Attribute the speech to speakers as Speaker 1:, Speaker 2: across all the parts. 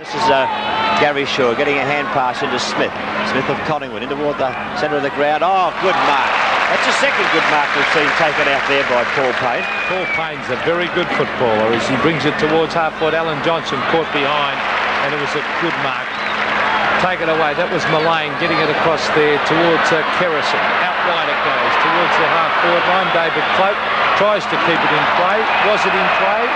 Speaker 1: This is Gary Shaw getting a hand pass into Smith. Smith of Collingwood in toward the centre of the ground. Oh, good mark. That's the second good mark we've seen taken out there by Paul Payne.
Speaker 2: Paul Payne's a very good footballer as he brings it towards half-forward. Alan Johnson caught behind, and it was a good mark. Take it away. That was Mullane getting it across there towards Kerrison. Out wide it goes towards the half-forward line. David Cloak tries to keep it in play. Was it in play?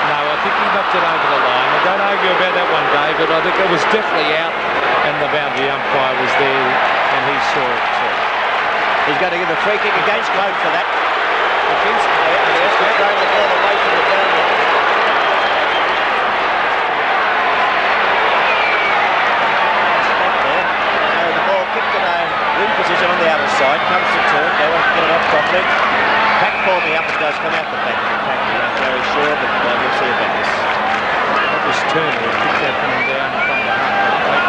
Speaker 2: No, I think he knocked it over the line. I don't argue about that one, David. I think it was definitely out, and the boundary umpire was there, and he saw it too.
Speaker 1: He's going to give a free kick against Cloak for that. Against Cloak, yes, we're throwing the ball away from the boundary. The ball kicked in a wing position on the other side. Comes to turn. They won't get it off properly. Pack forming up. It does come out the back. Very sure, but we'll see about this.
Speaker 2: That was Turner who kicked that coming down from the half-back.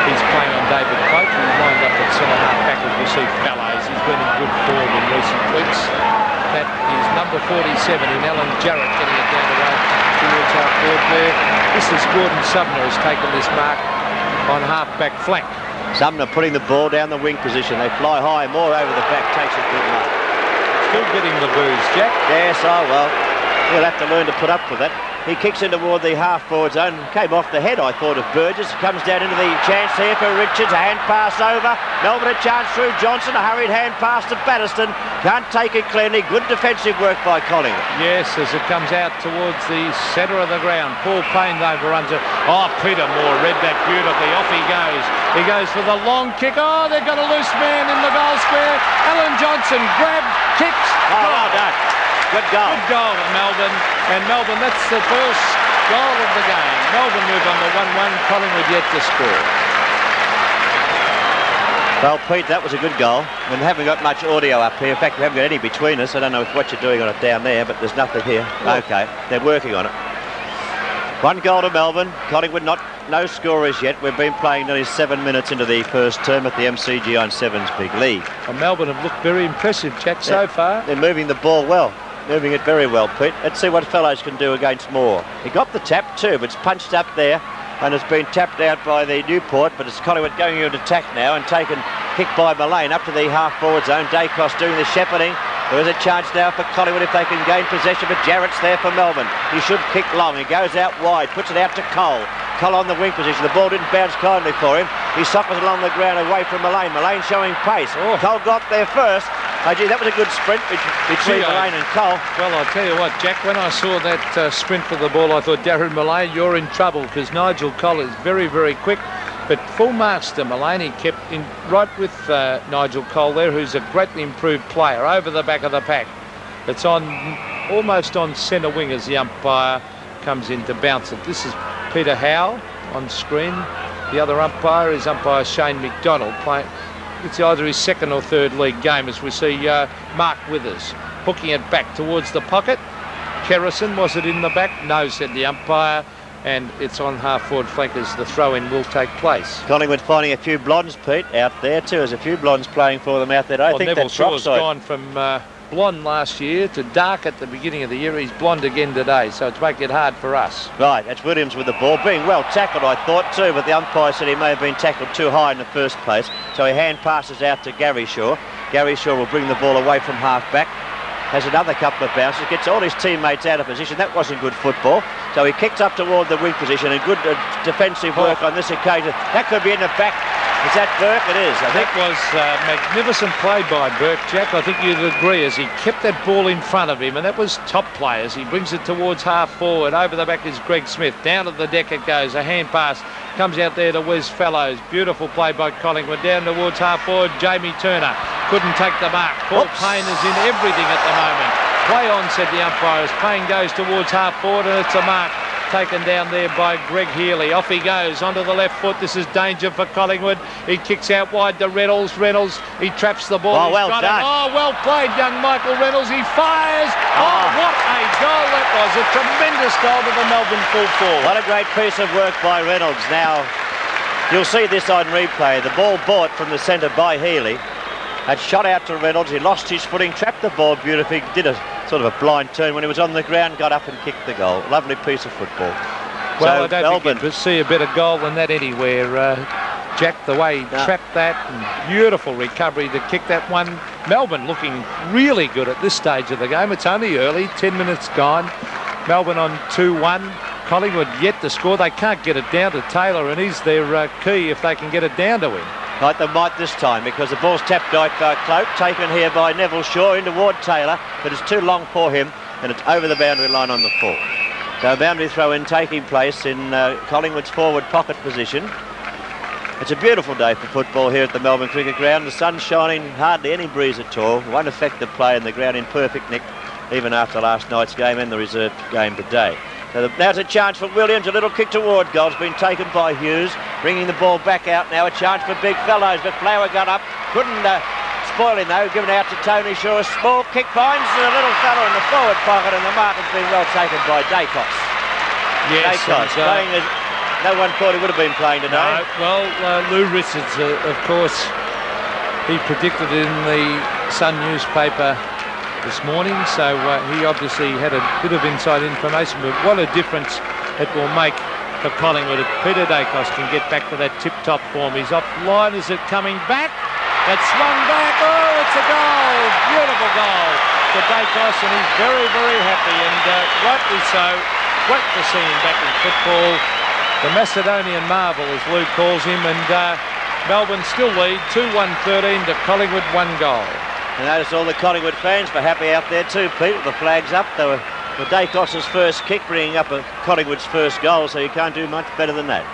Speaker 2: He's playing on David Cloak, who's lined up at centre half-back as we see Fallows. He's been in good form in recent weeks. That is number 47 in Alan Jarrett getting it down the road towards half-forward there. This is Gordon Sumner has taken this mark on half-back flank.
Speaker 1: Sumner putting the ball down the wing position. They fly high, more over the back, takes a good mark.
Speaker 2: Still getting the booze, Jack.
Speaker 1: Yes, oh well. We'll have to learn to put up with it. He kicks in toward the half-forward zone. Came off the head, I thought, of Burgess. Comes down into the chance here for Richards. A hand pass over. Melbourne a chance through Johnson. A hurried hand pass to Batterston. Can't take it cleanly. Good defensive work by Collingwood.
Speaker 2: Yes, as it comes out towards the centre of the ground. Paul Payne overruns it. Oh, Peter Moore read that beautifully. Off he goes. He goes for the long kick. Oh, they've got a loose man in the goal square. Alan Johnson grabbed, kicks.
Speaker 1: Oh, well done. Good goal.
Speaker 2: Good goal of Melbourne. And Melbourne, that's the first goal of the game. Melbourne move on to 1-1. Collingwood yet to score.
Speaker 1: Well, Pete, that was a good goal. We haven't got much audio up here. In fact, we haven't got any between us. I don't know what you're doing on it down there, but there's nothing here. Well, okay, they're working on it. 1 goal to Melbourne. Collingwood no scorers yet. We've been playing nearly 7 minutes into the first term at the MCG on Sevens Big League.
Speaker 2: And Melbourne have looked very impressive, Jack, so far.
Speaker 1: They're moving the ball well. Moving it very well, Pete. Let's see what Fellows can do against Moore. He got the tap too, but it's punched up there and it's been tapped out by the Newport, but it's Collingwood going into attack now and taken kick by Mullane up to the half-forward zone. Dacos doing the shepherding. There is a chance now for Collingwood if they can gain possession, but Jarrett's there for Melbourne. He should kick long. He goes out wide, puts it out to Cole. Cole on the wing position. The ball didn't bounce kindly for him. He suffers along the ground away from Mullane. Mullane showing pace. Oh. Cole got there first. Oh, gee, that was a good sprint between Mullane and Cole.
Speaker 2: Well, I'll tell you what, Jack, when I saw that sprint for the ball, I thought, Darren Mullane, you're in trouble, because Nigel Cole is very, very quick. But full marks to Mullane, kept in right with Nigel Cole there, who's a greatly improved player, over the back of the pack. It's on almost on centre wing as the umpire comes in to bounce it. This is Peter Howe on screen. The other umpire is umpire Shane McDonald playing. It's either his second or third league game as we see Mark Withers hooking it back towards the pocket. Kerrison, was it in the back? No, said the umpire. And it's on half-forward flank as the throw-in will take place.
Speaker 1: Collingwood finding a few blondes, Pete, out there too. There's a few blondes playing for them out there. I think
Speaker 2: Neville
Speaker 1: that's
Speaker 2: Shaw's gone from blonde last year to dark at the beginning of the year. He's blonde again today, so it's making it hard for us.
Speaker 1: Right, that's Williams with the ball. Being well tackled, I thought too, but the umpire said he may have been tackled too high in the first place. So he hand passes out to Gary Shaw. Gary Shaw will bring the ball away from half-back. Has another couple of bounces, gets all his teammates out of position. That wasn't good football. So he kicks up toward the wing position and good defensive work on this occasion. That could be in the back. Is that Burke? It is, I think.
Speaker 2: That was magnificent play by Burke, Jack. I think you'd agree as he kept that ball in front of him, and that was top players. He brings it towards half forward. Over the back is Greg Smith. Down to the deck it goes. A hand pass comes out there to Wes Fellows. Beautiful play by Collingwood. Down towards half forward, Jamie Turner. Couldn't take the mark. Paul Payne is in everything at the moment. Play on, said the umpire, as Payne goes towards half forward, and it's a mark taken down there by Greg Healy. Off he goes onto the left foot. This is danger for Collingwood. He kicks out wide to Reynolds. Reynolds, he traps the ball.
Speaker 1: Oh, well done.
Speaker 2: Oh, well played, young Michael Reynolds. He fires. Oh, what a goal that was. A tremendous goal to the Melbourne full forward.
Speaker 1: What a great piece of work by Reynolds. Now, you'll see this on replay. The ball bought from the centre by Healy. Had shot out to Reynolds. He lost his footing, trapped the ball beautifully, did a sort of a blind turn when he was on the ground, got up and kicked the goal. Lovely piece of football.
Speaker 2: Well,
Speaker 1: So
Speaker 2: I don't
Speaker 1: Melbourne,
Speaker 2: think you see a better goal than that anywhere. Jack, the way he trapped that, and beautiful recovery to kick that one. Melbourne looking really good at this stage of the game. It's only early, 10 minutes gone. Melbourne on 2-1. Collingwood yet to score. They can't get it down to Taylor, and he's their key if they can get it down to him.
Speaker 1: right, they might this time because the ball's tapped out by Cloak, taken here by Neville Shaw in toward Taylor, but it's too long for him, and it's over the boundary line on the full. So a boundary throw-in taking place in Collingwood's forward pocket position. It's a beautiful day for football here at the Melbourne Cricket Ground. The sun's shining, hardly any breeze at all. It won't affect the play, and the ground in perfect nick even after last night's game and the reserve game today. So now's a chance for Williams. A little kick toward goal has been taken by Hughes, bringing the ball back out now. A chance for big fellows, but Flower got up, couldn't spoil him though. Given out to Tony Shaw. A small kick finds the little fellow in the forward pocket, and the mark has been well taken by Dacos.
Speaker 2: Yes,
Speaker 1: Dacos playing as no one thought he would have been playing today.
Speaker 2: No, well, Lou Richards, of course, he predicted in the Sun newspaper this morning, so he obviously had a bit of inside information, but what a difference it will make for Collingwood if Peter Dacos can get back to that tip-top form. He's offline. Is it coming back? It's swung back. Oh, it's a goal. Beautiful goal for Dacos, and he's very, very happy, and rightly so. Great to see him back in football. The Macedonian marvel, as Lou calls him, and Melbourne still lead 2-1-13 to Collingwood, 1 goal.
Speaker 1: And notice all the Collingwood fans were happy out there too, Pete, with the flags up. They were for Dacos' first kick, bringing up Collingwood's first goal, so you can't do much better than that.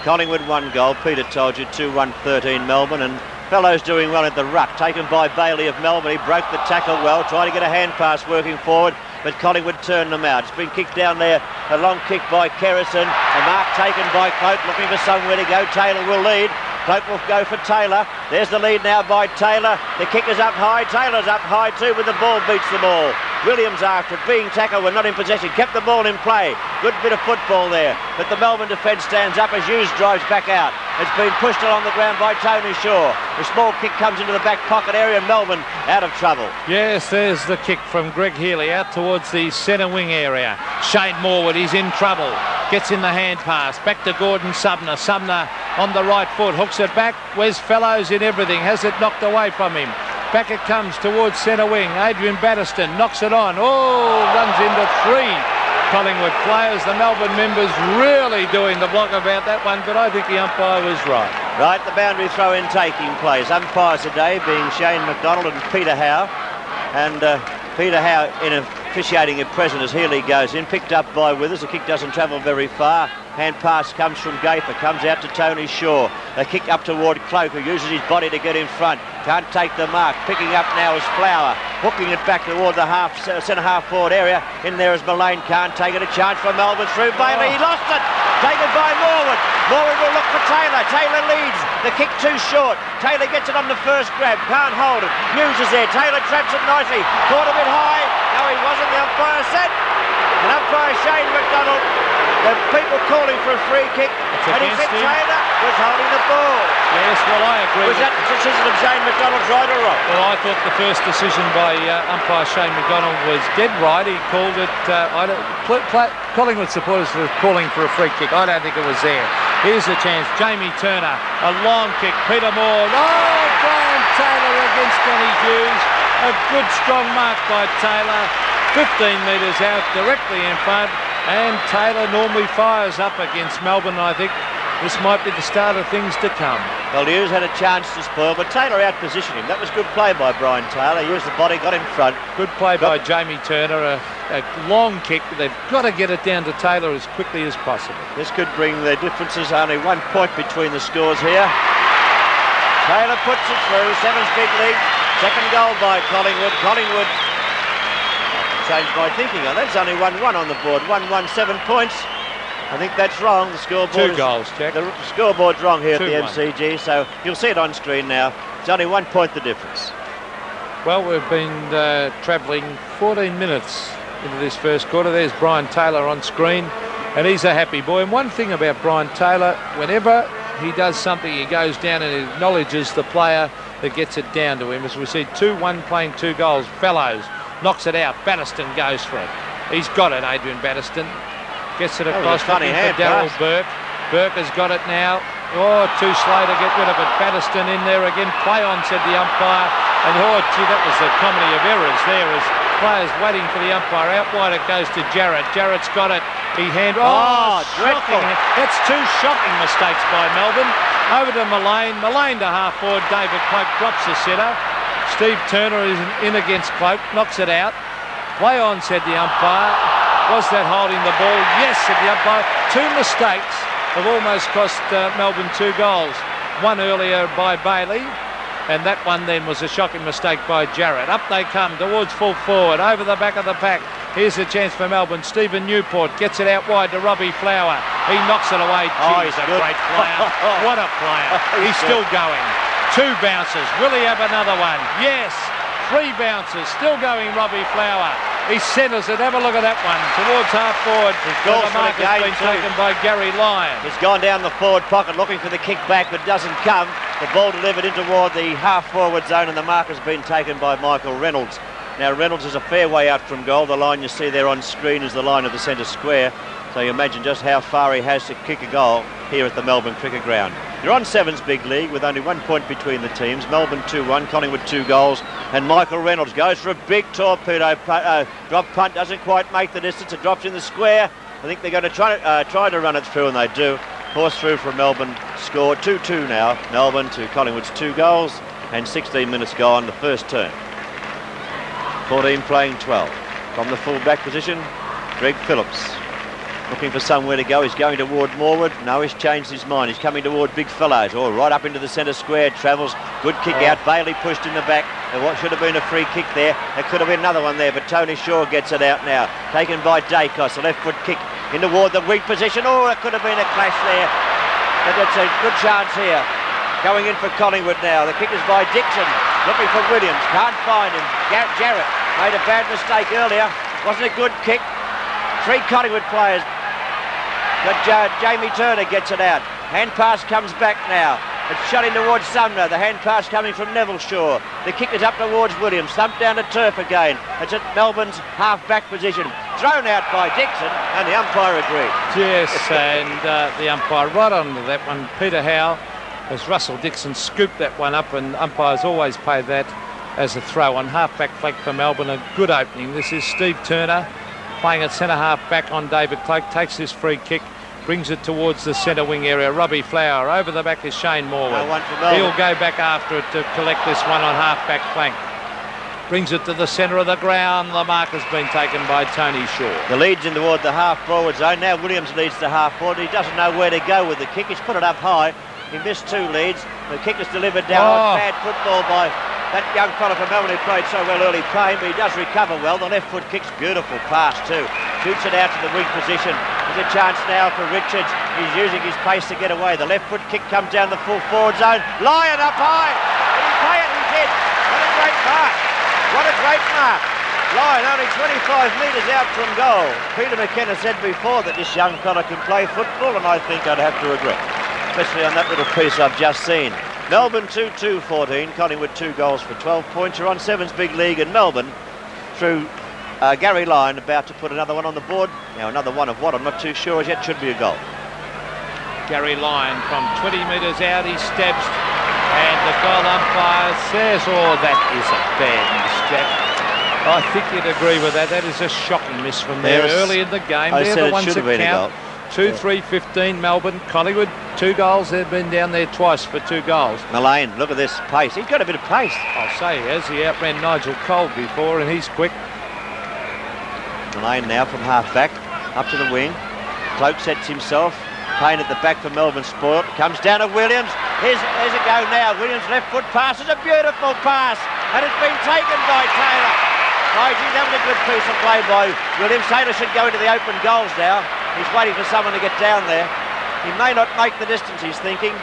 Speaker 1: Collingwood 1 goal. Peter told you 2-1-13 Melbourne, and Fellows doing well at the ruck, taken by Bailey of Melbourne. He broke the tackle well, tried to get a hand pass working forward, but Collingwood turned them out. It's been kicked down there, a long kick by Kerrison, a mark taken by Cloak, looking for somewhere to go. Taylor will lead. Cloak will go for Taylor. There's the lead now by Taylor. The kick is up high. Taylor's up high too, but the ball beats the ball. Williams, after being tackled, were not in possession, kept the ball in play. Good bit of football there, but the Melbourne defence stands up as Hughes drives back out. It's been pushed along the ground by Tony Shaw. The small kick comes into the back pocket area, and Melbourne out of trouble.
Speaker 2: Yes, there's the kick from Greg Healy out towards the centre wing area. Shane Morwood, he's in trouble. Gets in the hand pass. Back to Gordon Sumner. Sumner on the right foot. Hooks it back. Where's Fellows in everything? Has it knocked away from him. Back it comes towards centre wing. Adrian Batterston knocks it on. Oh, runs into 3 Collingwood players. The Melbourne members really doing the block about that one, but I think the umpire was right.
Speaker 1: Right, the boundary throw-in taking place. Umpires today being Shane McDonald and Peter Howe. And Peter Howe in officiating at present as Healy goes in. Picked up by Withers. The kick doesn't travel very far. Hand pass comes from Gaither, comes out to Tony Shaw. A kick up toward Cloak, who uses his body to get in front. Can't take the mark. Picking up now is Flower. Hooking it back toward the centre half forward area. In there is Mullane. Can't take it. A chance for Melbourne through Bailey. He lost it. Taken by Morwood. Morwood will look for Taylor. Taylor leads. The kick too short. Taylor gets it on the first grab. Can't hold it. Hughes is there. Taylor traps it nicely. Caught a bit high. No, he wasn't. The umpire said. And umpire Shane McDonald. The people calling for a free kick, and he said Taylor was holding the ball.
Speaker 2: Yes, well, I agree.
Speaker 1: Was that the decision of Shane McDonald right or wrong?
Speaker 2: Well, I thought the first decision by umpire Shane McDonald was dead right. He called it. Collingwood supporters were calling for a free kick. I don't think it was there. Here's the chance. Jamie Turner, a long kick. Peter Moore. Oh, Brian Taylor against Johnny Hughes. A good strong mark by Taylor. 15 metres out, directly in front. And Taylor normally fires up against Melbourne. I think this might be the start of things to come.
Speaker 1: Well, Hughes had a chance to spoil, but Taylor out-positioned him. That was good play by Brian Taylor. He used the body, got in front.
Speaker 2: Good play by Jamie Turner. A long kick. They've got to get it down to Taylor as quickly as possible.
Speaker 1: This could bring the differences. Only 1 point between the scores here. Taylor puts it through. 7's big lead. Second goal by Collingwood. Collingwood changed my thinking on that. There's only 1-1 on the board. 1-1, 7 points. I think that's wrong. The scoreboard.
Speaker 2: 2 goals, Jack.
Speaker 1: The scoreboard's wrong here at the
Speaker 2: 2-1.
Speaker 1: MCG, so you'll see it on screen now. It's only 1 point the difference.
Speaker 2: Well, we've been travelling 14 minutes into this first quarter. There's Brian Taylor on screen, and he's a happy boy. And one thing about Brian Taylor, whenever he does something, he goes down and acknowledges the player that gets it down to him. As we see, 2-1 playing 2 goals. Fellows knocks it out. Batterston goes for it. He's got it, Adrian Batterston. Gets it across,
Speaker 1: funny
Speaker 2: looking for
Speaker 1: hand
Speaker 2: Daryl
Speaker 1: pass.
Speaker 2: Burke. Burke has got it now. Oh, too slow to get rid of it. Batterston in there again. Play on, said the umpire. And oh, gee, that was a comedy of errors there as players waiting for the umpire. Out wide it goes to Jarrett. Jarrett's got it. He hand. Oh,
Speaker 1: dreadful.
Speaker 2: That's two shocking mistakes by Melbourne. Over to Mullane. Mullane to half forward. David Cloak drops the centre. Steve Turner is in against Cloak. Knocks it out. Play on, said the umpire. Was that holding the ball? Yes, said the umpire. Two mistakes have almost cost Melbourne 2 goals. One earlier by Bailey, and that one then was a shocking mistake by Jarrett. Up they come towards full forward, over the back of the pack. Here's a chance for Melbourne. Stephen Newport gets it out wide to Robbie Flower. He knocks it away. He's a great player. What a player. He's still going. 2 bounces. Will he have another one? Yes. 3 bounces. Still going, Robbie Flower. He centres it. Have a look at that one. Towards half forward. The mark has been taken by Gary Lyon.
Speaker 1: He's gone down the forward pocket looking for the kick back, but doesn't come. The ball delivered in toward the half forward zone, and the mark has been taken by Michael Reynolds. Now Reynolds is a fair way out from goal. The line you see there on screen is the line of the centre square. So you imagine just how far he has to kick a goal here at the Melbourne Cricket Ground. You're on Sevens Big League with only 1 point between the teams. Melbourne 2-1, Collingwood 2 goals, and Michael Reynolds goes for a big torpedo drop punt, doesn't quite make the distance. It drops in the square. I think they're going to try to run it through, and they do. Force through from Melbourne. Score 2-2 now. Melbourne to Collingwood's 2 goals, and 16 minutes gone the first term. 14 playing 12. From the full back position, Greg Phillips. Looking for somewhere to go. He's going toward Morwood. No, he's changed his mind. He's coming toward big fellows. Oh, right up into the centre square. Travels. Good kick out. Bailey pushed in the back. And what should have been a free kick there. There could have been another one there, but Tony Shaw gets it out now. Taken by Dacos. The left foot kick in toward the weak position. Oh, it could have been a clash there. But it's a good chance here. Going in for Collingwood now. The kick is by Dixon. Looking for Williams. Can't find him. Jarrett made a bad mistake earlier. Wasn't a good kick. 3 Collingwood players. But Jamie Turner gets it out. Hand pass comes back now. It's shot in towards Sumner. The hand pass coming from Neville Shaw. The kick is up towards Williams. Thumped down to turf again. It's at Melbourne's half-back position. Thrown out by Dixon, and the umpire agreed.
Speaker 2: Yes, and the umpire right onto that one. Peter Howe, as Russell Dixon scooped that one up, and umpires always pay that as a throw on. Half-back flank for Melbourne. A good opening. This is Steve Turner playing at centre half-back on David Cloak. Takes this free kick. Brings it towards the centre wing area. Robbie Flower. Over the back is Shane Morwood. He'll go back after it to collect this one on half-back flank. Brings it to the centre of the ground. The mark has been taken by Tony Shaw.
Speaker 1: The lead's in toward the half-forward zone. Now Williams leads the half-forward. He doesn't know where to go with the kick. He's put it up high. He missed 2 leads. The kick is delivered down. Oh. Bad football by that young fella from Melbourne who played so well early. Payne, but he does recover well. The left foot kick's beautiful pass too. Shoots it out to the weak position. There's a chance now for Richards. He's using his pace to get away. The left foot kick comes down the full forward zone. Lyon up high. Did he play it? He did. What a great mark. What a great mark. Lyon only 25 metres out from goal. Peter McKenna said before that this young fella can play football, and I think I'd have to agree, especially on that little piece I've just seen. Melbourne 2-2-14, Collingwood 2 goals for 12 points. You're on Sevens Big League in Melbourne through Gary Lyon, about to put another one on the board. Now another one of what I'm not too sure as yet. Should be a goal.
Speaker 2: Gary Lyon from 20 metres out, he steps, and the goal umpire says, oh, that is a bad miss, Jack. I think you'd agree with that. That is a shocking miss from there early in the game. They're the ones that count. 2-3-15 Melbourne. Collingwood 2 goals. They've been down there twice for 2 goals.
Speaker 1: Mullane, look at this pace. He's got a bit of pace.
Speaker 2: I'll say he has. He outran Nigel Cole before, and he's quick.
Speaker 1: Mullane now from half-back, up to the wing. Cloak sets himself. Payne at the back for Melbourne spoiled. Comes down to Williams. Here's a go now. Williams' left foot pass is a beautiful pass, and it's been taken by Taylor. Oh, he's having a good piece of play by Williams. Taylor should go into the open goals now. He's waiting for someone to get down there. He may not make the distance, he's thinking.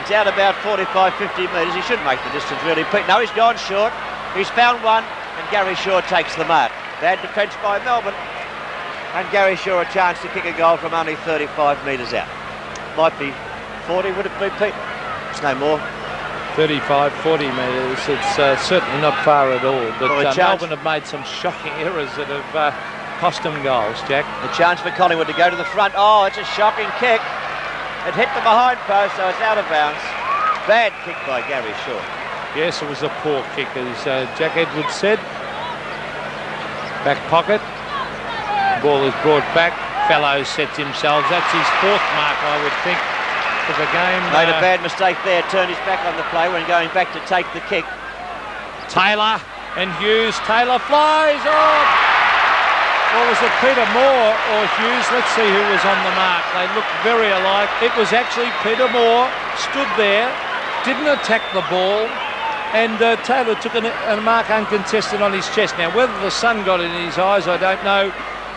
Speaker 1: He's out about 45, 50 metres. He should make the distance, really. No, he's gone short. He's found one, and Gary Shaw takes the mark. Bad defence by Melbourne. And Gary Shaw a chance to kick a goal from only 35 metres out. Might be 40, would it be, Pete? It's no more.
Speaker 2: 35, 40 metres. It's certainly not far at all. But
Speaker 1: well,
Speaker 2: Melbourne have made some shocking errors that have cost them goals, Jack.
Speaker 1: A chance for Collingwood to go to the front. Oh, it's a shocking kick. It hit the behind post, so it's out of bounds. Bad kick by Gary Shaw.
Speaker 2: Yes, it was a poor kick, as Jack Edwards said. Back pocket. Ball is brought back. Fellows sets himself. That's his 4th mark, I would think, for the game.
Speaker 1: Made a bad mistake there. Turned his back on the play when going back to take the kick.
Speaker 2: Taylor and Hughes. Taylor flies. Oh! Well, was it Peter Moore or Hughes? Let's see who was on the mark. They looked very alike. It was actually Peter Moore. Stood there. Didn't attack the ball. And Taylor took a mark uncontested on his chest. Now, whether the sun got in his eyes, I don't know.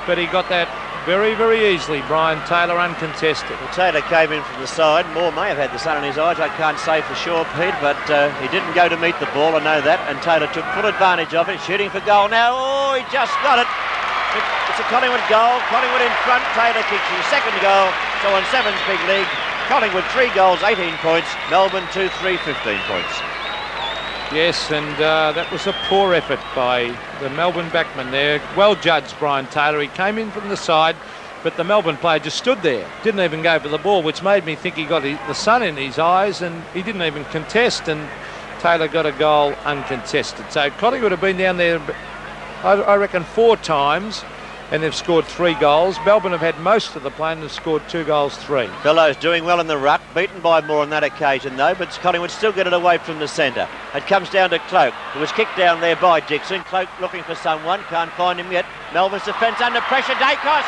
Speaker 2: But he got that very, very easily. Brian Taylor uncontested.
Speaker 1: Well, Taylor came in from the side. Moore may have had the sun in his eyes. I can't say for sure, Pete, but he didn't go to meet the ball. I know that. And Taylor took full advantage of it. Shooting for goal now. Oh, he just got it. It's a Collingwood goal. Collingwood in front. Taylor kicks his 2nd goal. So on 7's big league, Collingwood 3 goals, 18 points. Melbourne 2-3, 15 points.
Speaker 2: Yes, and that was a poor effort by the Melbourne backman there. Well judged, Brian Taylor. He came in from the side, but the Melbourne player just stood there. Didn't even go for the ball, which made me think he got the sun in his eyes, and he didn't even contest, and Taylor got a goal uncontested. So Collingwood have been down there, I reckon, 4 times, and they've scored 3 goals. Melbourne have had most of the play and have scored 2 goals, 3.
Speaker 1: Fellows doing well in the ruck, beaten by Moore on that occasion though, but Collingwood still get it away from the centre. It comes down to Cloak. It was kicked down there by Dixon. Cloak looking for someone, can't find him yet. Melbourne's defence under pressure. Dacos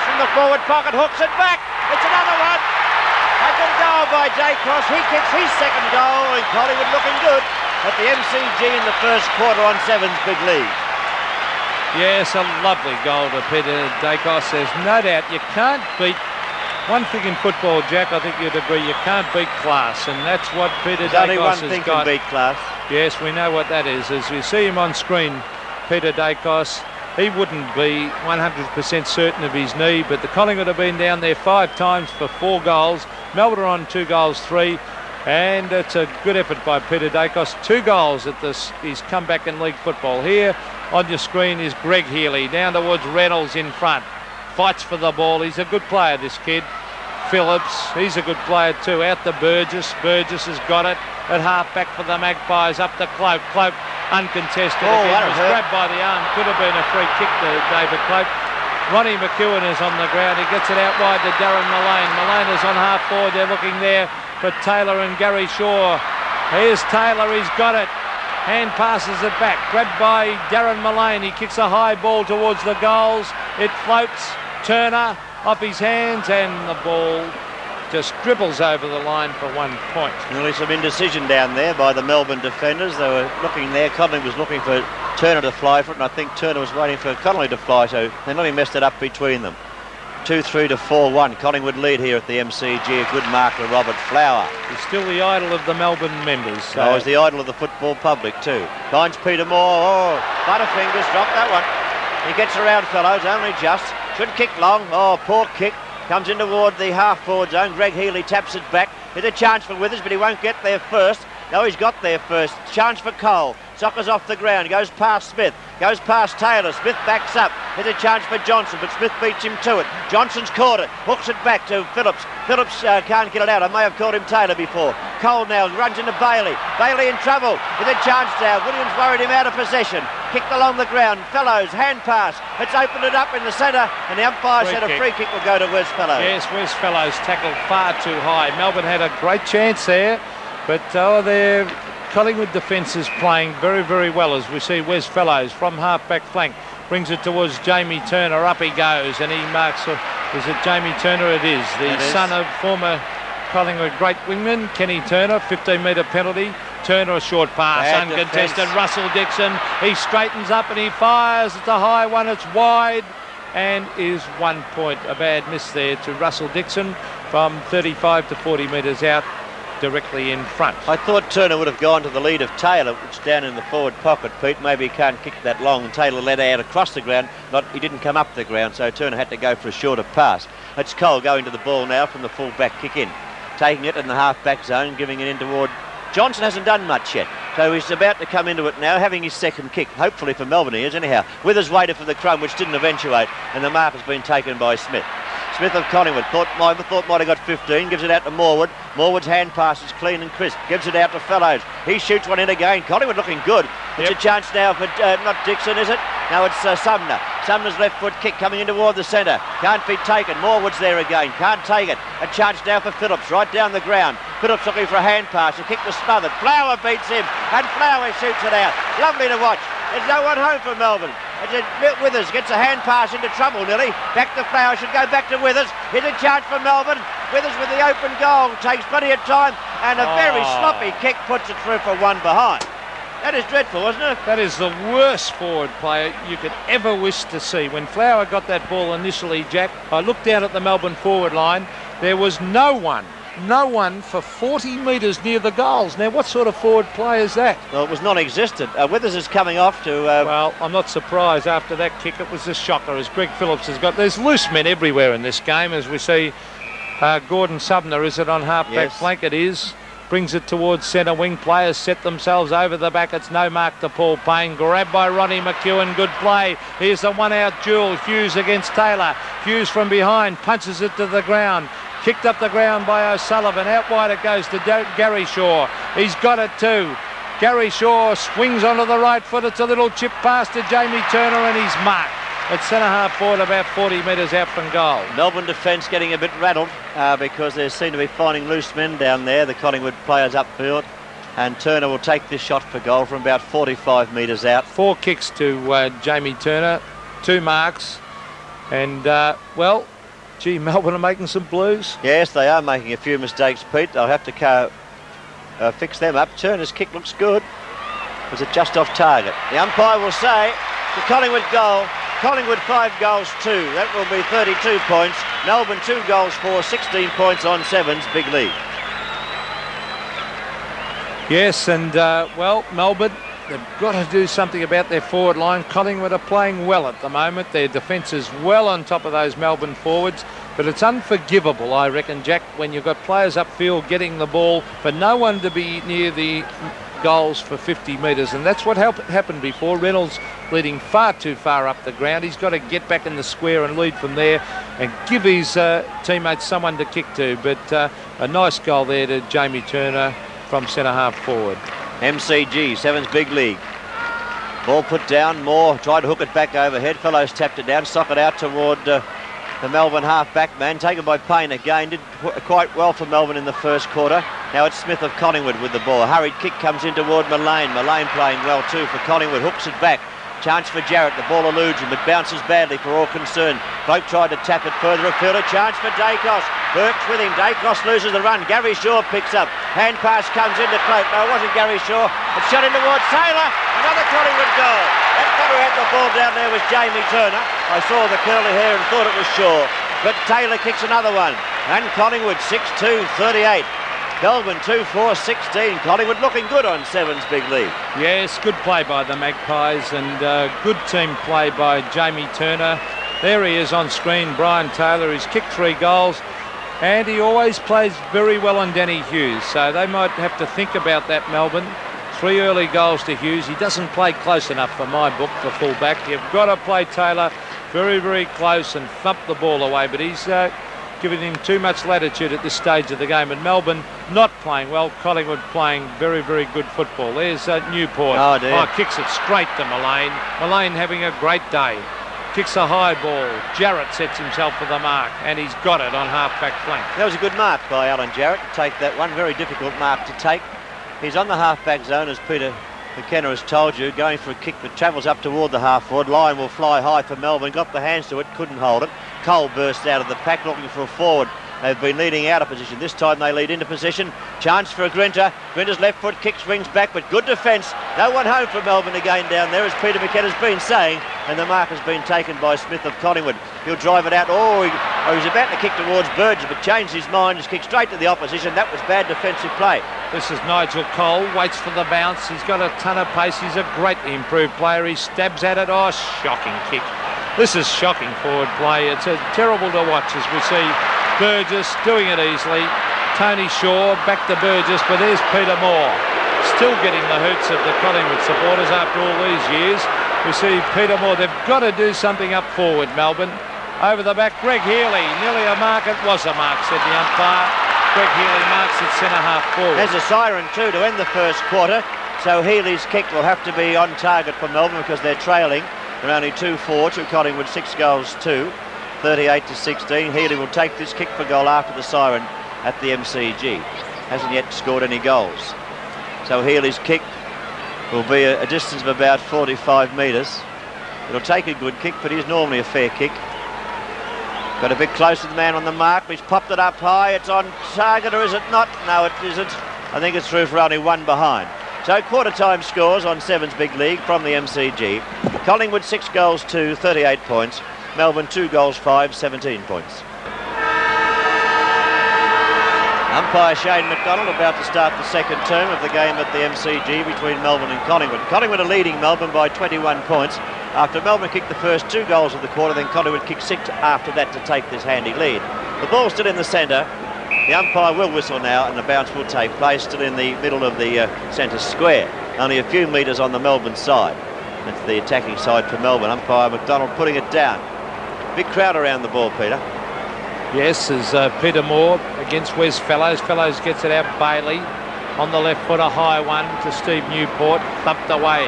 Speaker 1: from the forward pocket, hooks it back. It's another one. A good goal by Dacos. He kicks his 2nd goal, and Collingwood looking good at the MCG in the first quarter on 7's big lead.
Speaker 2: Yes, a lovely goal to Peter Dacos. There's no doubt you can't beat one thing in football, Jack. I think you'd agree, you can't beat class, and that's what Peter Dacos has got.
Speaker 1: Only one thing can beat class.
Speaker 2: Yes, we know what that is. As we see him on screen, Peter Dacos, he wouldn't be 100% certain of his knee, but the Collingwood have been down there 5 times for 4 goals. Melbourne are on 2 goals, 3. And it's a good effort by Peter Dacos. 2 goals at his comeback in league football. Here on your screen is Greg Healy down towards Reynolds in front. Fights for the ball. He's a good player, this kid. Phillips, he's a good player too. Out to Burgess. Burgess has got it at half back for the Magpies. Up to Cloak. Cloak uncontested.
Speaker 1: Oh,
Speaker 2: again. Was grabbed by the arm. Could have been a free kick to David Cloak. Ronnie McEwen is on the ground. He gets it out wide to Darren Mullane. Mullane is on half forward. They're looking there for Taylor and Gary Shaw. Here's Taylor. He's got it. Hand passes it back. Grabbed by Darren Mullane. He kicks a high ball towards the goals. It floats. Turner off his hands, and the ball just dribbles over the line for 1 point.
Speaker 1: Really some indecision down there by the Melbourne defenders. They were looking there. Collingwood was looking for Turner to fly for it, and I think Turner was waiting for Connolly to fly, so they nearly messed it up between them. 2-3 to 4-1. Collingwood lead here at the MCG. A good mark to Robert Flower.
Speaker 2: He's still the idol of the Melbourne members.
Speaker 1: So he's the idol of the football public too. Finds Peter Moore. Oh, Butterfingers dropped that one. He gets around Fellows, only just. Should kick long. Oh, poor kick. Comes in toward the half-forward zone. Greg Healy taps it back. There's a chance for Withers, but he won't get there first. No, he's got there first. Chance for Cole. Soccers off the ground. Goes past Smith. Goes past Taylor. Smith backs up. There's a chance for Johnson, but Smith beats him to it. Johnson's caught it. Hooks it back to Phillips. Phillips can't get it out. I may have called him Taylor before. Cole now runs into Bailey. Bailey in trouble. With a chance now. Williams worried him out of possession. Kicked along the ground. Fellows, hand pass. It's opened it up in the centre, and the umpire said a free kick will go to Wes Fellows.
Speaker 2: Yes, Wes Fellows tackled far too high. Melbourne had a great chance there, but their Collingwood defence is playing very, very well, as we see Wes Fellows from half-back flank. Brings it towards Jamie Turner. Up he goes, and he marks... Is it Jamie Turner? It is. The son of former Collingwood great wingman, Kenny Turner. 15-metre penalty. Turner a short pass,
Speaker 1: bad
Speaker 2: uncontested.
Speaker 1: Defense.
Speaker 2: Russell Dixon, he straightens up and he fires. It's a high one, it's wide, and is 1 point. A bad miss there to Russell Dixon from 35 to 40 metres out, directly in front.
Speaker 1: I thought Turner would have gone to the lead of Taylor, which is down in the forward pocket, Pete. Maybe he can't kick that long, and Taylor led out across the ground. He didn't come up the ground, so Turner had to go for a shorter pass. It's Cole going to the ball now from the full-back kick in. Taking it in the half-back zone, giving it in toward... Johnson hasn't done much yet. So he's about to come into it now, having his second kick. Hopefully for Melbourne he is, anyhow. Withers waited for the crumb, which didn't eventuate, and the mark has been taken by Smith. Smith of Collingwood thought might have got 15, gives it out to Morwood. Morwood's hand pass is clean and crisp, gives it out to Fellows. He shoots one in again. Collingwood looking good. It's a chance now for, not Dixon, is it? No, it's Sumner. Sumner's left foot kick coming in toward the centre. Can't be taken. Morwood's there again. Can't take it. A chance now for Phillips, right down the ground. Phillips looking for a hand pass. The kick was smothered. Flower beats him, and Flower shoots it out. Lovely to watch. There's no one home for Melbourne. Withers gets a hand pass into trouble nearly. Back to Flower, should go back to Withers. Here's a chance for Melbourne. Withers with the open goal, takes plenty of time, and a very sloppy kick puts it through for one behind. That is dreadful, wasn't it?
Speaker 2: That is the worst forward player you could ever wish to see. When Flower got that ball initially, Jack, I looked down at the Melbourne forward line. There was no one for 40 metres near the goals. Now, what sort of forward play is that?
Speaker 1: Well, it was non-existent. Withers is coming off to...
Speaker 2: Well, I'm not surprised after that kick. It was a shocker, as Greg Phillips has got. There's loose men everywhere in this game, as we see. Gordon Sumner, is it on half-back flank? It is. Brings it towards centre wing. Players set themselves over the back. It's no mark to Paul Payne. Grabbed by Ronnie McEwen. Good play. Here's the one-out duel. Hughes against Taylor. Hughes from behind punches it to the ground. Kicked up the ground by O'Sullivan. Out wide it goes to Gary Shaw. He's got it too. Gary Shaw swings onto the right foot. It's a little chip pass to Jamie Turner, and he's marked. It's centre-half forward, about 40 metres out from goal.
Speaker 1: Melbourne defence getting a bit rattled because they seem to be finding loose men down there, the Collingwood players upfield. And Turner will take this shot for goal from about 45 metres out. 4
Speaker 2: kicks to Jamie Turner, 2 marks. And, well, gee, Melbourne are making some blues.
Speaker 1: Yes, they are making a few mistakes, Pete. They'll have to fix them up. Turner's kick looks good. Was it just off target? The umpire will say the Collingwood goal. Collingwood 5 goals 2. That will be 32 points. Melbourne 2 goals 4, 16 points on 7's big lead.
Speaker 2: Yes, and well, Melbourne, they've got to do something about their forward line. Collingwood are playing well at the moment. Their defence is well on top of those Melbourne forwards. But it's unforgivable, I reckon, Jack, when you've got players upfield getting the ball, for no one to be near the goals for 50 metres, and that's what happened before. Reynolds leading far too far up the ground. He's got to get back in the square and lead from there and give his teammates someone to kick to. But a nice goal there to Jamie Turner from centre-half forward.
Speaker 1: MCG, 7's big league. Ball put down, Moore tried to hook it back overhead. Fellows tapped it down, sock it out toward the Melbourne half-back man, taken by Payne again. Did quite well for Melbourne in the first quarter. Now it's Smith of Collingwood with the ball. A hurried kick comes in toward Mullane. Mullane playing well too for Collingwood. Hooks it back. Chance for Jarrett. The ball eludes him. It bounces badly for all concerned. Cloak tried to tap it further afield. A chance for Dacos. Burke's with him. Dacos loses the run. Gary Shaw picks up. Hand pass comes into Cloak. No, it wasn't Gary Shaw. It's shot in towards Taylor. Another Collingwood goal. That fellow who had the ball down there was Jamie Turner. I saw the curly hair and thought it was Shaw. But Taylor kicks another one. And Collingwood 6-2, 38. Melbourne 2-4, 16. Collingwood looking good on 7's big lead.
Speaker 2: Yes, good play by the Magpies and good team play by Jamie Turner. There he is on screen, Brian Taylor. He's kicked 3 goals and he always plays very well on Danny Hughes. So they might have to think about that, Melbourne. 3 early goals to Hughes. He doesn't play close enough for my book for full-back. You've got to play Taylor very, very close and thump the ball away. But he's giving him too much latitude at this stage of the game. And Melbourne not playing well. Collingwood playing very, very good football. There's Newport.
Speaker 1: Oh, dear.
Speaker 2: Kicks it straight to Mullane. Mullane having a great day. Kicks a high ball. Jarrett sets himself for the mark, and he's got it on half-back flank.
Speaker 1: That was a good mark by Alan Jarrett to take that one. Very difficult mark to take. He's on the half-back zone, as Peter McKenna has told you, going for a kick that travels up toward the half-forward. Line will fly high for Melbourne. Got the hands to it, couldn't hold it. Cole bursts out of the pack looking for a forward. They've been leading out of position. This time they lead into position. Chance for Grinter. Grinter's left foot kick swings back, but good defence. No one home for Melbourne again down there, as Peter McKenna's been saying. And the mark has been taken by Smith of Collingwood. He'll drive it out. He was about to kick towards Burgess, but changed his mind. Just kicked straight to the opposition. That was bad defensive play.
Speaker 2: This is Nigel Cole. Waits for the bounce. He's got a ton of pace. He's a greatly improved player. He stabs at it. Oh, shocking kick. This is shocking forward play. It's terrible to watch as we see Burgess doing it easily. Tony Shaw back to Burgess, but there's Peter Moore. still getting the hoots of the Collingwood supporters after all these years. We see Peter Moore. They've got to do something up forward, Melbourne. Over the back, Greg Healy. Nearly a mark. It was a mark, said the umpire. Greg Healy marks at centre-half forward.
Speaker 1: There's a siren too to end the first quarter. So Healy's kick will have to be on target for Melbourne because they're trailing. They're only 2-4 to Collingwood, 6 goals 2, 38-16. Healy will take this kick for goal after the siren at the MCG. Hasn't yet scored any goals. So Healy's kick will be a distance of about 45 metres. It'll take a good kick, but he's normally a fair kick. Got a bit close to the man on the mark. He's popped it up high. It's on target, or is it not? No, it isn't. I think it's through for only one behind. So quarter time scores on Sevens Big League from the MCG. Collingwood 6 goals 2, 38 points. Melbourne 2 goals 5, 17 points. Umpire Shane McDonald about to start the second term of the game at the MCG between Melbourne and Collingwood. Collingwood are leading Melbourne by 21 points. After Melbourne kicked the first 2 goals of the quarter, then Collingwood kicked 6 after that to take this handy lead. The ball's still in the centre. The umpire will whistle now and the bounce will take place, still in the middle of the centre square. Only a few metres on the Melbourne side. That's the attacking side for Melbourne. Umpire McDonald putting it down. Big crowd around the ball, Peter.
Speaker 2: Yes, as Peter Moore against Wes Fellows. Fellows gets it out Bailey. On the left foot, a high one to Steve Newport. Thumped away.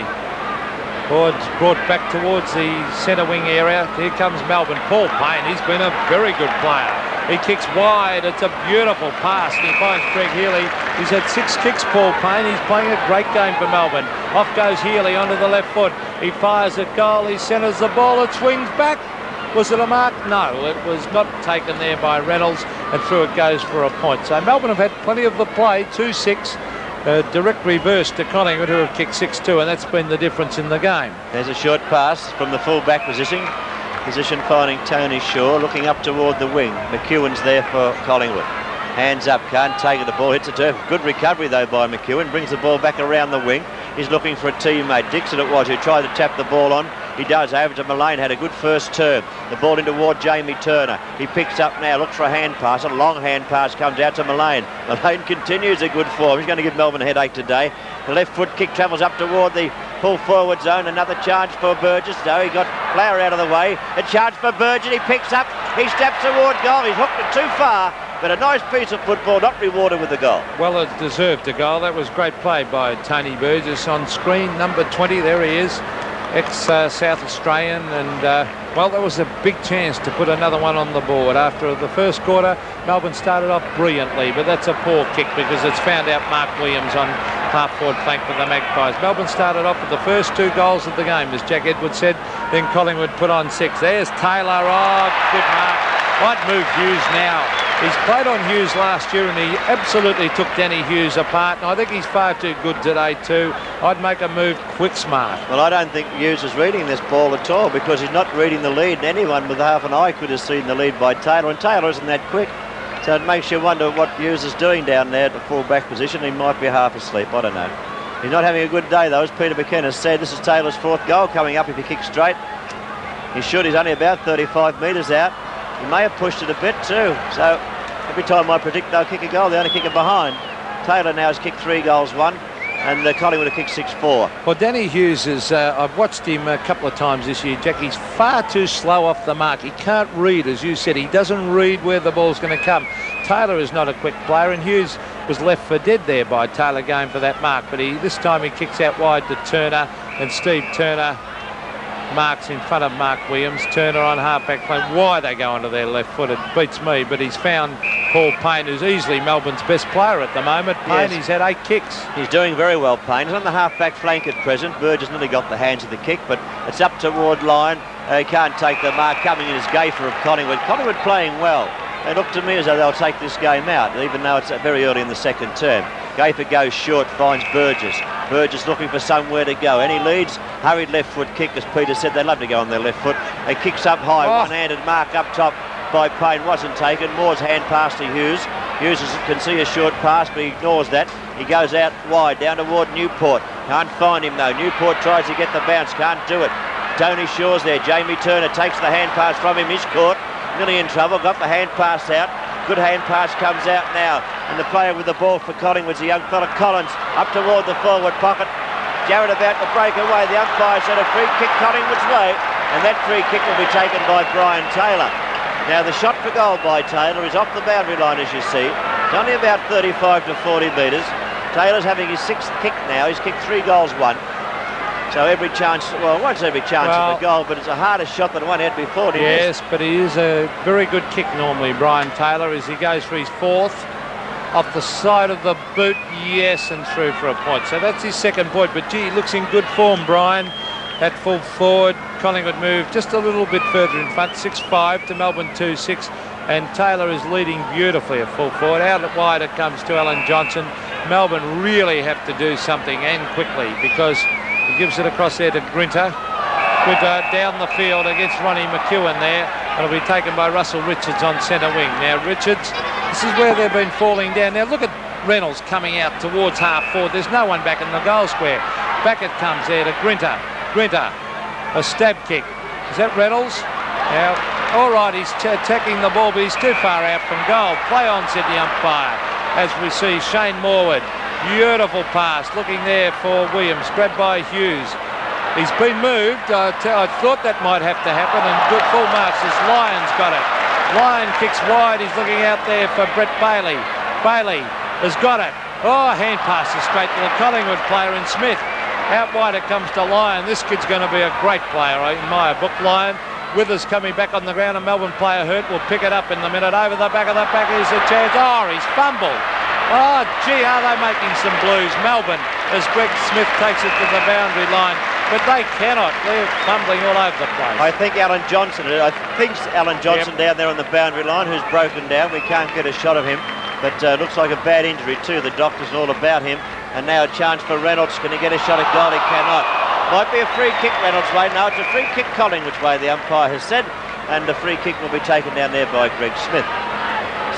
Speaker 2: It's brought back towards the centre wing area. Here comes Melbourne. Paul Payne, he's been a very good player. He kicks wide. It's a beautiful pass. And he finds Greg Healy. He's had 6 kicks, Paul Payne. He's playing a great game for Melbourne. Off goes Healy onto the left foot. He fires at goal. He centres the ball. It swings back. Was it a mark? No, it was not taken there by Reynolds, and through it goes for a point. So Melbourne have had plenty of the play, 2-6, direct reverse to Collingwood, who have kicked 6-2, and that's been the difference in the game.
Speaker 1: There's a short pass from the full-back position finding Tony Shaw, looking up toward the wing. McEwen's there for Collingwood. Hands up, can't take it, the ball hits the turf. Good recovery though by McEwen, brings the ball back around the wing. He's looking for a teammate. Dixon it was who tried to tap the ball on. He does. Over to Mullane, had a good first turn. The ball in toward Jamie Turner. He picks up now, looks for a hand pass. A long hand pass comes out to Mullane. Mullane continues a good form. He's going to give Melbourne a headache today. The left foot kick travels up toward the pull forward zone. Another charge for Burgess. No, he got Flower out of the way. A charge for Burgess. He picks up. He steps toward goal. He's hooked it too far. But a nice piece of football, not rewarded with the goal.
Speaker 2: Well, it deserved a goal. That was great play by Tony Burgess. On screen, number 20, there he is. Ex-South Australian, and well, that was a big chance to put another one on the board. After the first quarter, Melbourne started off brilliantly, but that's a poor kick because it's found out Mark Williams on half-forward flank for the Magpies. Melbourne started off with the first 2 goals of the game, as Jack Edwards said, then Collingwood put on 6. There's Taylor. Oh, good mark. I'd move Hughes now. He's played on Hughes last year and he absolutely took Danny Hughes apart, and I think he's far too good today too. I'd make a move quick smart.
Speaker 1: Well, I don't think Hughes is reading this ball at all because he's not reading the lead, and anyone with half an eye could have seen the lead by Taylor, and Taylor isn't that quick. So it makes you wonder what Hughes is doing down there at the full-back position. He might be half asleep, I don't know. He's not having a good day though, as Peter McKenna said. This is Taylor's 4th goal coming up if he kicks straight. He should. He's only about 35 metres out. He may have pushed it a bit too. So every time I predict they'll kick a goal, they only kick it behind. Taylor now has kicked 3 goals 1, and Collingwood have kicked 6-4.
Speaker 2: Well, Danny Hughes is, I've watched him a couple of times this year, Jack. He's far too slow off the mark. He can't read, as you said. He doesn't read where the ball's going to come. Taylor is not a quick player, and Hughes was left for dead there by Taylor going for that mark. But this time he kicks out wide to Turner, and Steve Turner marks in front of Mark Williams. Turner on half-back flank. Why they go onto their left foot, it beats me, but he's found Paul Payne, who's easily Melbourne's best player at the moment. Payne, yes. He's had 8 kicks. He's
Speaker 1: doing very well, Payne. He's on the half-back flank at present. Burgess nearly got the hands of the kick, but it's up toward line. He can't take the mark. Coming in is Gafer of Collingwood. Collingwood playing well. They look to me as though they'll take this game out, even though it's very early in the second term. Gafer goes short, finds Burgess. Burgess looking for somewhere to go. Any leads? Hurried left foot kick, as Peter said. They love to go on their left foot. He kicks up high, one-handed mark up top by Payne. Wasn't taken. Moore's hand pass to Hughes. Hughes can see a short pass, but he ignores that. He goes out wide, down toward Newport. Can't find him though. Newport tries to get the bounce, can't do it. Tony Shaw's there. Jamie Turner takes the hand pass from him. He's caught. Nearly in trouble. Got the hand pass out. Good hand pass comes out now. And the player with the ball for Collingwood's a young fella, Collins, up toward the forward pocket. Jarrett about to break away. The umpire said a free kick Collingwood's way, and that free kick will be taken by Brian Taylor. Now the shot for goal by Taylor is off the boundary line, as you see. It's only about 35 to 40 metres. Taylor's having his 6th kick now. He's kicked 3 goals, 1. So every chance, well, once every chance of a goal, but it's a harder shot than one had before.
Speaker 2: Yes, but he is a very good kick normally, Brian Taylor, as he goes for his 4th. Off the side of the boot, yes, and through for a point. So that's his 2nd point, but gee, he looks in good form, Brian. At full forward, Collingwood moved just a little bit further in front, 6-5 to Melbourne 2-6, and Taylor is leading beautifully at full forward. Out at wide it comes to Alan Johnson. Melbourne really have to do something, and quickly, because he gives it across there to Grinter. Grinter down the field against Ronnie McEwen there. It'll be taken by Russell Richards on centre wing. Now Richards, this is where they've been falling down. Now look at Reynolds coming out towards half forward. There's no one back in the goal square. Back it comes there to Grinter. Grinter, a stab kick. Is that Reynolds? Now, all right, he's attacking the ball, but he's too far out from goal. Play on, said the umpire. As we see Shane Morwood, beautiful pass, looking there for Williams, grabbed by Hughes. He's been moved. I thought that might have to happen, and good full marks as Lyon's got it. Lyon kicks wide. He's looking out there for Brett Bailey. Bailey has got it. Oh, hand passes straight to the Collingwood player in Smith. Out wide it comes to Lyon. This kid's going to be a great player in my book, Lyon. Withers coming back on the ground. A Melbourne player hurt. Will pick it up in the minute. Over the back of the pack is a chance. Oh, he's fumbled. Oh, gee, are they making some blues? Melbourne, as Greg Smith takes it to the boundary line. But they cannot. They're fumbling all over the place.
Speaker 1: I think Alan Johnson down there on the boundary line, who's broken down. We can't get a shot of him. But looks like a bad injury too. The doctors know all about him. And now a chance for Reynolds. Can he get a shot at goal? He cannot. Might be a free kick Reynolds' way. No, it's a free kick Collingwood's way, the umpire has said. And the free kick will be taken down there by Greg Smith.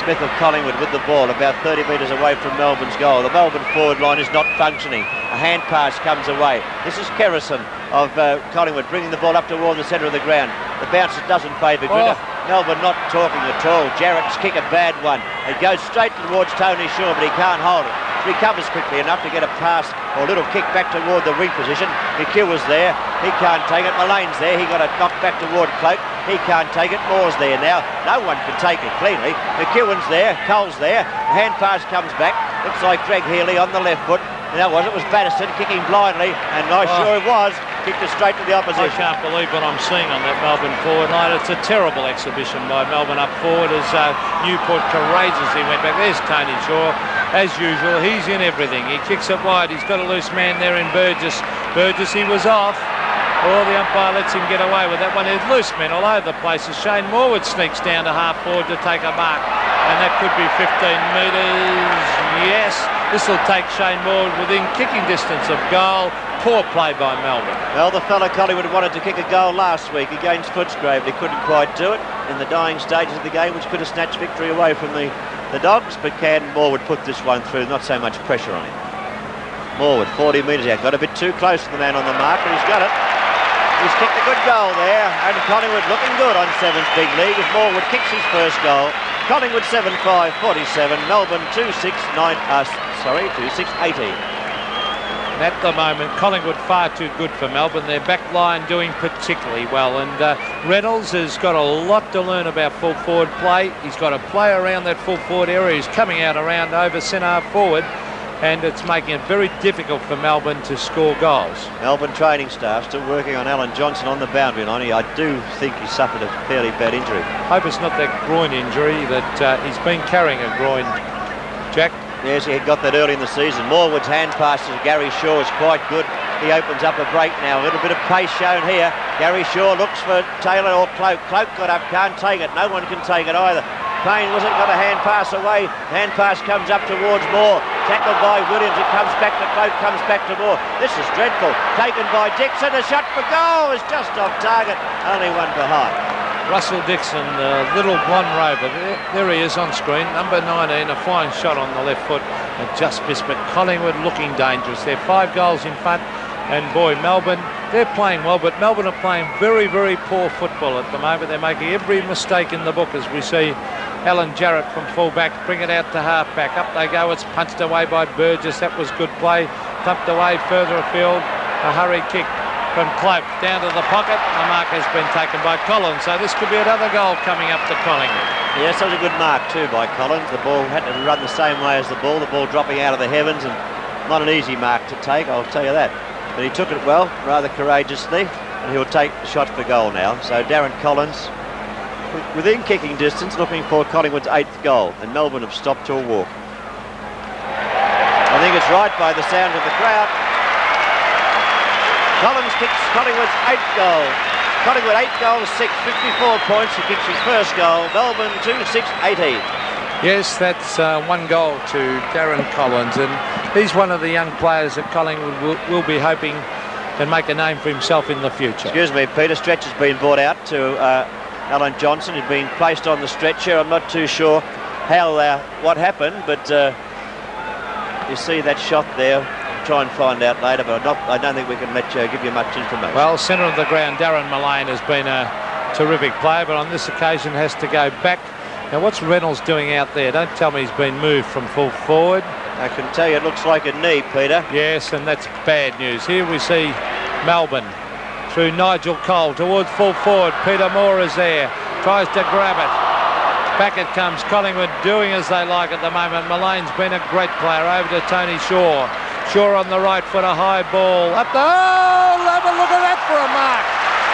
Speaker 1: Smith of Collingwood with the ball about 30 metres away from Melbourne's goal. The Melbourne forward line is not functioning. A hand pass comes away. This is Kerrison of Collingwood bringing the ball up toward the centre of the ground. The bounce doesn't favour Grinter. Melbourne not talking at all. Jarrett's kick a bad one. It goes straight towards Tony Shaw, but he can't hold it. Recovers quickly enough to get a pass or a little kick back toward the wing position. McEwen's there. He can't take it. Mullane's there. He got a knock back toward Cloak. He can't take it. Moore's there now. No one can take it cleanly. McEwen's there. Cole's there. The hand pass comes back. Looks like Greg Healy on the left foot. And that was it. Was Batterson kicking blindly, and sure it was. Kicked it straight to the opposition.
Speaker 2: I can't believe what I'm seeing on that Melbourne forward line. It's a terrible exhibition by Melbourne up forward as Newport courageously went back. There's Tony Shaw. As usual, he's in everything. He kicks it wide. He's got a loose man there in Burgess. Burgess, he was off. Oh, the umpire lets him get away with that one. There's loose men all over the place as Shane Morwood sneaks down to half forward to take a mark. And that could be 15 metres. Yes, this will take Shane Morwood within kicking distance of goal. Poor play by Melbourne.
Speaker 1: Well, the fellow Collingwood wanted to kick a goal last week against Footscray. He couldn't quite do it in the dying stages of the game, which could have snatched victory away from the Dogs. But can Morwood put this one through? Not so much pressure on him. Morwood, 40 metres out. Got a bit too close to the man on the mark, but he's got it. He's kicked a good goal there, and Collingwood looking good on 7's big league as Morwood kicks his first goal. Collingwood 7-5, 47. Melbourne 2-6, 18.
Speaker 2: At the moment, Collingwood far too good for Melbourne. Their back line doing particularly well, and Reynolds has got a lot to learn about full forward play. He's got to play around that full forward area. He's coming out around over centre forward, and it's making it very difficult for Melbourne to score goals.
Speaker 1: Melbourne training staff still working on Alan Johnson on the boundary line. I do think he suffered a fairly bad injury.
Speaker 2: Hope it's not that groin injury that he's been carrying a groin, Jack.
Speaker 1: Yes, he had got that early in the season. Morwood's hand pass to Gary Shaw is quite good. He opens up a break now. A little bit of pace shown here. Gary Shaw looks for Taylor or Cloak. Cloak got up, can't take it. No one can take it either. Payne wasn't got a hand pass away. Hand pass comes up towards Moore. Tackled by Williams. It comes back to Cloak, comes back to Moore. This is dreadful. Taken by Dixon. A shot for goal is just off target. Only one behind.
Speaker 2: Russell Dixon, the little blonde rover, there he is on screen, number 19, a flying shot on the left foot, and just missed, but Collingwood looking dangerous. They're 5 goals in front, and boy, Melbourne, they're playing well, but Melbourne are playing very, very poor football at the moment. They're making every mistake in the book, as we see Alan Jarrett from full-back, bring it out to half-back. Up they go, it's punched away by Burgess. That was good play. Thumped away further afield. A hurry kick from Cloak down to the pocket. The mark has been taken by Collins, so this could be another goal coming up to Collingwood.
Speaker 1: Yes, that was a good mark too by Collins. The ball had to run the same way as the ball dropping out of the heavens, and not an easy mark to take, I'll tell you that. But he took it well, rather courageously, and he'll take the shot for goal now. So Darren Collins, within kicking distance, looking for Collingwood's 8th goal, and Melbourne have stopped to a walk. I think it's right by the sound of the crowd. Collins kicks Collingwood's 8th goal. Collingwood 8 goals, 6, 54 points. He kicks his first goal. Melbourne 2, 6, 18.
Speaker 2: Yes, that's 1 goal to Darren Collins, and he's one of the young players that Collingwood will be hoping can make a name for himself in the future.
Speaker 1: Excuse me, Peter, stretcher's been brought out to Alan Johnson. He's been placed on the stretcher. I'm not too sure how what happened, but you see that shot there. I'll try and find out later, but I don't think we can give you much information.
Speaker 2: Well, centre of the ground, Darren Mullane has been a terrific player, but on this occasion has to go back. Now, what's Reynolds doing out there? Don't tell me he's been moved from full forward.
Speaker 1: I can tell you it looks like a knee, Peter.
Speaker 2: Yes, and that's bad news. Here we see Melbourne through Nigel Cole towards full forward. Peter Moore is there, tries to grab it. Back it comes. Collingwood doing as they like at the moment. Mullane's been a great player. Over to Tony Shaw. Shaw on the right foot, a high ball. Up the... Oh, have a look at that for a mark.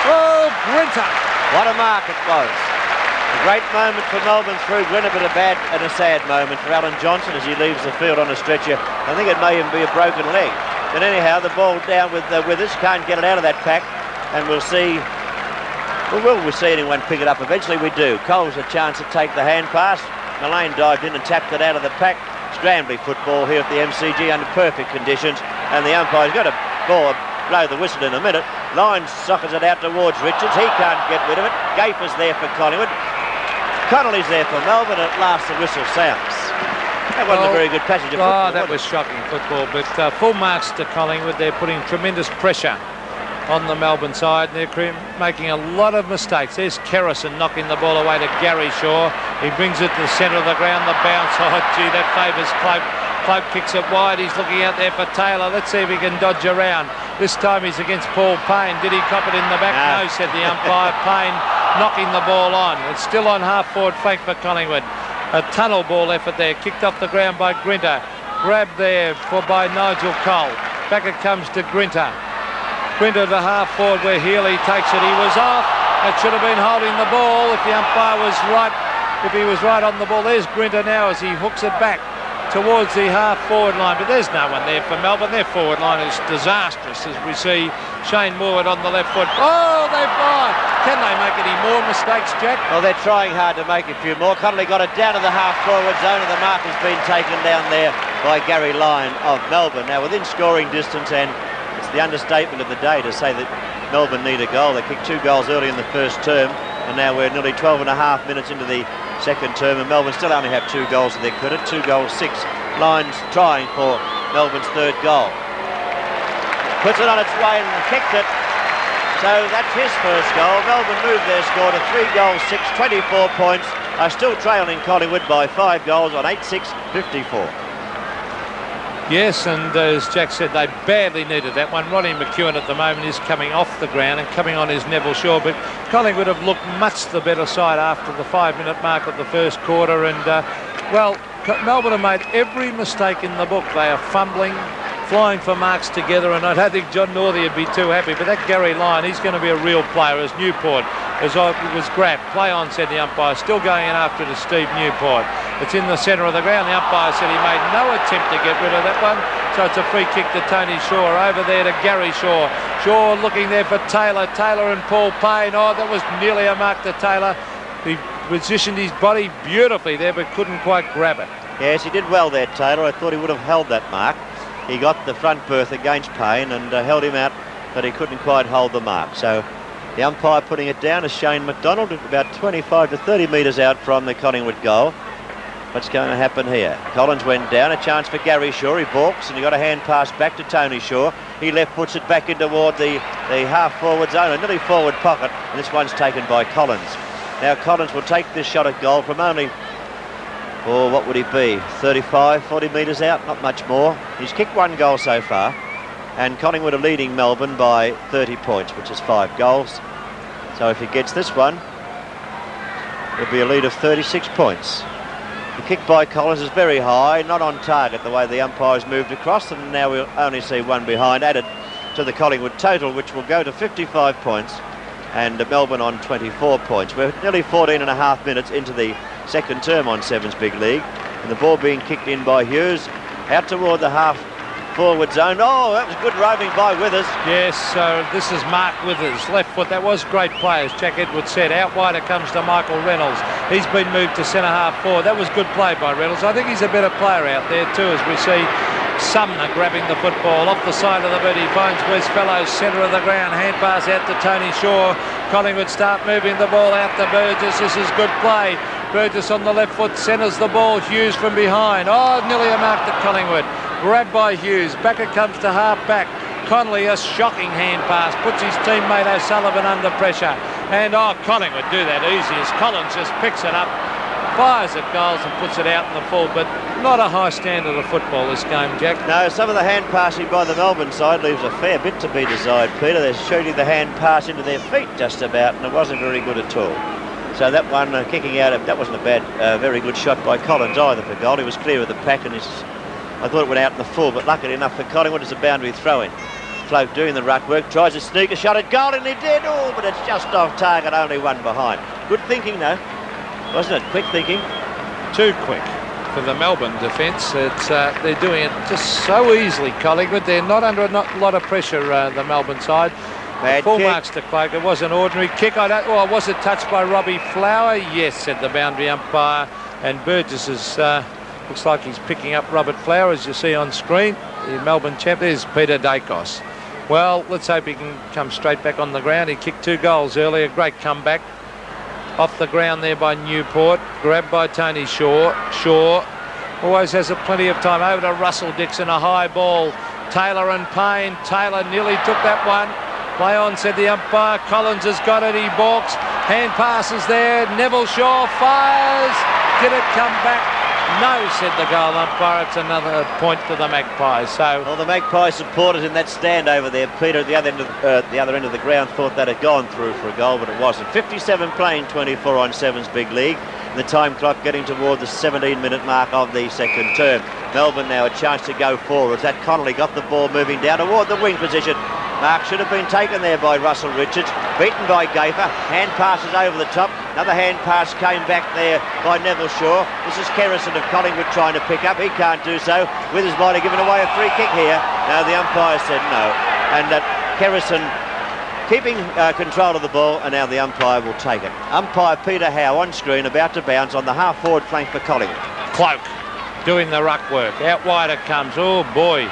Speaker 2: Oh, Grinter.
Speaker 1: What a mark it was. A great moment for Melbourne through Grinter, but a bad and a sad moment for Alan Johnson as he leaves the field on a stretcher. I think it may even be a broken leg. But anyhow, the ball down with us. Can't get it out of that pack. And we'll see... Well, will we see anyone pick it up? Eventually we do. Cole's a chance to take the hand pass. Mullane dived in and tapped it out of the pack. Scrambly football here at the MCG under perfect conditions. And the umpire's got to blow the whistle in a minute. Lyons sockets it out towards Richards. He can't get rid of it. Gaper's there for Collingwood. Connolly's there for Melbourne. At last the whistle sounds. That wasn't a very good passage of football.
Speaker 2: Oh, that was shocking football. But full marks to Collingwood. They're putting tremendous pressure on the Melbourne side. They're making a lot of mistakes. There's Kerrison knocking the ball away to Gary Shaw. He brings it to the centre of the ground. The bounce. Oh, gee, that favours Cloak. Cloak kicks it wide. He's looking out there for Taylor. Let's see if he can dodge around. This time he's against Paul Payne. Did he cop it in the back? No, said the umpire. Payne knocking the ball on. It's still on half-forward flank for Collingwood. A tunnel ball effort there. Kicked off the ground by Grinter. Grabbed there by Nigel Cole. Back it comes to Grinter. Grinter to half-forward where Healy takes it. He was off. That should have been holding the ball if the umpire was right. If he was right on the ball. There's Grinter now as he hooks it back towards the half-forward line, but there's no one there for Melbourne. Their forward line is disastrous as we see Shane Moore on the left foot. Oh, they've gone. Can they make any more mistakes, Jack?
Speaker 1: Well, they're trying hard to make a few more. Connolly got it down to the half-forward zone, and the mark has been taken down there by Gary Lyon of Melbourne. Now, within scoring distance, and it's the understatement of the day to say that Melbourne need a goal. They kicked 2 goals early in the first term, and now we're nearly 12 and a half minutes into the second term, and Melbourne still only have 2 goals to their credit. 2 goals, 6. Lyons trying for Melbourne's 3rd goal. Puts it on its way and kicked it. So that's his first goal. Melbourne moved their score to 3 goals, 6, 24 points. Are still trailing Collingwood by 5 goals on 8-6, 54.
Speaker 2: Yes, and as Jack said, they badly needed that one. Ronnie McEwen at the moment is coming off the ground and coming on is Neville Shaw, but Collingwood have looked much the better side after the 5-minute mark of the first quarter, and well, Melbourne have made every mistake in the book. They are fumbling, flying for marks together, and I don't think John Northey would be too happy, but that Gary Lyon, he's going to be a real player as Newport was grabbed. Play on, said the umpire, still going in after it is Steve Newport. It's in the centre of the ground. The umpire said he made no attempt to get rid of that one, so it's a free kick to Tony Shaw. Over there to Gary Shaw. Shaw looking there for Taylor. Taylor and Paul Payne. Oh, that was nearly a mark to Taylor. He positioned his body beautifully there, but couldn't quite grab it.
Speaker 1: Yes, he did well there, Taylor. I thought he would have held that mark. He got the front berth against Payne and held him out, but he couldn't quite hold the mark. So the umpire putting it down is Shane McDonald, about 25 to 30 metres out from the Collingwood goal. What's going to happen here? Collins went down, a chance for Gary Shaw. He balks and he got a hand pass back to Tony Shaw. He left puts it back in toward the half-forward zone, a nearly forward pocket, and this one's taken by Collins. Now Collins will take this shot at goal from only Or what would he be? 35, 40 metres out, not much more. He's kicked 1 goal so far. And Collingwood are leading Melbourne by 30 points, which is 5 goals. So if he gets this one, it'll be a lead of 36 points. The kick by Collins is very high, not on target the way the umpires moved across, and now we'll only see 1 behind added to the Collingwood total, which will go to 55 points, and Melbourne on 24 points. We're nearly 14 and a half minutes into the second term on Sevens Big League, and the ball being kicked in by Hughes out toward the half forward zone. Oh, that was good roving by Withers.
Speaker 2: Yes, so this is Mark Withers, left foot. That was great play, as Jack Edwards said. Out wide it comes to Michael Reynolds. He's been moved to centre half forward. That was good play by Reynolds. I think he's a better player out there too, as we see Sumner grabbing the football off the side of the boot. He finds Wes Fellows, centre of the ground. Hand pass out to Tony Shaw. Collingwood start moving the ball out to Burgess. This is good play. Burgess on the left foot centres the ball. Hughes from behind. Oh, nearly a mark to Collingwood. Grabbed by Hughes. Back it comes to half back. Connolly, a shocking hand pass. Puts his teammate O'Sullivan under pressure. And Collingwood do that easy as Collins just picks it up, fires at goals and puts it out in the full. But not a high standard of football this game, Jack.
Speaker 1: No, some of the hand passing by the Melbourne side leaves a fair bit to be desired, Peter. They're shooting the hand pass into their feet just about, and it wasn't very good at all. So that one kicking out, that wasn't a bad, very good shot by Collins either for goal. He was clear of the pack, and I thought it went out in the full, but luckily enough for Collingwood, it's a boundary throw-in. Float doing the ruck work, tries a sneaker shot at goal, and he did. Oh, but it's just off target, only 1 behind. Good thinking though, wasn't it? Quick thinking.
Speaker 2: Too quick for the Melbourne defence. They're doing it just so easily, Collingwood. They're not under a lot of pressure, the Melbourne side.
Speaker 1: Bad
Speaker 2: full
Speaker 1: kick.
Speaker 2: marks to Cloak. It was an ordinary kick. Was it touched by Robbie Flower? Yes, said the boundary umpire. And Burgess is looks like he's picking up Robert Flower, as you see on screen. The Melbourne champ. There's Peter Dacos. Well, let's hope he can come straight back on the ground. He kicked 2 goals earlier. Great comeback. Off the ground there by Newport. Grabbed by Tony Shaw. Shaw always has plenty of time. Over to Russell Dixon. A high ball. Taylor and Payne. Taylor nearly took that one. Play on, said the umpire. Collins has got it. He balks. Hand passes there. Neville Shaw fires. Did it come back? No, said the goal umpire. It's another point to the Magpies. So,
Speaker 1: well, the Magpie supporters in that stand over there, Peter, at the other end of the ground, thought that had gone through for a goal, but it wasn't. 57 playing, 24 on Sevens Big League. And the time clock getting toward the 17-minute mark of the second term. Melbourne now a chance to go forwards. That Connolly got the ball moving down toward the wing position. Mark should have been taken there by Russell Richards. Beaten by Gafer. Hand passes over the top. Another hand pass came back there by Neville Shaw. This is Kerrison of Collingwood trying to pick up. He can't do so. Withers might have given away a free kick here. No, the umpire said no. And Kerrison keeping control of the ball, and now the umpire will take it. Umpire Peter Howe on screen, about to bounce on the half-forward flank for Collingwood.
Speaker 2: Cloak doing the ruck work. Out wide it comes. Oh, boy.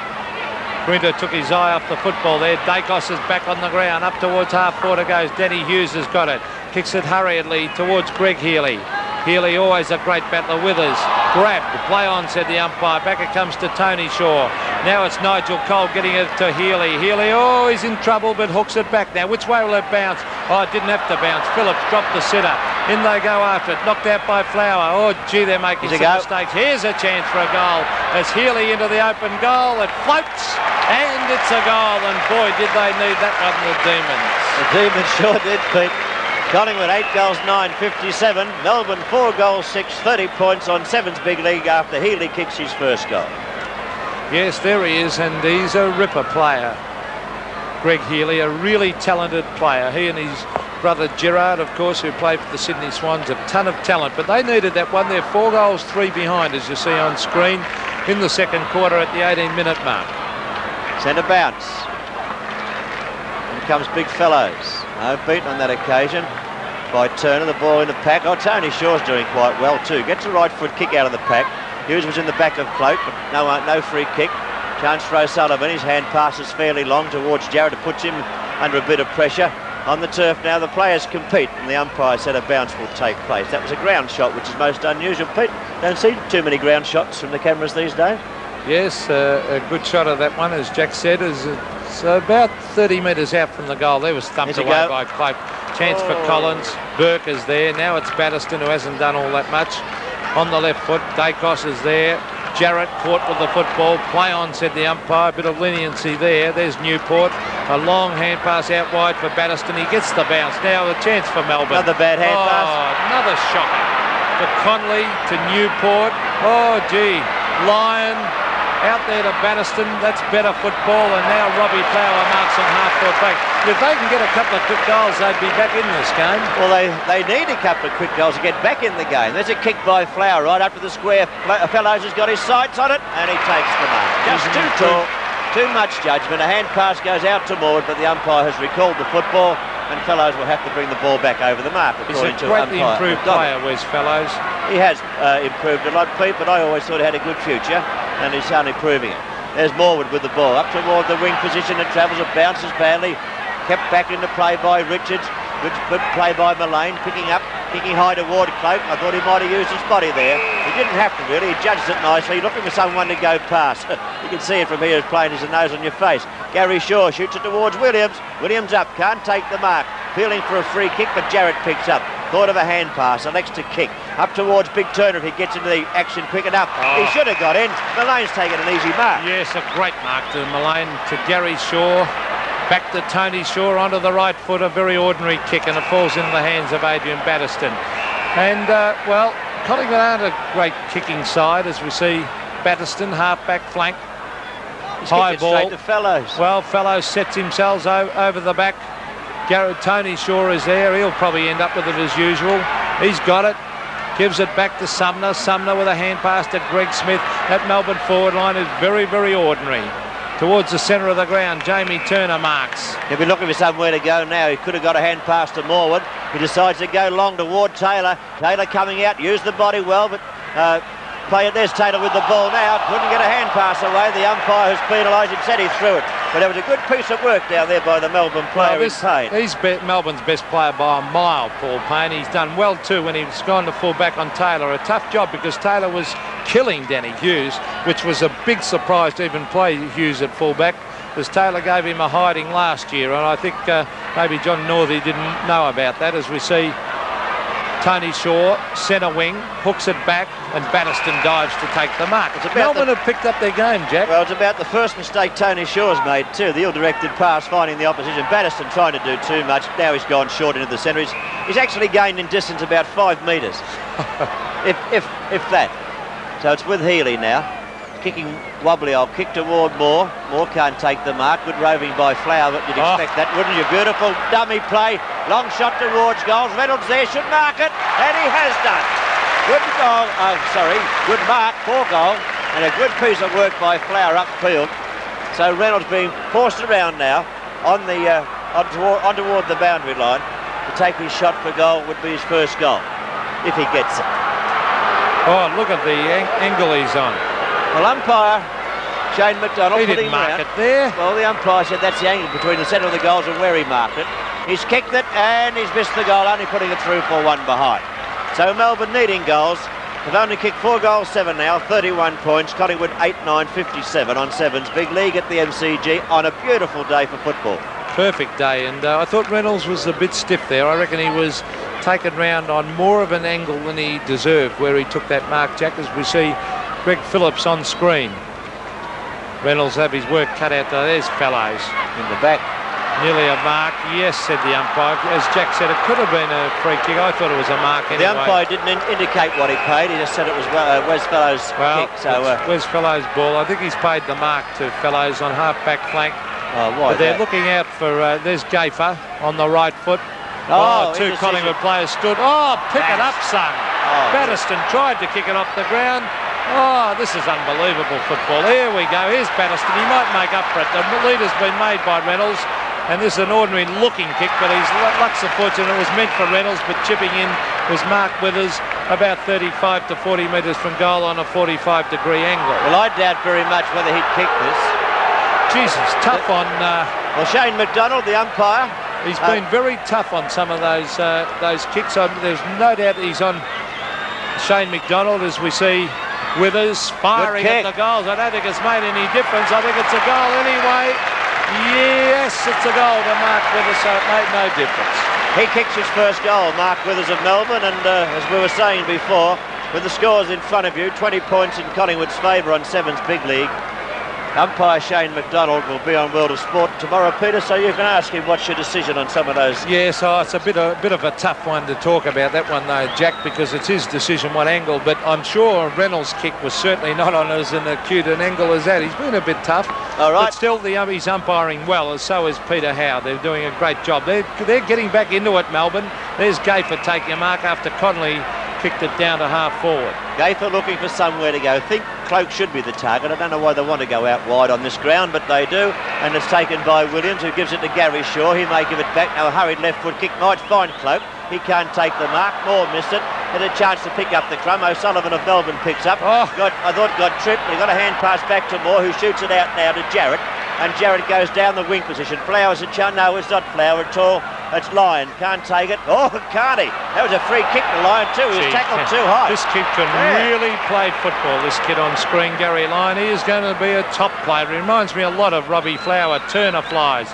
Speaker 2: Grinter took his eye off the football there. Dacos is back on the ground. Up towards half-forward it goes. Denny Hughes has got it. Kicks it hurriedly towards Greg Healy. Healy always a great battler. Withers grabbed. Play on, said the umpire. Back it comes to Tony Shaw. Now it's Nigel Cole getting it to Healy. Healy, oh, he's in trouble, but hooks it back. Now, which way will it bounce? Oh, it didn't have to bounce. Phillips dropped the sitter. In they go after it. Knocked out by Flower. Oh, gee, they're making some mistakes. Here's a chance for a goal. As Healy into the open goal. It floats, and it's a goal. And boy, did they need that one, the Demons.
Speaker 1: The Demons sure did, Pete. Collingwood 8 goals, 9, 57. Melbourne 4 goals, 6, 30 points on Sevens Big League after Healy kicks his first goal.
Speaker 2: Yes, there he is, and he's a ripper player. Greg Healy, a really talented player. He and his brother Gerard, of course, who played for the Sydney Swans, a ton of talent. But they needed that one. They're 4 goals, 3 behind, as you see on screen, in the second quarter at the 18-minute mark.
Speaker 1: Centre bounce. In comes Big Fellows. No beaten on that occasion by Turner. The ball in the pack. Oh, Tony Shaw's doing quite well too. Gets a right foot kick out of the pack. Hughes was in the back of Cloak, but no free kick. Chance for O'Sullivan. His hand passes fairly long towards Jarrett. It puts him under a bit of pressure. On the turf now, the players compete, and the umpire said a bounce will take place. That was a ground shot, which is most unusual. Pete, don't see too many ground shots from the cameras these days.
Speaker 2: Yes, a good shot of that one, as Jack said, is about 30 metres out from the goal. There was thumped away by Cloak. Chance for Collins. Burke is there. Now it's Batterston, who hasn't done all that much. on the left foot. Dacos is there. Jarrett caught with the football. Play on, said the umpire. A bit of leniency there. There's Newport. A long hand pass out wide for Batterston. He gets the bounce. Now a chance for Melbourne.
Speaker 1: Another bad hand pass.
Speaker 2: Another shocker. For Conley to Newport. Oh, gee. Lyon out there to Batterston. That's better football. And now Robbie Flower marks on half-court break. If they can get a couple of quick goals, they'd be back in this game.
Speaker 1: Well, they need a couple of quick goals to get back in the game. There's a kick by Flower right up to the square. Fellows has got his sights on it, and he takes the mark. Just too tall, too much judgment. A hand pass goes out to Maud, but the umpire has recalled the football, and Fellows will have to bring the ball back over the mark, according to umpire.
Speaker 2: He's a greatly improved player, Wes Fellows.
Speaker 1: He has improved a lot, Pete, but I always thought he had a good future, and he's only proving it. There's Morwood with the ball up toward the wing position. It travels, it bounces badly. Kept back into play by Richards. Good play by Mullane, kicking high toward Cloak. I thought he might have used his body there. He didn't have to really. He judged it nicely, looking for someone to go past. You can see it from here as plain as the nose on your face. Gary Shaw shoots it towards Williams. Williams up, can't take the mark. Feeling for a free kick, but Jarrett picks up. Thought of a hand pass, elects to kick. Up towards Big Turner if he gets into the action quick enough. He should have got in. Mullane's taken an easy mark.
Speaker 2: Yes, a great mark to Mullane, to Gary Shaw. Back to Tony Shaw onto the right foot, a very ordinary kick, and it falls into the hands of Adrian Batterston. And, well, Collingwood aren't a great kicking side, as we see Batterston, half-back flank.
Speaker 1: He's
Speaker 2: high ball.
Speaker 1: Straight to Fellows.
Speaker 2: Well, Fellows sets himself over the back. Tony Shaw is there. He'll probably end up with it as usual. He's got it. Gives it back to Sumner. Sumner with a hand pass to Greg Smith. That Melbourne forward line is very, very ordinary. Towards the centre of the ground, Jamie Turner marks.
Speaker 1: He'll be looking for somewhere to go now. He could have got a hand pass to Morwood. He decides to go long toward Taylor. Taylor coming out, used the body well, but play it. There's Taylor with the ball now. Couldn't get a hand pass away. The umpire who's penalised him said he threw it. But it was a good piece of work down there by the Melbourne player, Payne.
Speaker 2: He's Melbourne's best player by a mile, Paul Payne. He's done well too when he's gone to full back on Taylor. A tough job because Taylor was killing Danny Hughes, which was a big surprise to even play Hughes at full back, as Taylor gave him a hiding last year. And I think maybe John Northey didn't know about that, as we see Tony Shaw, centre wing, hooks it back, and Batterston dives to take the mark. Melbourne have picked up their game, Jack.
Speaker 1: Well, it's about the first mistake Tony Shaw's made too. The ill-directed pass, finding the opposition. Batterston trying to do too much. Now he's gone short into the centre. He's actually gained in distance about 5 metres, if that. So it's with Healy now. Kicking wobbly, I'll kick toward Moore. Moore can't take the mark. Good roving by Flower, but you'd expect that, wouldn't you? Beautiful dummy play. Long shot towards goals. Reynolds there should mark it, and he has done. Good goal, good mark for goal, and a good piece of work by Flower upfield. So Reynolds being forced around now on toward the boundary line to take his shot for goal. Would be his first goal if he gets it.
Speaker 2: Oh, look at the angle he's on.
Speaker 1: Well, umpire Shane McDonald.
Speaker 2: He didn't mark it there.
Speaker 1: Well, the umpire said that's the angle between the centre of the goals and where he marked it. He's kicked it and he's missed the goal, only putting it through for one behind. So Melbourne needing goals. They've only kicked 4 goals, 7 now, 31 points. Collingwood 8-9, 57 on 7s. Big league at the MCG on a beautiful day for football.
Speaker 2: Perfect day, and I thought Reynolds was a bit stiff there. I reckon he was taken round on more of an angle than he deserved where he took that mark, Jack, as we see Greg Phillips on screen. Reynolds have his work cut out there. There's Fellows
Speaker 1: in the back.
Speaker 2: Nearly a mark. Yes, said the umpire. As Jack said, it could have been a free kick. I thought it was a mark anyway.
Speaker 1: The umpire didn't indicate what he paid. He just said it was Wes Fellows' kick. So
Speaker 2: Wes Fellows' ball. I think he's paid the mark to Fellows on half-back flank.
Speaker 1: Oh, why?
Speaker 2: But they're looking out for, there's Gafer on the right foot. Two Collingwood players stood. Oh, pick it up, son. Batterston tried to kick it off the ground. Oh, this is unbelievable football. Here we go. Here's Batterston. He might make up for it. The lead has been made by Reynolds. And this is an ordinary looking kick, but he's lots of fortune. It was meant for Reynolds, but chipping in was Mark Withers about 35 to 40 metres from goal on a 45-degree angle.
Speaker 1: Well, I doubt very much whether he'd kick this.
Speaker 2: Jesus, tough on...
Speaker 1: well, Shane McDonald, the umpire.
Speaker 2: He's been very tough on some of those kicks. There's no doubt he's on Shane McDonald, as we see Withers firing at the goals. I don't think it's made any difference. I think it's a goal anyway. Yes, it's a goal to Mark Withers, so it made no difference.
Speaker 1: He kicks his first goal, Mark Withers of Melbourne, and as we were saying before, With the scores in front of you, 20 points in Collingwood's favour on Sevens Big League. Umpire Shane McDonald will be on World of Sport tomorrow, Peter, so you can ask him what's your decision on some of those.
Speaker 2: Yes, it's a bit of a tough one to talk about, that one though, Jack, because it's his decision what angle, but I'm sure Reynolds' kick was certainly not on as an acute an angle as that. He's been a bit tough.
Speaker 1: All right.
Speaker 2: But still, he's umpiring well, and so is Peter Howe. They're doing a great job. They're getting back into it, Melbourne. There's Gayfer taking a mark after Connolly kicked it down to half forward.
Speaker 1: Gayfer looking for somewhere to go. Think Cloak should be the target. I don't know why they want to go out wide on this ground, but they do. And it's taken by Williams, who gives it to Gary Shaw. He may give it back. Now a hurried left foot kick might find Cloak. He can't take the mark. Moore missed it. Had a chance to pick up the crumb. O'Sullivan of Melbourne picks up. I thought got tripped. He got a hand pass back to Moore, who shoots it out now to Jarrett. And Jarrett goes down the wing position. Flowers and no, it's not Flower at all. It's Lyon. Can't take it. Oh, can't he? That was a free kick to Lyon too. He was tackled too high.
Speaker 2: This kid can really play football, this kid on screen, Gary Lyon. He is going to be a top player. He reminds me a lot of Robbie Flower. Turner flies.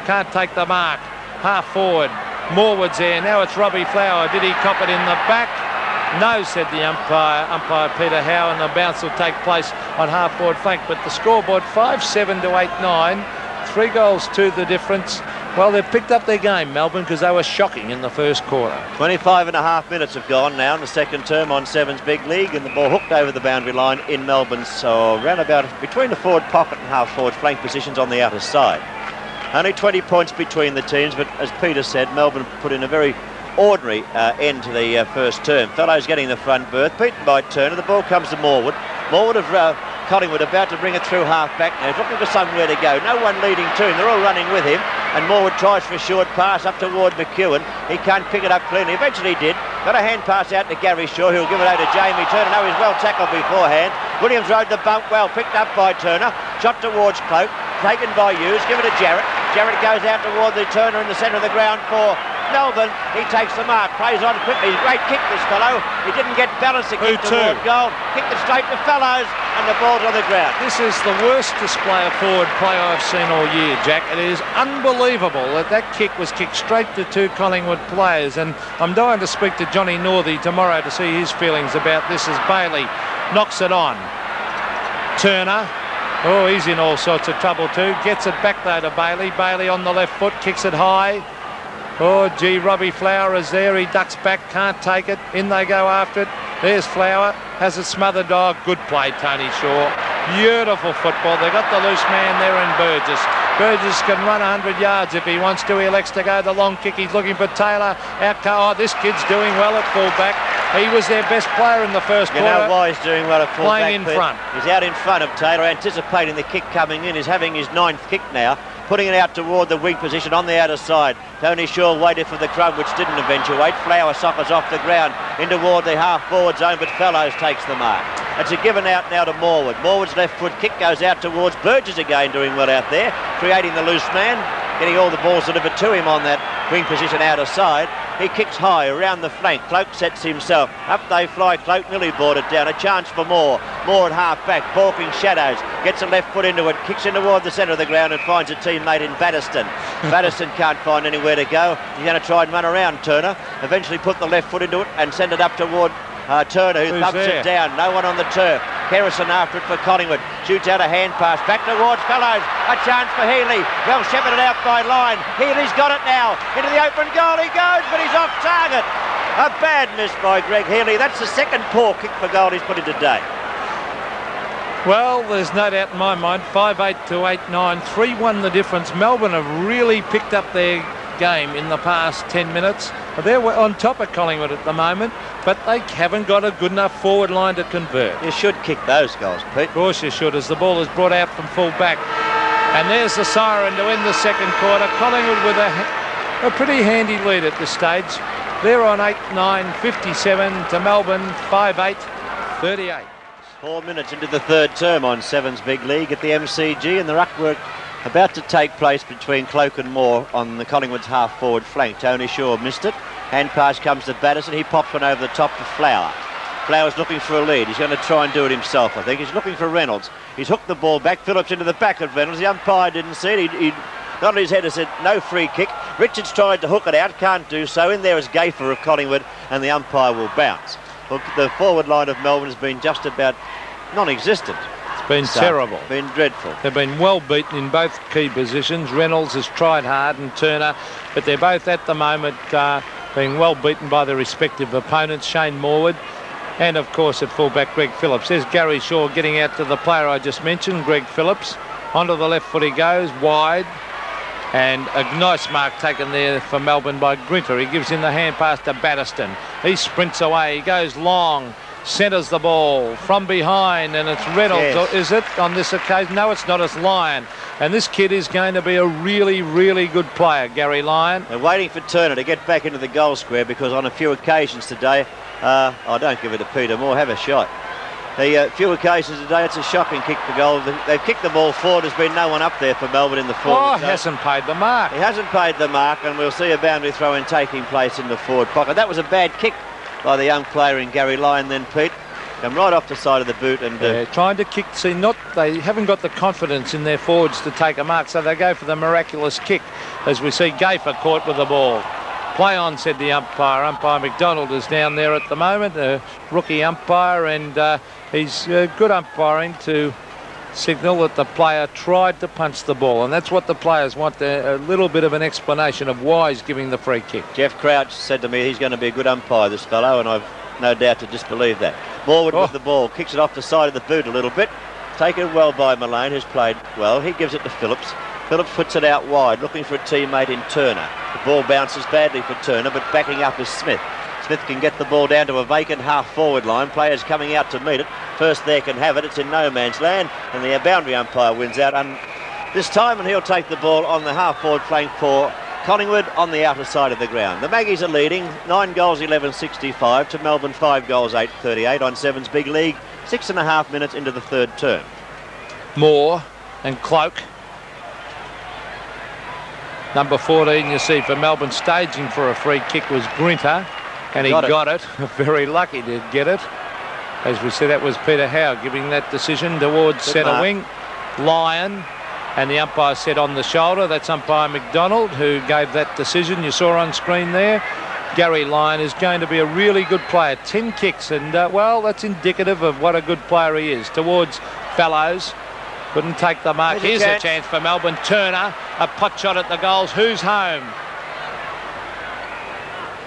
Speaker 2: Can't take the mark. Half forward. Morewood's there. Now it's Robbie Flower. Did he cop it in the back? No, said the umpire Peter Howe, and the bounce will take place on half-forward flank. But the scoreboard, 5-7 to 8-9, 3 goals to the difference. Well, they've picked up their game, Melbourne, because they were shocking in the first quarter. 25
Speaker 1: and a half minutes have gone now in the second term on Sevens Big League, and the ball hooked over the boundary line in Melbourne, so around about between the forward pocket and half-forward flank positions on the outer side. Only 20 points between the teams, but as Peter said, Melbourne put in a very ordinary end to the first term. Fellows getting the front berth, beaten by Turner. The ball comes to Morewood. Morewood of Collingwood about to bring it through half back now. He's looking for somewhere to go. No one leading to him. They're all running with him. And Morewood tries for a short pass up toward McEwen. He can't pick it up cleanly. Eventually he did. Got a hand pass out to Gary Shaw, who'll give it over to Jamie Turner. No, he's well tackled beforehand. Williams rode the bump well, picked up by Turner. Shot towards Cloak. Taken by Hughes. Give it to Jarrett. Jarrett goes out toward the Turner in the centre of the ground for Melbourne. He takes the mark, plays on quickly. Great kick, this fellow. He didn't get balance to kick toward goal. Kicked it straight to Fellows, and the ball's on the ground.
Speaker 2: This is the worst display of forward play I've seen all year, Jack. It is unbelievable that kick was kicked straight to 2 Collingwood players, and I'm dying to speak to Johnny Northey tomorrow to see his feelings about this as Bailey knocks it on. Turner. Oh, he's in all sorts of trouble too. Gets it back though to Bailey. Bailey on the left foot, kicks it high. Oh, gee, Robbie Flower is there. He ducks back, can't take it. In they go after it. There's Flower. Has it smothered. Oh, good play, Tony Shaw. Beautiful football. They got the loose man there in Burgess. Burgess can run 100 yards if he wants to. He elects to go the long kick. He's looking for Taylor. Oh, this kid's doing well at fullback. He was their best player in the first quarter.
Speaker 1: You know why he's doing well at fullback?
Speaker 2: Playing in front.
Speaker 1: He's out in front of Taylor, anticipating the kick coming in. He's having his 9th kick now, putting it out toward the wing position on the outer side. Tony Shaw waited for the crumb, which didn't eventuate. Flower suffers off the ground in toward the half-forward zone, but Fellows takes the mark. It's a given out now to Morewood. Morewood's left foot kick goes out towards Burgess again, doing well out there, creating the loose man, getting all the balls delivered to him on that wing position outer side. He kicks high around the flank. Cloak sets himself. Up they fly. Cloak nearly brought it down. A chance for Moore. Moore at half back, balking shadows. Gets a left foot into it. Kicks in toward the centre of the ground and finds a teammate in Batterston. Batterston can't find anywhere to go. He's going to try and run around Turner. Eventually put the left foot into it and send it up toward Turner, who thumps it down. No one on the turf. Harrison after it for Collingwood. Shoots out a hand pass. Back towards Fellows. A chance for Healy. Well shepherded out by Lyon. Healy's got it now. Into the open goal he goes, but he's off target. A bad miss by Greg Healy. That's the second poor kick for goal he's put in today.
Speaker 2: Well, there's no doubt in my mind. 5-8 to 8-9. 3-1 the difference. Melbourne have really picked up their game in the past 10 minutes. They're on top of Collingwood at the moment, but they haven't got a good enough forward line to convert.
Speaker 1: You should kick those goals, Pete.
Speaker 2: Of course you should, as the ball is brought out from full back. And there's the siren to end the second quarter. Collingwood with a pretty handy lead at this stage. They're on 8-9, 57 to Melbourne, 5-8, 38.
Speaker 1: 4 minutes into the third term on Sevens Big League at the MCG, and the ruck work about to take place between Cloak and Moore on the Collingwood's half-forward flank. Tony Shaw missed it. Hand pass comes to Batterson. He pops one over the top to Flower. Flower's looking for a lead. He's going to try and do it himself, I think. He's looking for Reynolds. He's hooked the ball back. Phillips into the back of Reynolds. The umpire didn't see it. He nodded his head and said, no free kick. Richards tried to hook it out. Can't do so. In there is Gayfer of Collingwood, and the umpire will bounce. Look, the forward line of Melbourne has been just about non-existent.
Speaker 2: It's been terrible.
Speaker 1: Been dreadful.
Speaker 2: They've been well beaten in both key positions. Reynolds has tried hard and Turner, but they're both at the moment being well beaten by their respective opponents. Shane Morwood and, of course, at fullback, Greg Phillips. There's Gary Shaw getting out to the player I just mentioned, Greg Phillips. Onto the left foot he goes, wide. And a nice mark taken there for Melbourne by Grinter. He gives in the hand pass to Batterston. He sprints away. He goes long. Centres the ball from behind, and it's Reynolds.
Speaker 1: Yes.
Speaker 2: Is it on this occasion? No, it's not. It's Lyon. And this kid is going to be a really, really good player, Gary Lyon.
Speaker 1: They're waiting for Turner to get back into the goal square because on a few occasions today, I don't give it to Peter Moore, have a shot. The few occasions today, it's a shocking kick for goal. They've kicked the ball forward. There's been no one up there for Melbourne in the forward.
Speaker 2: Oh, hasn't paid the mark.
Speaker 1: He hasn't paid the mark, and we'll see a boundary throw-in taking place in the forward pocket. That was a bad kick by the young player in Gary Lyon then, Pete. Come right off the side of the boot and...
Speaker 2: trying to kick. See, they haven't got the confidence in their forwards to take a mark, so they go for the miraculous kick, as we see Gafer caught with the ball. Play on, said the umpire. Umpire McDonald is down there at the moment, a rookie umpire, and he's good umpiring to signal that the player tried to punch the ball, and that's what the players want, a little bit of an explanation of why he's giving the free kick.
Speaker 1: Jeff Crouch said to me he's going to be a good umpire, this fellow, and I've no doubt to disbelieve that. Morwood with the ball, kicks it off the side of the boot a little bit, taken well by Mullane, who's played well. He gives it to Phillips. Phillips puts it out wide, looking for a teammate in Turner. The ball bounces badly for Turner, but backing up is Smith. Smith can get the ball down to a vacant half-forward line. Players coming out to meet it. First there can have it. It's in no man's land, and the boundary umpire wins out. And this time, and he'll take the ball on the half-forward flank for Collingwood on the outer side of the ground. The Maggies are leading 9 goals 11.65 to Melbourne 5 goals 8.38 on Seven's Big League. 6.5 minutes into the third term.
Speaker 2: Moore and Cloak. Number 14, you see, for Melbourne, staging for a free kick was Grinter, and he got it. Very lucky to get it. As we see, that was Peter Howe giving that decision towards centre wing. Lyon, and the umpire said on the shoulder. That's umpire McDonald who gave that decision. You saw on screen there. Gary Lyon is going to be a really good player. 10 kicks, and well, that's indicative of what a good player he is. Towards Fallows. Couldn't take the mark. Here's a chance for Melbourne. Turner, a pot shot at the goals. Who's home?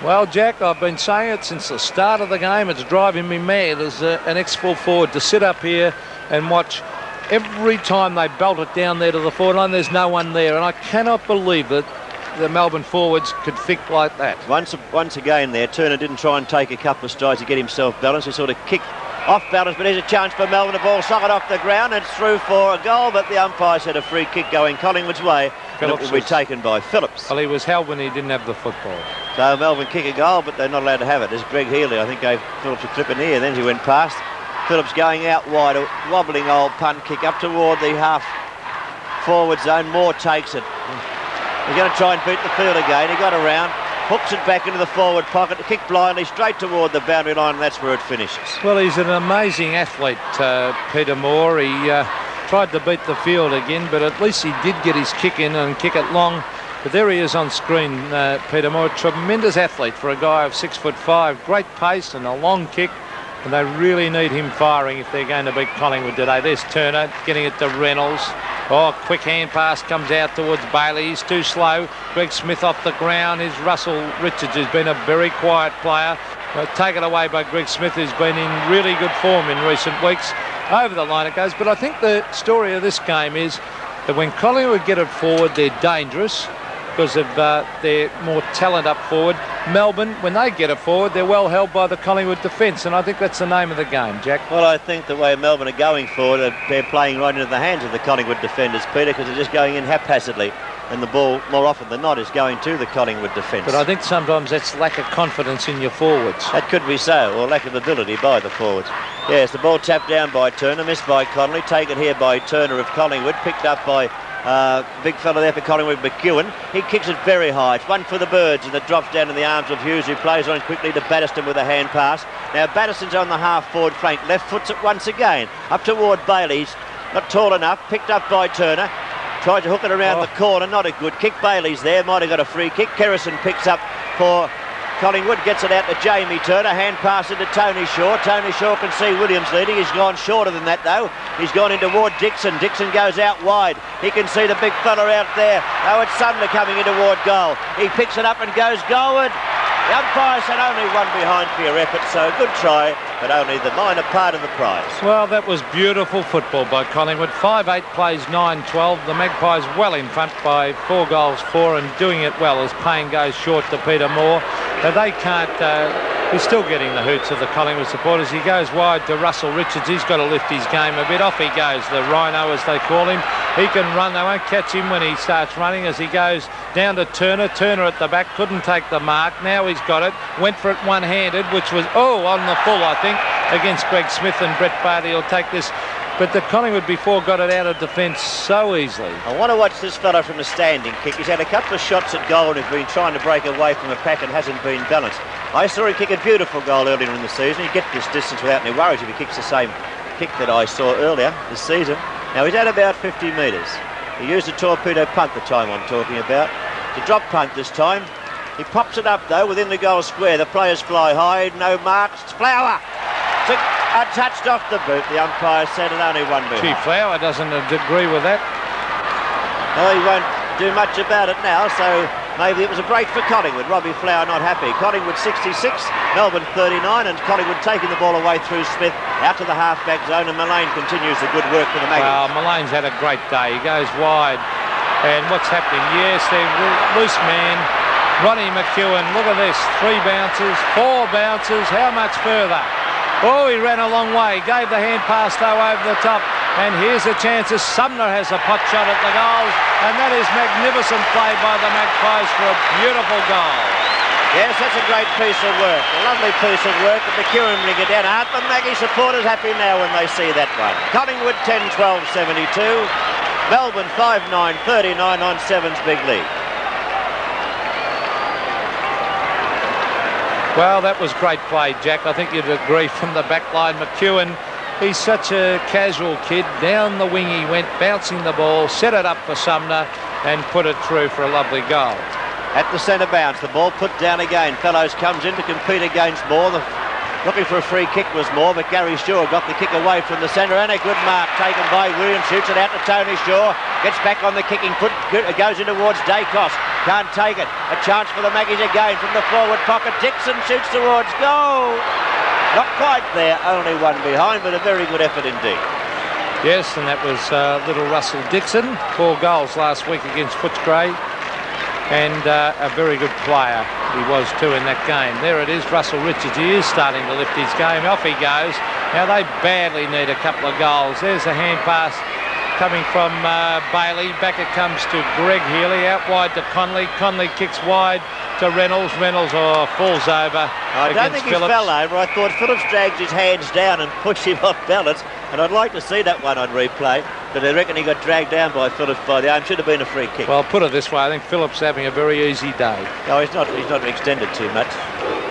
Speaker 2: Well, Jack, I've been saying it since the start of the game. It's driving me mad as an ex-full forward to sit up here and watch every time they belt it down there to the forward line. There's no one there, and I cannot believe that the Melbourne forwards could think like that.
Speaker 1: Once again there, Turner didn't try and take a couple of strides to get himself balanced. He sort of kicked off balance, but here's a chance for Melbourne. The ball socket off the ground and it's through for a goal, but the umpire said a free kick going Collingwood's way, and it will be taken by Phillips.
Speaker 2: Well, he was held when he didn't have the football.
Speaker 1: So Melbourne kick a goal, but they're not allowed to have it. There's Greg Healy, I think, gave Phillips a clip in the ear, then he went past. Phillips going out wide, a wobbling old punt kick up toward the half-forward zone. Moore takes it. He's going to try and beat the field again. He got around, hooks it back into the forward pocket, kick blindly straight toward the boundary line, and that's where it finishes.
Speaker 2: Well, he's an amazing athlete, Peter Moore. He tried to beat the field again, but at least he did get his kick in and kick it long. But there he is on screen, Peter Moore. Tremendous athlete for a guy of 6'5". Great pace and a long kick. And they really need him firing if they're going to beat Collingwood today. There's Turner getting it to Reynolds. Oh, quick hand pass comes out towards Bailey. He's too slow. Greg Smith off the ground. Here's Russell Richards, who's been a very quiet player. Taken away by Greg Smith, who's been in really good form in recent weeks. Over the line it goes. But I think the story of this game is that when Collingwood get it forward, they're dangerous because of their more talent up forward. Melbourne, when they get it forward, they're well held by the Collingwood defence, and I think that's the name of the game, Jack.
Speaker 1: Well, I think the way Melbourne are going forward, they're playing right into the hands of the Collingwood defenders, Peter, because they're just going in haphazardly, and the ball, more often than not, is going to the Collingwood defence.
Speaker 2: But I think sometimes that's lack of confidence in your forwards.
Speaker 1: That could be so, or lack of ability by the forwards. Yes, the ball tapped down by Turner, missed by Connolly, taken here by Turner of Collingwood, picked up by big fella there for Collingwood, McEwen. He kicks it very high. It's one for the birds, and it drops down in the arms of Hughes, who plays on quickly to Batterston with a hand pass. Now Batterston's on the half-forward flank. Left foots it once again. Up toward Bailey's. Not tall enough. Picked up by Turner. Tried to hook it around the corner. Not a good kick. Bailey's there. Might have got a free kick. Kerrison picks up for Collingwood gets it out to Jamie Turner, hand pass into Tony Shaw. Tony Shaw can see Williams leading. He's gone shorter than that though. He's gone into Ward Dixon. Dixon goes out wide. He can see the big fella out there. Oh, it's Sumner coming into Ward goal. He picks it up and goes goalward. The umpire said only one behind for your effort, so a good try, but only the minor part of the prize.
Speaker 2: Well, that was beautiful football by Collingwood. 5-8 plays 9-12. The Magpies well in front by 4-4 and doing it well as Payne goes short to Peter Moore. But they can't... he's still getting the hoots of the Collingwood supporters. He goes wide to Russell Richards. He's got to lift his game a bit. Off he goes, the Rhino as they call him. He can run. They won't catch him when he starts running as he goes down to Turner. Turner at the back couldn't take the mark. Now he's got it. Went for it one-handed, which was, on the full, I think, against Greg Smith, and Brett Barty will take this. But the Collingwood before got it out of defence so easily.
Speaker 1: I want to watch this fella from a standing kick. He's had a couple of shots at goal and has been trying to break away from a pack and hasn't been balanced. I saw him kick a beautiful goal earlier in the season. He'd get this distance without any worries if he kicks the same kick that I saw earlier this season. Now he's at about 50 metres. He used a torpedo punt the time I'm talking about. To drop punt this time. He pops it up though within the goal square. The players fly high, no marks. It's Flower. Touched off the boot. The umpire said it only one behind.
Speaker 2: Gee, Flower doesn't agree with that.
Speaker 1: No, he won't do much about it now, so maybe it was a break for Collingwood. Robbie Flower not happy. Collingwood 66, Melbourne 39, and Collingwood taking the ball away through Smith out to the half-back zone, and Mullane continues the good work for the Magpies.
Speaker 2: Well, Mullane's had a great day. He goes wide. And what's happening? Yes, they're loose man. Ronnie McEwen, look at this. 3 bounces, 4 bounces. How much further? Oh, he ran a long way. Gave the hand pass, though, over the top. And here's a chance as Sumner has a pot shot at the goals. And that is magnificent play by the Magpies for a beautiful goal.
Speaker 1: Yes, that's a great piece of work. A lovely piece of work. The McEwen bring it down. Aren't the Maggie supporters happy now when they see that one? Collingwood 10-12-72. Melbourne 5-9-39 on 7's big lead.
Speaker 2: Well, that was great play, Jack. I think you'd agree from the back line. McEwen, he's such a casual kid. Down the wing he went, bouncing the ball, set it up for Sumner and put it through for a lovely goal.
Speaker 1: At the centre bounce, the ball put down again. Fellows comes in to compete against Moore. Looking for a free kick was Moore, but Gary Shaw got the kick away from the centre, and a good mark taken by Williams. Shoots it out to Tony Shaw. Gets back on the kicking foot, goes in towards Dacos. Can't take it. A chance for the Maggies again from the forward pocket. Dixon shoots towards goal. Not quite there, only one behind, but a very good effort indeed.
Speaker 2: Yes, and that was little Russell Dixon. 4 goals last week against Footscray. And a very good player he was too in that game. There it is, Russell Richards. He is starting to lift his game. Off he goes. Now they badly need a couple of goals. There's a hand pass coming from Bailey. Back it comes to Greg Healy. Out wide to Conley. Conley kicks wide to Reynolds. Reynolds falls over.
Speaker 1: I don't think he fell over. I thought Phillips dragged his hands down and pushed him off balance. And I'd like to see that one on replay. But I reckon he got dragged down by Phillips by the arm. Should have been a free kick.
Speaker 2: Well, put it this way, I think Phillips having a very easy day.
Speaker 1: No, he's not extended too much.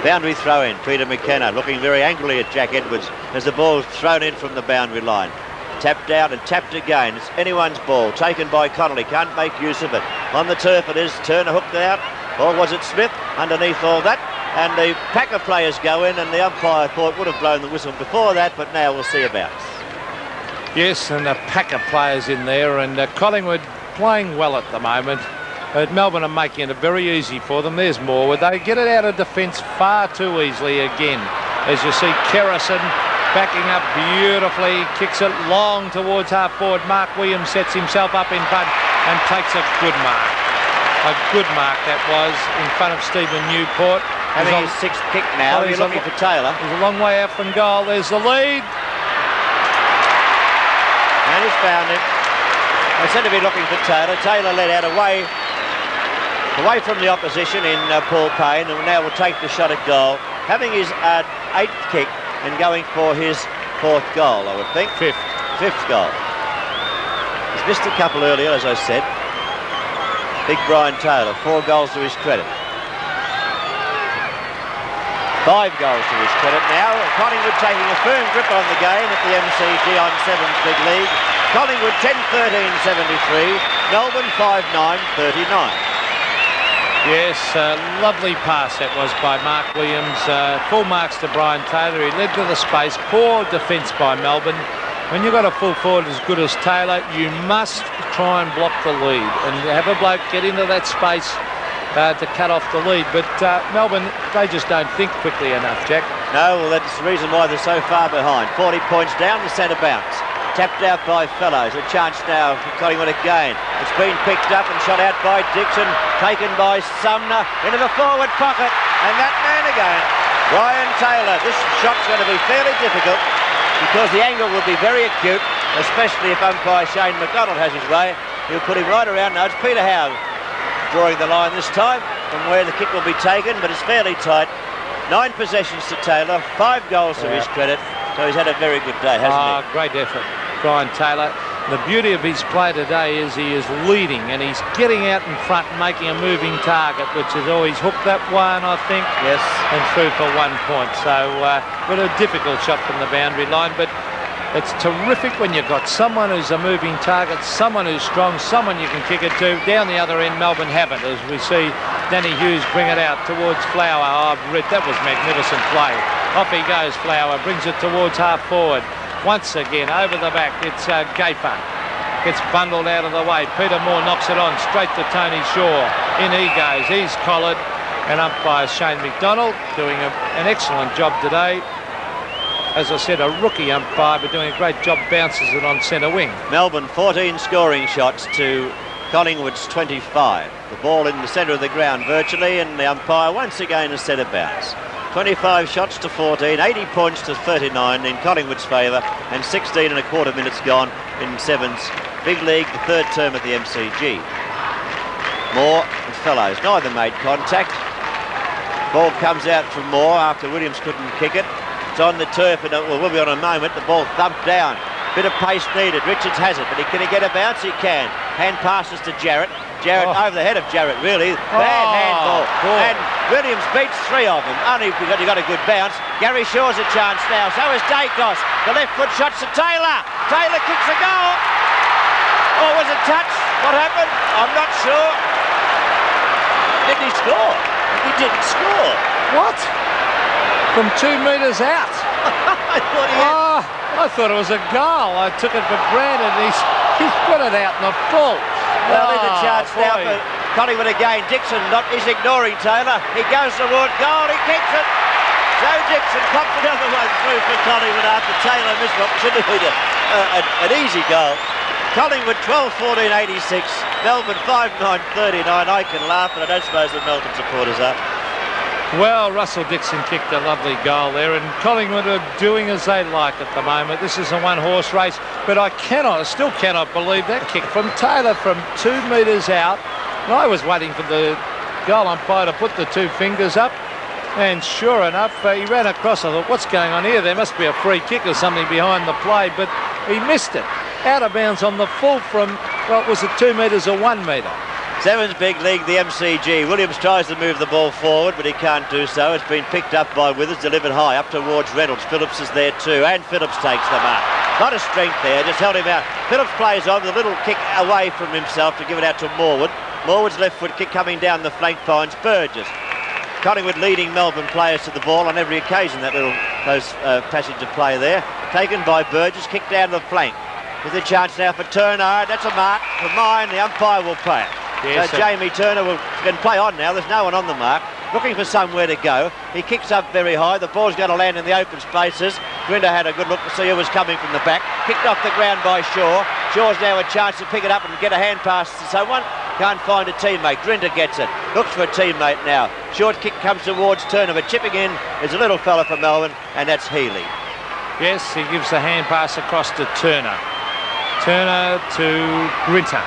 Speaker 1: Boundary throw in. Peter McKenna looking very angrily at Jack Edwards as the ball's thrown in from the boundary line. Tapped out and tapped again. It's anyone's ball. Taken by Connolly. Can't make use of it. On the turf it is. Turner hooked out. Or was it Smith underneath all that? And the pack of players go in, and the umpire thought would have blown the whistle before that, but now we'll see about it.
Speaker 2: Yes, and a pack of players in there, and Collingwood playing well at the moment. Melbourne are making it very easy for them. There's Moore. They get it out of defence far too easily again. As you see, Kerrison backing up beautifully, kicks it long towards half forward. Mark Williams sets himself up in front and takes a good mark. A good mark that was in front of Stephen Newport.
Speaker 1: Having his 6th kick now. He's looking for Taylor.
Speaker 2: He's a long way out from goal. There's the lead.
Speaker 1: And he's found him. They said to be looking for Taylor. Taylor led out away from the opposition in Paul Payne, and now will take the shot at goal. Having his 8th kick and going for his 4th goal, I would think. 5th goal. He's missed a couple earlier, as I said. Big Brian Taylor, 4 goals to his credit. 5 goals to his credit now. Collingwood taking a firm grip on the game at the MCG on 7's big league. Collingwood 10-13-73, Melbourne 5-9-39.
Speaker 2: Yes, lovely pass that was by Mark Williams. Full marks to Brian Taylor. He led to the space. Poor defence by Melbourne. When you've got a full forward as good as Taylor, you must try and block the lead and have a bloke get into that space to cut off the lead. But Melbourne, they just don't think quickly enough, Jack.
Speaker 1: No, well, that's the reason why they're so far behind. 40 points down the centre bounce. Tapped out by Fellows. A chance now for Collingwood again. It's been picked up and shot out by Dixon. Taken by Sumner into the forward pocket. And that man again, Brian Taylor. This shot's going to be fairly difficult because the angle will be very acute, especially if umpire Shane McDonald has his way. He'll put him right around. Now it's Peter Howe drawing the line this time from where the kick will be taken, but it's fairly tight. 9 possessions to Taylor, 5 goals to his credit. So he's had a very good day, hasn't he?
Speaker 2: Great effort, Brian Taylor. The beauty of his play today is he is leading and he's getting out in front and making a moving target, which has always hooked that one, I think.
Speaker 1: Yes.
Speaker 2: And through for 1 point. So, what a difficult shot from the boundary line, but it's terrific when you've got someone who's a moving target, someone who's strong, someone you can kick it to. Down the other end, Melbourne have it, as we see Danny Hughes bring it out towards Flower. Oh, that was magnificent play. Off he goes, Flower, brings it towards half forward. Once again, over the back, it's Gaper. Gets bundled out of the way. Peter Moore knocks it on straight to Tony Shaw. In he goes. He's collared. And umpire Shane McDonald doing an excellent job today. As I said, a rookie umpire, but doing a great job, bounces it on centre wing.
Speaker 1: Melbourne 14 scoring shots to Collingwood's 25. The ball in the centre of the ground virtually, and the umpire once again a centre bounce. 25 shots to 14, 80 points to 39 in Collingwood's favour, and 16 and a quarter minutes gone in Sevens Big League, the 3rd term at the MCG. Moore and Fellows, neither made contact. Ball comes out from Moore after Williams couldn't kick it. It's on the turf and it will be on a moment. The ball thumped down. Bit of pace needed. Richards has it, but can he get a bounce? He can. Hand passes to Jarrett. Jarrett over the head of Jarrett, really. Bad handball. And Williams beats 3 of them. Only because he got a good bounce. Gary Shaw's a chance now. So is Dacos. The left foot shot's to Taylor. Taylor kicks a goal. Oh, was it touch? What happened? I'm not sure. Didn't he score? He didn't score.
Speaker 2: What? From 2 metres out.
Speaker 1: I thought he had...
Speaker 2: I thought it was a goal. I took it for granted. He's put it out in the full.
Speaker 1: Well, there's a chance now for Collingwood again. Dixon is ignoring Taylor. He goes toward goal. He kicks it. Joe Dixon pops another one through for Collingwood after Taylor missed what should have been an easy goal. Collingwood 12-14-86. Melbourne 5-9-39. I can laugh, but I don't suppose the Melbourne supporters are.
Speaker 2: Well, Russell Dixon kicked a lovely goal there, and Collingwood are doing as they like at the moment. This is a one-horse race, but I still cannot believe that kick from Taylor from 2 metres out. And I was waiting for the goal umpire to put the 2 fingers up, and sure enough, he ran across. I thought, what's going on here? There must be a free kick or something behind the play, but he missed it. Out of bounds on the full from, well, was it 2 metres or 1 metre?
Speaker 1: Sevens Big League, the MCG. Williams tries to move the ball forward, but he can't do so. It's been picked up by Withers, delivered high up towards Reynolds. Phillips is there too, and Phillips takes the mark. Not a strength there, just held him out. Phillips plays on with a little kick away from himself to give it out to Morwood. Morwood's left foot kick coming down the flank finds Burgess. Collingwood leading Melbourne players to the ball on every occasion, that little close passage of play there. Taken by Burgess, kicked down the flank. With a chance now for Turner. That's a mark for mine. The umpire will play it.
Speaker 2: Yes,
Speaker 1: so Jamie Turner can play on now. There's no one on the mark. Looking for somewhere to go. He kicks up very high. The ball's going to land in the open spaces. Grinder had a good look to see who was coming from the back. Kicked off the ground by Shaw. Shaw's now a chance to pick it up and get a hand pass to someone. Can't find a teammate. Grinder gets it. Looks for a teammate now. Short kick comes towards Turner, but chipping in is a little fella from Melbourne, and that's Healy.
Speaker 2: Yes, he gives the hand pass across to Turner. Turner to Grinter.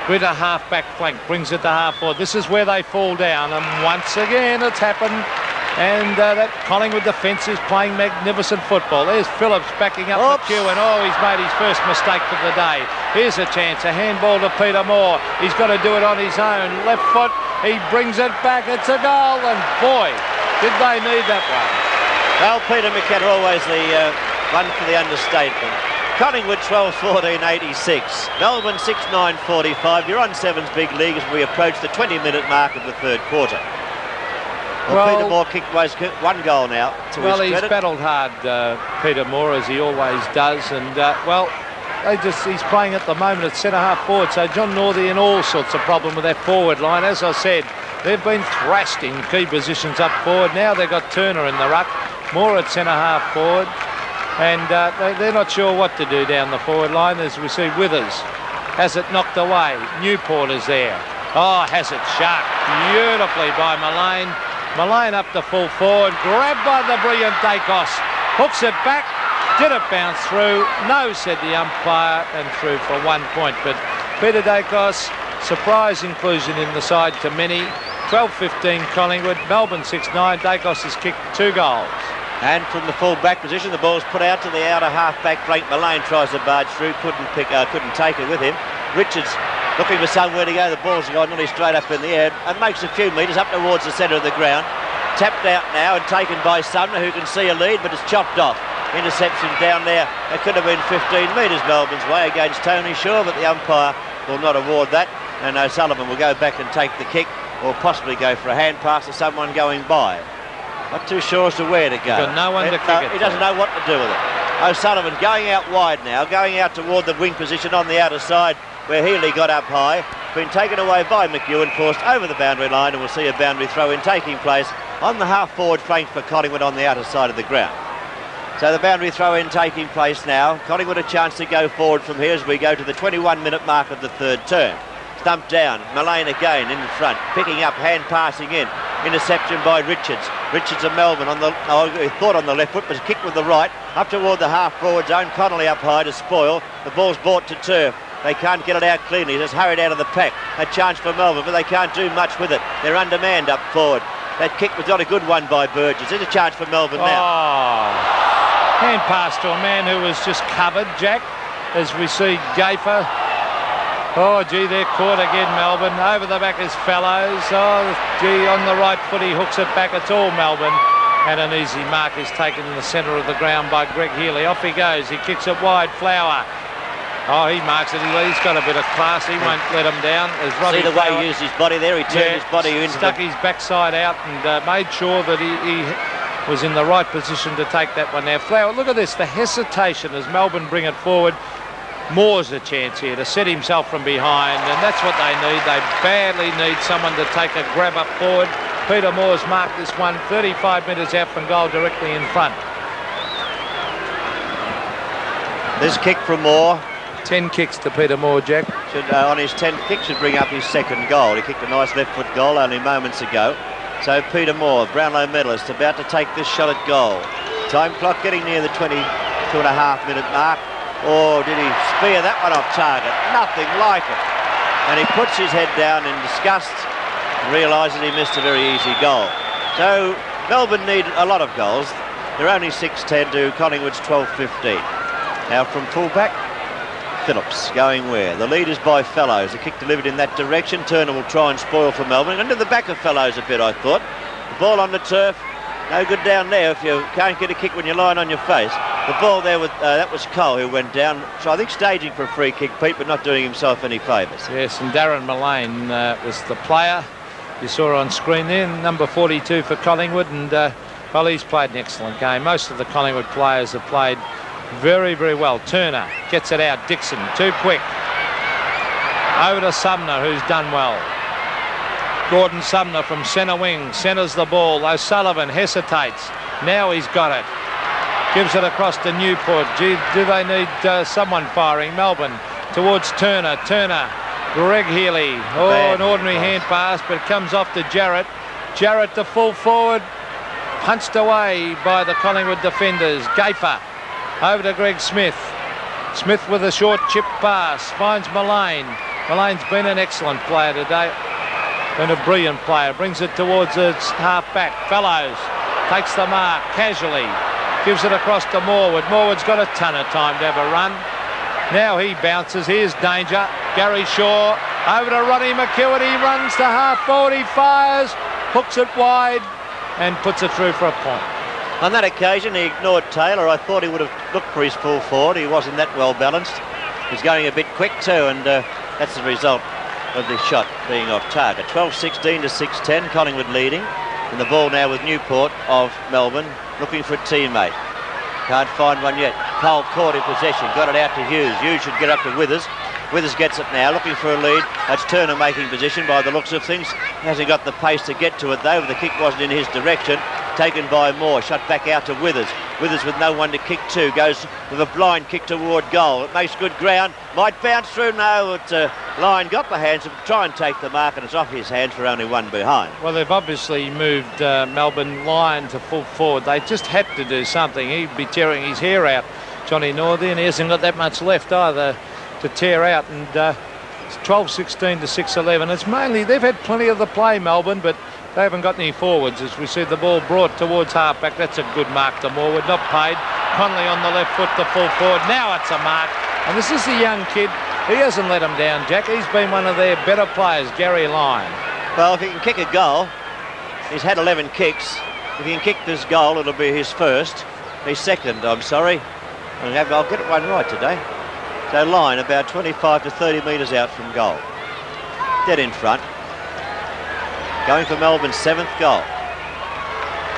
Speaker 2: Grinter half-back flank, brings it to half-forward. This is where they fall down, and once again it's happened. And that Collingwood defence is playing magnificent football. There's Phillips backing up the queue, and he's made his first mistake for the day. Here's a chance, a handball to Peter Moore. He's got to do it on his own. Left foot, he brings it back. It's a goal, and boy, did they need that one.
Speaker 1: Well, Peter McKenna always the one for the understatement. Collingwood 12-14-86. Melbourne 6-9-45. You're on Sevens Big League as we approach the 20-minute mark of the third quarter. Well, Peter Moore kicked one goal now.
Speaker 2: Well, he's battled hard, Peter Moore, as he always does, and well, he's playing at the moment at centre-half forward. So John Northey in all sorts of problem with that forward line. As I said, they've been thrashed in key positions up forward. Now they've got Turner in the ruck, Moore at centre-half forward, and they're not sure what to do down the forward line. As we see, Withers has it knocked away. Newport is there. Oh, has it shark beautifully by Mullane. Mullane up to full forward, grabbed by the brilliant Dacos, hooks it back. Did it bounce through? No, said the umpire, and through for 1 point. But Peter Dacos, surprise inclusion in the side to many. 12-15 Collingwood, Melbourne 6-9. Dacos has kicked 2 goals.
Speaker 1: And from the full back position, the ball's put out to the outer half-back flank. Mullane tries to barge through, couldn't take it with him. Richards looking for somewhere to go. The ball's gone nearly straight up in the air and makes a few metres up towards the centre of the ground. Tapped out now and taken by Sumner, who can see a lead, but it's chopped off. Interception down there. It could have been 15 metres Melbourne's way against Tony Shaw, but the umpire will not award that. And O'Sullivan will go back and take the kick, or possibly go for a hand pass to someone going by. Not too sure as to where to go.
Speaker 2: Got no one to kick it.
Speaker 1: He doesn't know what to do with it. O'Sullivan going out wide now, going out toward the wing position on the outer side, where Healy got up high. Been taken away by McEwen, forced over the boundary line, and we'll see a boundary throw-in taking place on the half-forward flank for Collingwood on the outer side of the ground. So the boundary throw-in taking place now. Collingwood a chance to go forward from here as we go to the 21-minute mark of the third term. Stumped down, Mullane again in front, picking up, hand passing in. Interception by Richards. Richards of Melbourne on the, he thought on the left foot, but kicked with the right, up toward the half-forward zone. Connolly up high to spoil. The ball's brought to turf. They can't get it out cleanly. Just hurried out of the pack. A chance for Melbourne, but they can't do much with it. They're undermanned up forward. That kick was not a good one by Burgess. There's a chance for Melbourne now.
Speaker 2: Hand pass to a man who was just covered, Jack, as we see Gaffer. Oh, gee, they're caught again, Melbourne. Over the back is Fellows. Oh, gee, on the right foot he hooks it back. It's all Melbourne. And an easy mark is taken in the centre of the ground by Greg Healy. Off he goes. He kicks it wide. Flower. Oh, he marks it. He's got a bit of class. He won't let him down.
Speaker 1: See the way he used his body there? He turned his body into
Speaker 2: stuck his backside out and made sure that he was in the right position to take that one there. Flower, look at this. The hesitation as Melbourne bring it forward. Moore's a chance here to set himself from behind, and that's what they need. They badly need someone to take a grab up forward. Peter Moore's marked this one 35 metres out from goal, directly in front.
Speaker 1: This kick from Moore.
Speaker 2: 10 kicks to Peter Moore, Jack.
Speaker 1: Should, on his 10th kick, should bring up his second goal. He kicked a nice left foot goal only moments ago. So Peter Moore, Brownlow medalist, about to take this shot at goal. Time clock getting near the 22.5-minute mark. Or did he spear that one off target? Nothing like it. And he puts his head down in disgust and realises he missed a very easy goal. So Melbourne need a lot of goals. They're only 6-10 to Collingwood's 12-15. Now from fullback, Phillips going where? The lead is by Fellows. A kick delivered in that direction. Turner will try and spoil for Melbourne. Into the back of Fellows a bit, I thought. The ball on the turf. No good down there if you can't get a kick when you're lying on your face. The ball there, that was Cole who went down. So I think staging for a free kick, Pete, but not doing himself any favours.
Speaker 2: Yes, and Darren Mullane was the player. You saw on screen there, number 42 for Collingwood. And, well, he's played an excellent game. Most of the Collingwood players have played very, very well. Turner gets it out. Dixon, too quick. Over to Sumner, who's done well. Gordon Sumner from centre wing, centres the ball. O'Sullivan hesitates. Now he's got it. Gives it across to Newport. Gee, do they need someone firing? Melbourne towards Turner. Turner, Greg Healy. Oh, an ordinary hand pass, but it comes off to Jarrett. Jarrett to full forward. Punched away by the Collingwood defenders. Gaffer over to Greg Smith. Smith with a short chip pass. Finds Mullane. Mullane's been an excellent player today. And a brilliant player. Brings it towards its half-back. Fellows takes the mark casually. Gives it across to Morwood. Morwood's got a ton of time to have a run. Now he bounces. Here's danger. Gary Shaw over to Ronnie McEwen. He runs to half-forward. He fires. Hooks it wide and puts it through for a point.
Speaker 1: On that occasion, he ignored Taylor. I thought he would have looked for his full forward. He wasn't that well balanced. He's going a bit quick too, and that's the result of the shot being off target. 12-16 to 6-10, Collingwood leading. And the ball now with Newport of Melbourne, looking for a teammate. Can't find one yet. Cole caught in possession, got it out to Hughes. Hughes should get up to Withers. Withers gets it now, looking for a lead. That's Turner making position by the looks of things. Hasn't got the pace to get to it though. The kick wasn't in his direction. Taken by Moore, shot back out to Withers. Withers with no one to kick to, goes with a blind kick toward goal. It makes good ground, might bounce through. No, it's Lyon got the hands, try and take the mark, and it's off his hands for only one behind.
Speaker 2: Well, they've obviously moved Melbourne Lyon to full forward. They just had to do something. He'd be tearing his hair out, Johnny Northey, and he hasn't got that much left either to tear out. And it's 12-16 to 6-11. It's mainly, they've had plenty of the play, Melbourne, but they haven't got any forwards. As we see the ball brought towards halfback, that's a good mark to Morwood, not paid. Connolly on the left foot to full forward. Now it's a mark, and this is the young kid. He hasn't let him down, Jack. He's been one of their better players, Gary Lyon. Well,
Speaker 1: if he can kick a goal, he's had 11 kicks. If he can kick this goal, it'll be his first. His second, I'm sorry. I'll get it one right today. So Lyon about 25 to 30 metres out from goal. Dead in front. Going for Melbourne's 7th goal.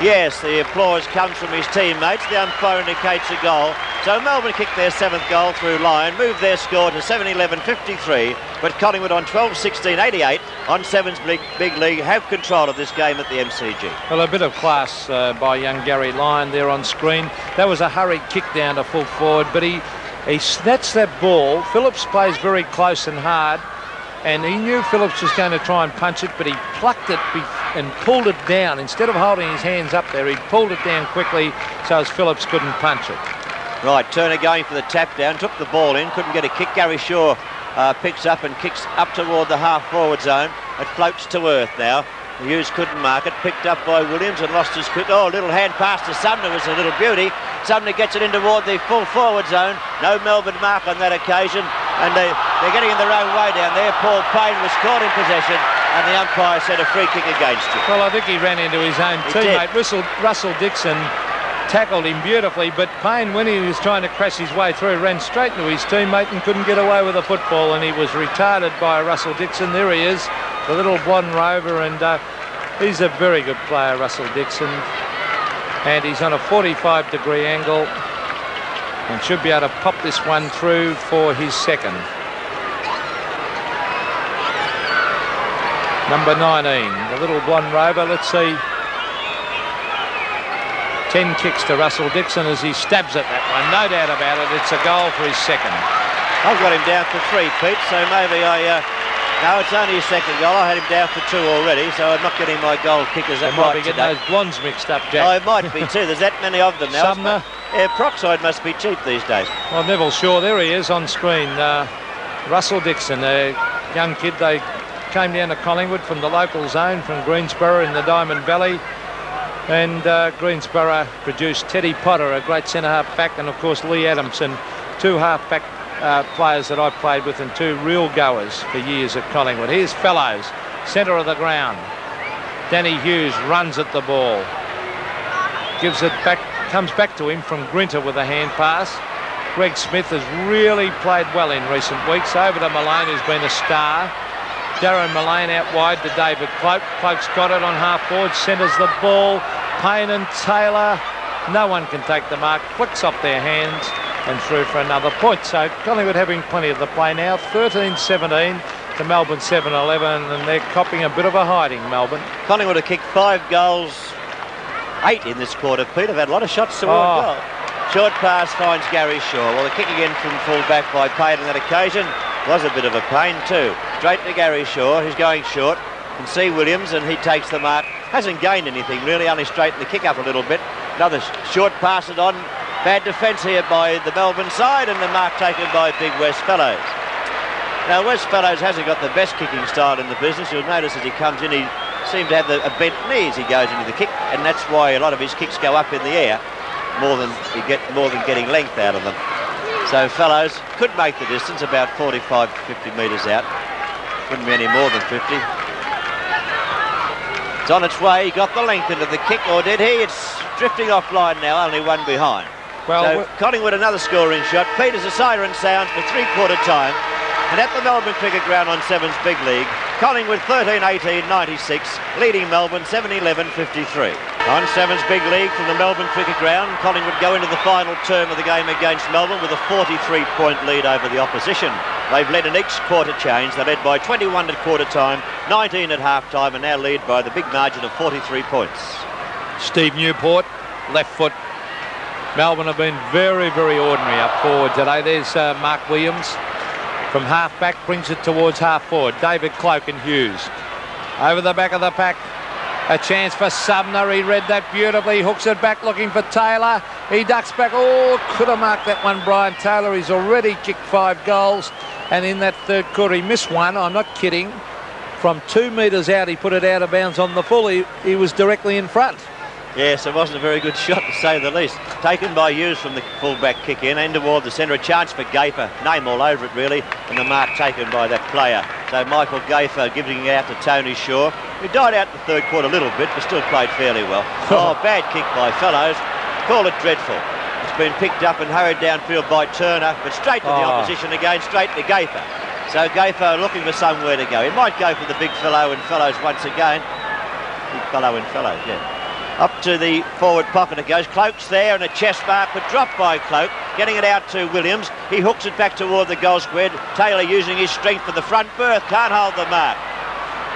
Speaker 1: Yes, the applause comes from his teammates. The umpire indicates a goal. So Melbourne kicked their 7th goal through Lyon, moved their score to 7-11-53, but Collingwood on 12-16-88 on Seven's big league have control of this game at the MCG.
Speaker 2: Well, a bit of class by young Gary Lyon there on screen. That was a hurried kick down to full forward, but he snatched that ball. Phillips plays very close and hard, and he knew Phillips was going to try and punch it, but he plucked it and pulled it down. Instead of holding his hands up there, he pulled it down quickly so as Phillips couldn't punch it.
Speaker 1: Right, Turner going for the tap down, took the ball in, couldn't get a kick. Gary Shaw picks up and kicks up toward the half-forward zone. It floats to earth now. Hughes couldn't mark it, picked up by Williams and lost his quick. Oh, a little hand pass to Sumner was a little beauty. Sumner gets it in toward the full forward zone. No Melbourne mark on that occasion, and they're getting in the wrong way down there. Paul Payne was caught in possession, and the umpire said a free kick against him.
Speaker 2: Well, I think he ran into his own teammate. Russell Dixon tackled him beautifully, but Payne, when he was trying to crash his way through, ran straight into his teammate and couldn't get away with the football, and he was retarded by Russell Dixon. There he is, the little blonde rover, and he's a very good player, Russell Dixon, and he's on a 45-degree angle and should be able to pop this one through for his second. Number 19, the little blonde rover. Let's see. 10 kicks to Russell Dixon as he stabs at that one. No doubt about it. It's a goal for his second.
Speaker 1: I've got him down for 3, Pete, so maybe no, it's only his second goal. I had him down for 2 already, so I'm not getting my goal kickers that
Speaker 2: might be getting those blondes mixed up, Jack.
Speaker 1: Oh, it might be too. There's that many of them now.
Speaker 2: Sumner.
Speaker 1: Yeah, Proxide must be cheap these days.
Speaker 2: Well, Neville Shaw, there he is on screen. Russell Dixon, a young kid. They came down to Collingwood from the local zone, from Greensborough in the Diamond Valley. And Greensborough produced Teddy Potter, a great centre-half back, and of course Lee Adamson, 2 half-back players that I played with and 2 real goers for years at Collingwood. Here's Fellows, centre of the ground. Danny Hughes runs at the ball. Gives it back, comes back to him from Grinter with a hand pass. Greg Smith has really played well in recent weeks. Over to Mullane, who's been a star. Darren Mullane out wide to David Cloak. Cloak's got it on half-forward, centres the ball. Payne and Taylor, no one can take the mark. Flicks off their hands and through for another point. So Collingwood having plenty of the play now. 13-17 to Melbourne 7-11, and they're copping a bit of a hiding, Melbourne.
Speaker 1: Collingwood have kicked 5 goals, 8 in this quarter, Pete. Have had a lot of shots toward goal. Short pass finds Gary Shaw. Well, the kick again from full back by Payne on that occasion was a bit of a pain too. Straight to Gary Shaw, who's going short. Can see Williams, and he takes the mark. Hasn't gained anything really, only straightened the kick up a little bit. Another short pass it on. Bad defence here by the Melbourne side, and the mark taken by big West Fellows. Now West Fellows hasn't got the best kicking style in the business. You'll notice as he comes in, he seems to have a bent knee as he goes into the kick, and that's why a lot of his kicks go up in the air more than getting length out of them. So Fellows could make the distance about 45 to 50 metres out. Wouldn't be any more than 50. It's on its way. He got the length into the kick, or did he? It's drifting offline now, only one behind.
Speaker 2: Well,
Speaker 1: so Collingwood another scoring shot. Peters, a siren sounds for three-quarter time. And at the Melbourne Cricket Ground on Sevens Big League, Collingwood 13-18-96, leading Melbourne 7-11-53. On Sevens Big League from the Melbourne Cricket Ground, Collingwood go into the final term of the game against Melbourne with a 43-point lead over the opposition. They've led in each quarter change. They led by 21 at quarter time, 19 at half time, and now lead by the big margin of 43 points.
Speaker 2: Steve Newport, left foot. Melbourne have been very, very ordinary up forward today. There's Mark Williams. From half-back, brings it towards half-forward. David Cloak and Hughes. Over the back of the pack. A chance for Sumner. He read that beautifully. Hooks it back looking for Taylor. He ducks back. Oh, could have marked that one, Brian Taylor. He's already kicked 5 goals. And in that third quarter, he missed one. I'm not kidding. From 2 metres out, he put it out of bounds on the full. He was directly in front.
Speaker 1: Yes, it wasn't a very good shot, to say the least. Taken by Hughes from the full-back kick in, and toward the centre. A chance for Gafer. Name all over it, really. And the mark taken by that player. So Michael Gafer giving it out to Tony Shaw, who died out the third quarter a little bit, but still played fairly well. Oh, bad kick by Fellows. Call it dreadful. It's been picked up and hurried downfield by Turner, but straight to the opposition again, straight to Gafer. So Gafer looking for somewhere to go. He might go for the big fellow in Fellows once again. Big fellow in Fellows, yeah. Up to the forward pocket it goes. Cloak's there and a chest mark, but dropped by Cloak. Getting it out to Williams. He hooks it back toward the goal square. Taylor using his strength for the front berth. Can't hold the mark.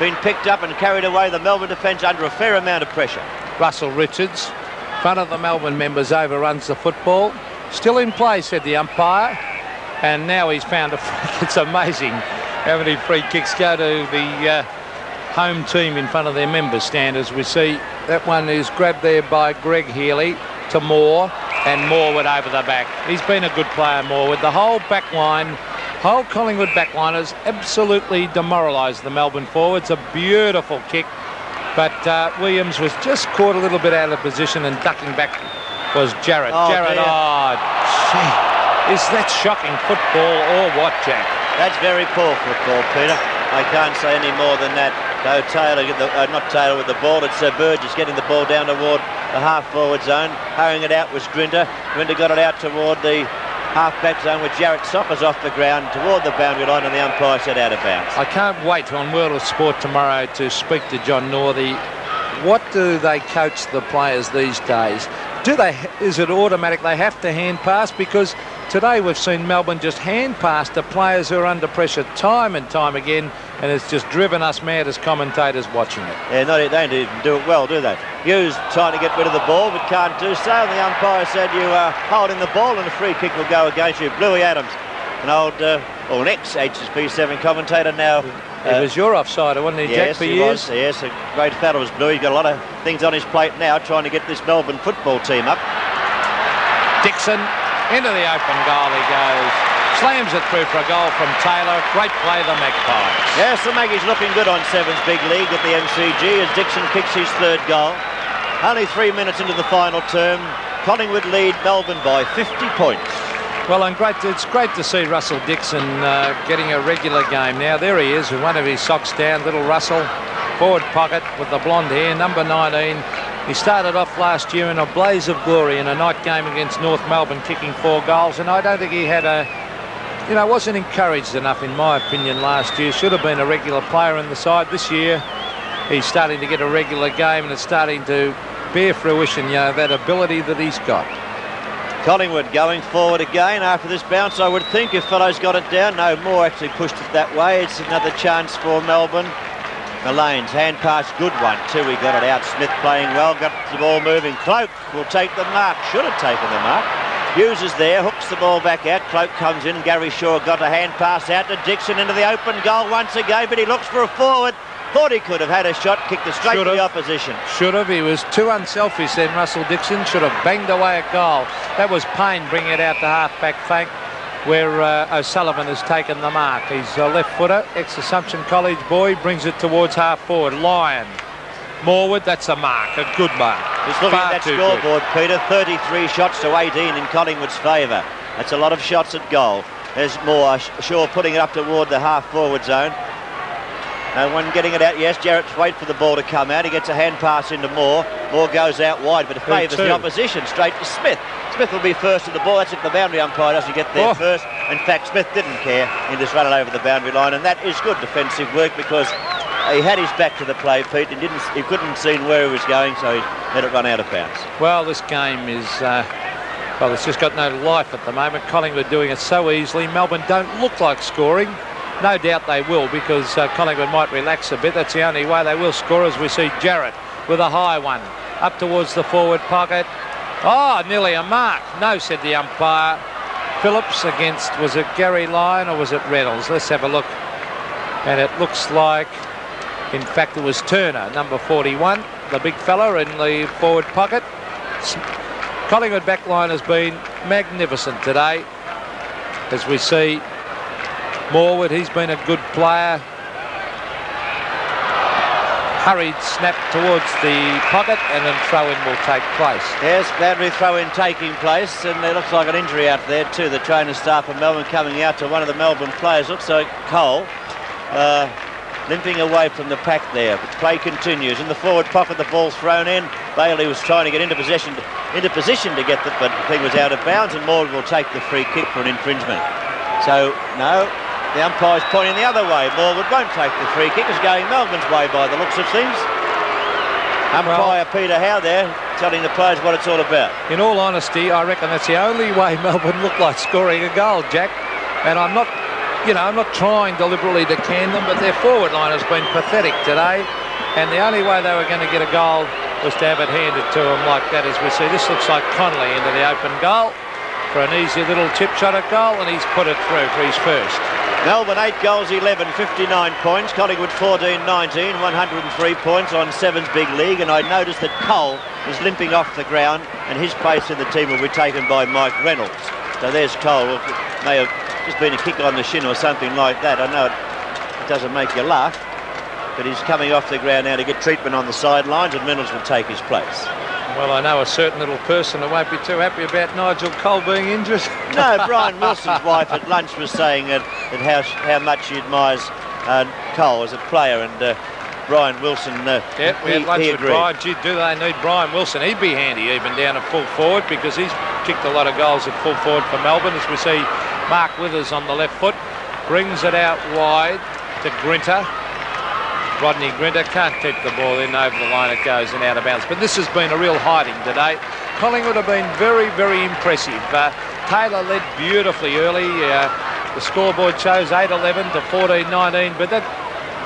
Speaker 1: Been picked up and carried away. The Melbourne defence under a fair amount of pressure.
Speaker 2: Russell Richards, front of the Melbourne members, overruns the football. Still in play, said the umpire. And now he's found a free. It's amazing how many free kicks go to the home team in front of their members stand. As we see, that one is grabbed there by Greg Healy to Moore, and Moorwood over the back. He's been a good player, Moorwood. The whole back line, whole Collingwood back line has absolutely demoralised the Melbourne forwards. A beautiful kick, but Williams was just caught a little bit out of position, and ducking back was Jarrett. Jarrett, gee, is that shocking football or what, Jack?
Speaker 1: That's very poor football, Peter. I can't say any more than that. So Taylor, not Taylor with the ball, it's Burgess getting the ball down toward the half-forward zone. Hurrying it out was Grinter. Grinter got it out toward the half-back zone with Jarrett Soppers off the ground toward the boundary line, and the umpire said out of bounds.
Speaker 2: I can't wait on World of Sport tomorrow to speak to John Northey. What do they coach the players these days? Is it automatic they have to hand pass? Because today we've seen Melbourne just hand pass to players who are under pressure time and time again, and it's just driven us mad as commentators watching it.
Speaker 1: Yeah, they don't even do it well, do they? Hughes trying to get rid of the ball, but can't do so. And the umpire said you are holding the ball and a free kick will go against you. Bluey Adams, an old, or an ex-HSP7 commentator now.
Speaker 2: It was your offside, wasn't he, Jack, for years?
Speaker 1: Yes, a great fellow was Bluey. He's got a lot of things on his plate now, trying to get this Melbourne football team up.
Speaker 2: Dixon, into the open goal he goes. Slams it through for a goal from Taylor. Great play, the Magpies.
Speaker 1: Yes, the Maggies looking good on Sevens Big League at the MCG as Dixon kicks his third goal. Only 3 minutes into the final term, Collingwood lead Melbourne by 50 points.
Speaker 2: Well, and it's great to see Russell Dixon getting a regular game now. There he is with one of his socks down, little Russell, forward pocket with the blonde hair, number 19. He started off last year in a blaze of glory in a night game against North Melbourne, kicking 4 goals, and I don't think he had wasn't encouraged enough, in my opinion, last year. Should have been a regular player in the side. This year, he's starting to get a regular game, and it's starting to bear fruition, that ability that he's got.
Speaker 1: Collingwood going forward again after this bounce, I would think, if Fellows got it down. No, Moore actually pushed it that way. It's another chance for Melbourne. Mullane's hand pass, good one too. He got it out. Smith playing well, got the ball moving. Cloak will take the mark, should have taken the mark. Hughes is there, hooks the ball back out. Cloak comes in. Gary Shaw got a hand pass out to Dixon into the open goal once again, but he looks for a forward. Thought he could have had a shot, kicked it straight to the opposition.
Speaker 2: Should have. He was too unselfish then, Russell Dixon. Should have banged away a goal. That was Payne bringing it out to half-back flank, where O'Sullivan has taken the mark. He's a left-footer, ex-Assumption College boy, brings it towards half-forward. Lyon. Moorwood, that's a mark, a good mark.
Speaker 1: Just looking at that scoreboard, Peter, 33 shots to 18 in Collingwood's favour. That's a lot of shots at goal. There's Moore, Shaw putting it up toward the half-forward zone. No one getting it out. Yes, Jarrett's wait for the ball to come out. He gets a hand pass into Moore. Moore goes out wide, but it favours the opposition straight to Smith. Smith will be first to the ball. That's if the boundary umpire doesn't get there first. In fact, Smith didn't care. He just ran it over the boundary line, and that is good defensive work because he had his back to the play, Pete, and he couldn't see where he was going, so he let it run out of bounds.
Speaker 2: Well, this game is... well, it's just got no life at the moment. Collingwood doing it so easily. Melbourne don't look like scoring. No doubt they will, because Collingwood might relax a bit. That's the only way they will score, as we see Jarrett with a high one up towards the forward pocket. Oh, nearly a mark. No, said the umpire. Phillips against, was it Gary Lyon or was it Reynolds? Let's have a look. And it looks like, in fact, it was Turner, number 41, the big fella in the forward pocket. Collingwood backline has been magnificent today, as we see Morwood. He's been a good player. Hurried snap towards the pocket, and then throw-in will take place.
Speaker 1: Yes, boundary throw-in taking place, and there looks like an injury out there too. The trainer staff of Melbourne coming out to one of the Melbourne players. Looks like Cole limping away from the pack there, but play continues. In the forward pocket, the ball's thrown in. Bailey was trying to get into position to get it, but the thing was out of bounds, and Morwood will take the free kick for an infringement. So, no, the umpire's pointing the other way. Morwood won't take the free kick. It's going Melbourne's way by the looks of things. Umpire Peter Howe there telling the players what it's all about.
Speaker 2: In all honesty, I reckon that's the only way Melbourne looked like scoring a goal, Jack. And I'm not trying deliberately to can them, but their forward line has been pathetic today. And the only way they were going to get a goal was to have it handed to them like that, as we see. This looks like Connolly into the open goal for an easy little chip shot at goal, and he's put it through for his first.
Speaker 1: Melbourne 8 goals, 11, 59 points. Collingwood 14, 19, 103 points on Sevens Big League. And I noticed that Cole is limping off the ground, and his place in the team will be taken by Mike Reynolds. So there's Cole. It may have just been a kick on the shin or something like that. I know it doesn't make you laugh, but he's coming off the ground now to get treatment on the sidelines, and Reynolds will take his place.
Speaker 2: Well, I know a certain little person who won't be too happy about Nigel Cole being injured.
Speaker 1: No, Brian Wilson's wife at lunch was saying that how much she admires Cole as a player, and Brian Wilson,
Speaker 2: yeah, we had lunch with Brian. Gee, do they need Brian Wilson? He'd be handy even down at full forward, because he's kicked a lot of goals at full forward for Melbourne, as we see Mark Withers on the left foot. Brings it out wide to Grinter. Rodney Grinter can't keep the ball in, over the line it goes and out of bounds. But this has been a real hiding today. Collingwood have been very, very impressive. Taylor led beautifully early. The scoreboard shows 8-11 to 14-19, but that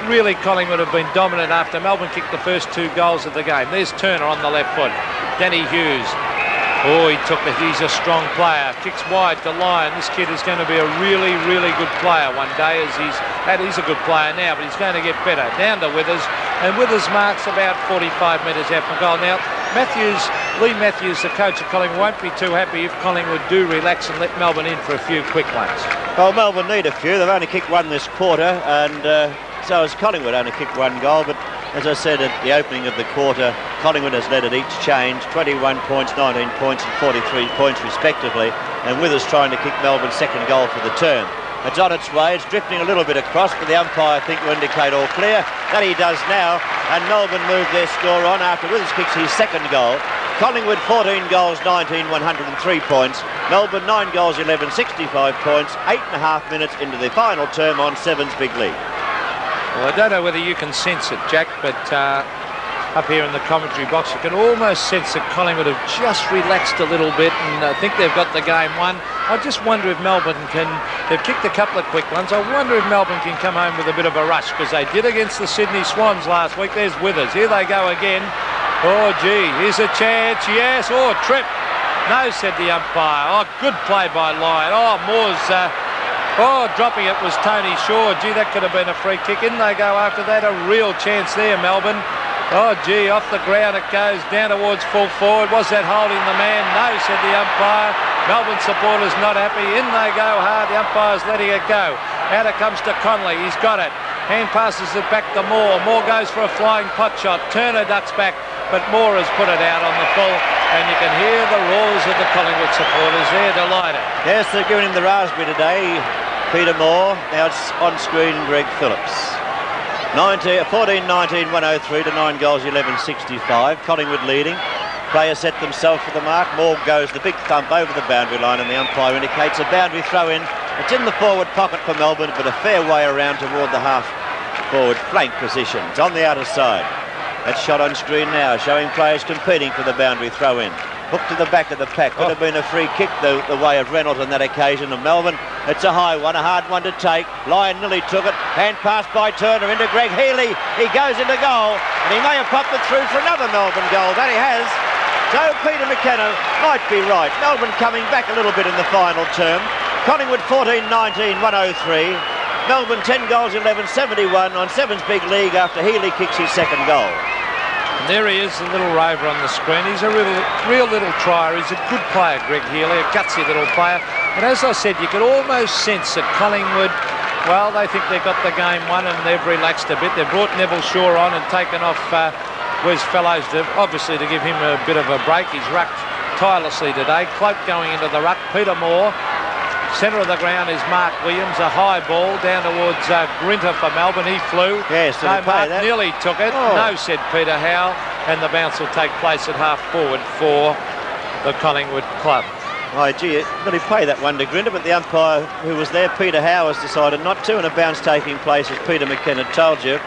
Speaker 2: really Collingwood have been dominant after Melbourne kicked the first 2 goals of the game. There's Turner on the left foot. Danny Hughes. Oh, he took it. He's a strong player. Kicks wide to Lyon. This kid is going to be a really, really good player one day, as he's a good player now, but he's going to get better. Down to Withers, and Withers marks about 45 metres out from goal. Now, Lee Matthews, the coach of Collingwood, won't be too happy if Collingwood do relax and let Melbourne in for a few quick ones.
Speaker 1: Well, Melbourne need a few. They've only kicked one this quarter, and so has Collingwood only kicked 1 goal, but as I said at the opening of the quarter, Collingwood has led at each change, 21 points, 19 points and 43 points respectively, and Withers trying to kick Melbourne's second goal for the term. It's on its way, it's drifting a little bit across, but the umpire I think will indicate all clear. That he does now, and Melbourne move their score on after Withers kicks his second goal. Collingwood 14 goals, 19, 103 points. Melbourne 9 goals, 11, 65 points. 8.5 minutes into the final term on Sevens Big League.
Speaker 2: Well, I don't know whether you can sense it, Jack, but up here in the commentary box, you can almost sense that Collingwood have just relaxed a little bit, and I think they've got the game won. I just wonder if Melbourne can... They've kicked a couple of quick ones. I wonder if Melbourne can come home with a bit of a rush, because they did against the Sydney Swans last week. There's Withers. Here they go again. Oh, gee, here's a chance. Yes. Oh, trip. No, said the umpire. Oh, good play by Lyon. Oh, Moore's... dropping it was Tony Shaw. Gee, that could have been a free kick. In they go after that. A real chance there, Melbourne. Oh, gee, off the ground it goes down towards full forward. Was that holding the man? No, said the umpire. Melbourne supporters not happy. In they go hard. The umpire's letting it go. Out it comes to Connolly. He's got it. Hand passes it back to Moore. Moore goes for a flying pot shot. Turner ducks back, but Moore has put it out on the full. And you can hear the roars of the Collingwood supporters. They're delighted.
Speaker 1: Yes, they're giving him the raspberry today. Peter Moore. Now it's on screen Greg Phillips. 14-19, 103 to 9 goals, 11-65. Collingwood leading. Players set themselves for the mark. Moore goes the big thump over the boundary line, and the umpire indicates a boundary throw in. It's in the forward pocket for Melbourne, but a fair way around toward the half-forward flank position. It's on the outer side. That's shot on screen now, showing players competing for the boundary throw in. Hook to the back of the pack. Could have been a free kick the way of Reynolds on that occasion of Melbourne. It's a high one, a hard one to take. Lyon nearly took it. Hand pass by Turner into Greg Healy. He goes into goal, and he may have popped it through for another Melbourne goal. That he has. So Peter McKenna might be right. Melbourne coming back a little bit in the final term. Collingwood 14-19, 103. Melbourne 10 goals, 11-71 on Sevens big league after Healy kicks his second goal.
Speaker 2: And there he is, the little rover on the screen. He's a real little trier. He's a good player, Greg Healy, a gutsy little player. And as I said, you could almost sense that Collingwood, well, they think they've got the game won and they've relaxed a bit. They've brought Neville Shaw on and taken off Wes Fellows, obviously to give him a bit of a break. He's rucked tirelessly today. Cloak going into the ruck. Peter Moore. Centre of the ground is Mark Williams. A high ball down towards Grinter for Melbourne. He flew.
Speaker 1: Yes,
Speaker 2: no, Mark nearly took it. Oh. No, said Peter Howe. And the bounce will take place at half forward for the Collingwood club.
Speaker 1: Oh, gee, nearly play that one to Grinter, but the umpire who was there, Peter Howe, has decided not to, and a bounce taking place, as Peter McKenna told you.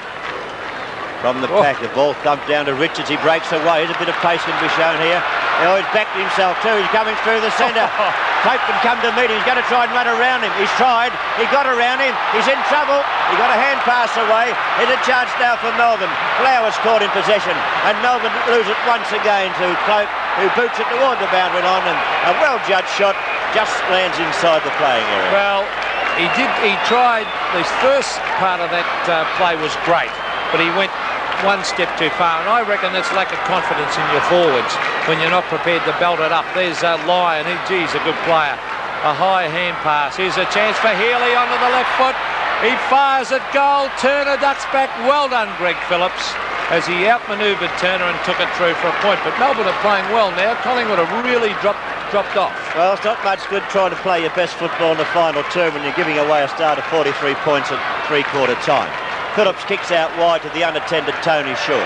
Speaker 1: From the pack, the ball thumped down to Richards. He breaks away. A bit of pace can be shown here. Oh, he's backed himself too. He's coming through the centre. Cloak can come to meet him. He's going to try and run around him. He's tried. He got around him. He's in trouble. He got a hand pass away. It's a chance now for Melbourne. Flowers caught in possession, and Melbourne lose it once again to Cloak, who boots it toward the boundary line, and a well-judged shot just lands inside the playing area.
Speaker 2: Well, he tried. This first part of that play was great, but he went one step too far, and I reckon that's lack of confidence in your forwards when you're not prepared to belt it up. There's Lyon. He's a good player. A high hand pass. Here's a chance for Healy onto the left foot. He fires at goal. Turner ducks back. Well done, Greg Phillips, as he outmanoeuvred Turner and took it through for a point. But Melbourne are playing well now. Collingwood have really dropped off.
Speaker 1: Well, it's not much good trying to play your best football in the final term when you're giving away a start of 43 points at three-quarter time. Phillips kicks out wide to the unattended Tony Shaw.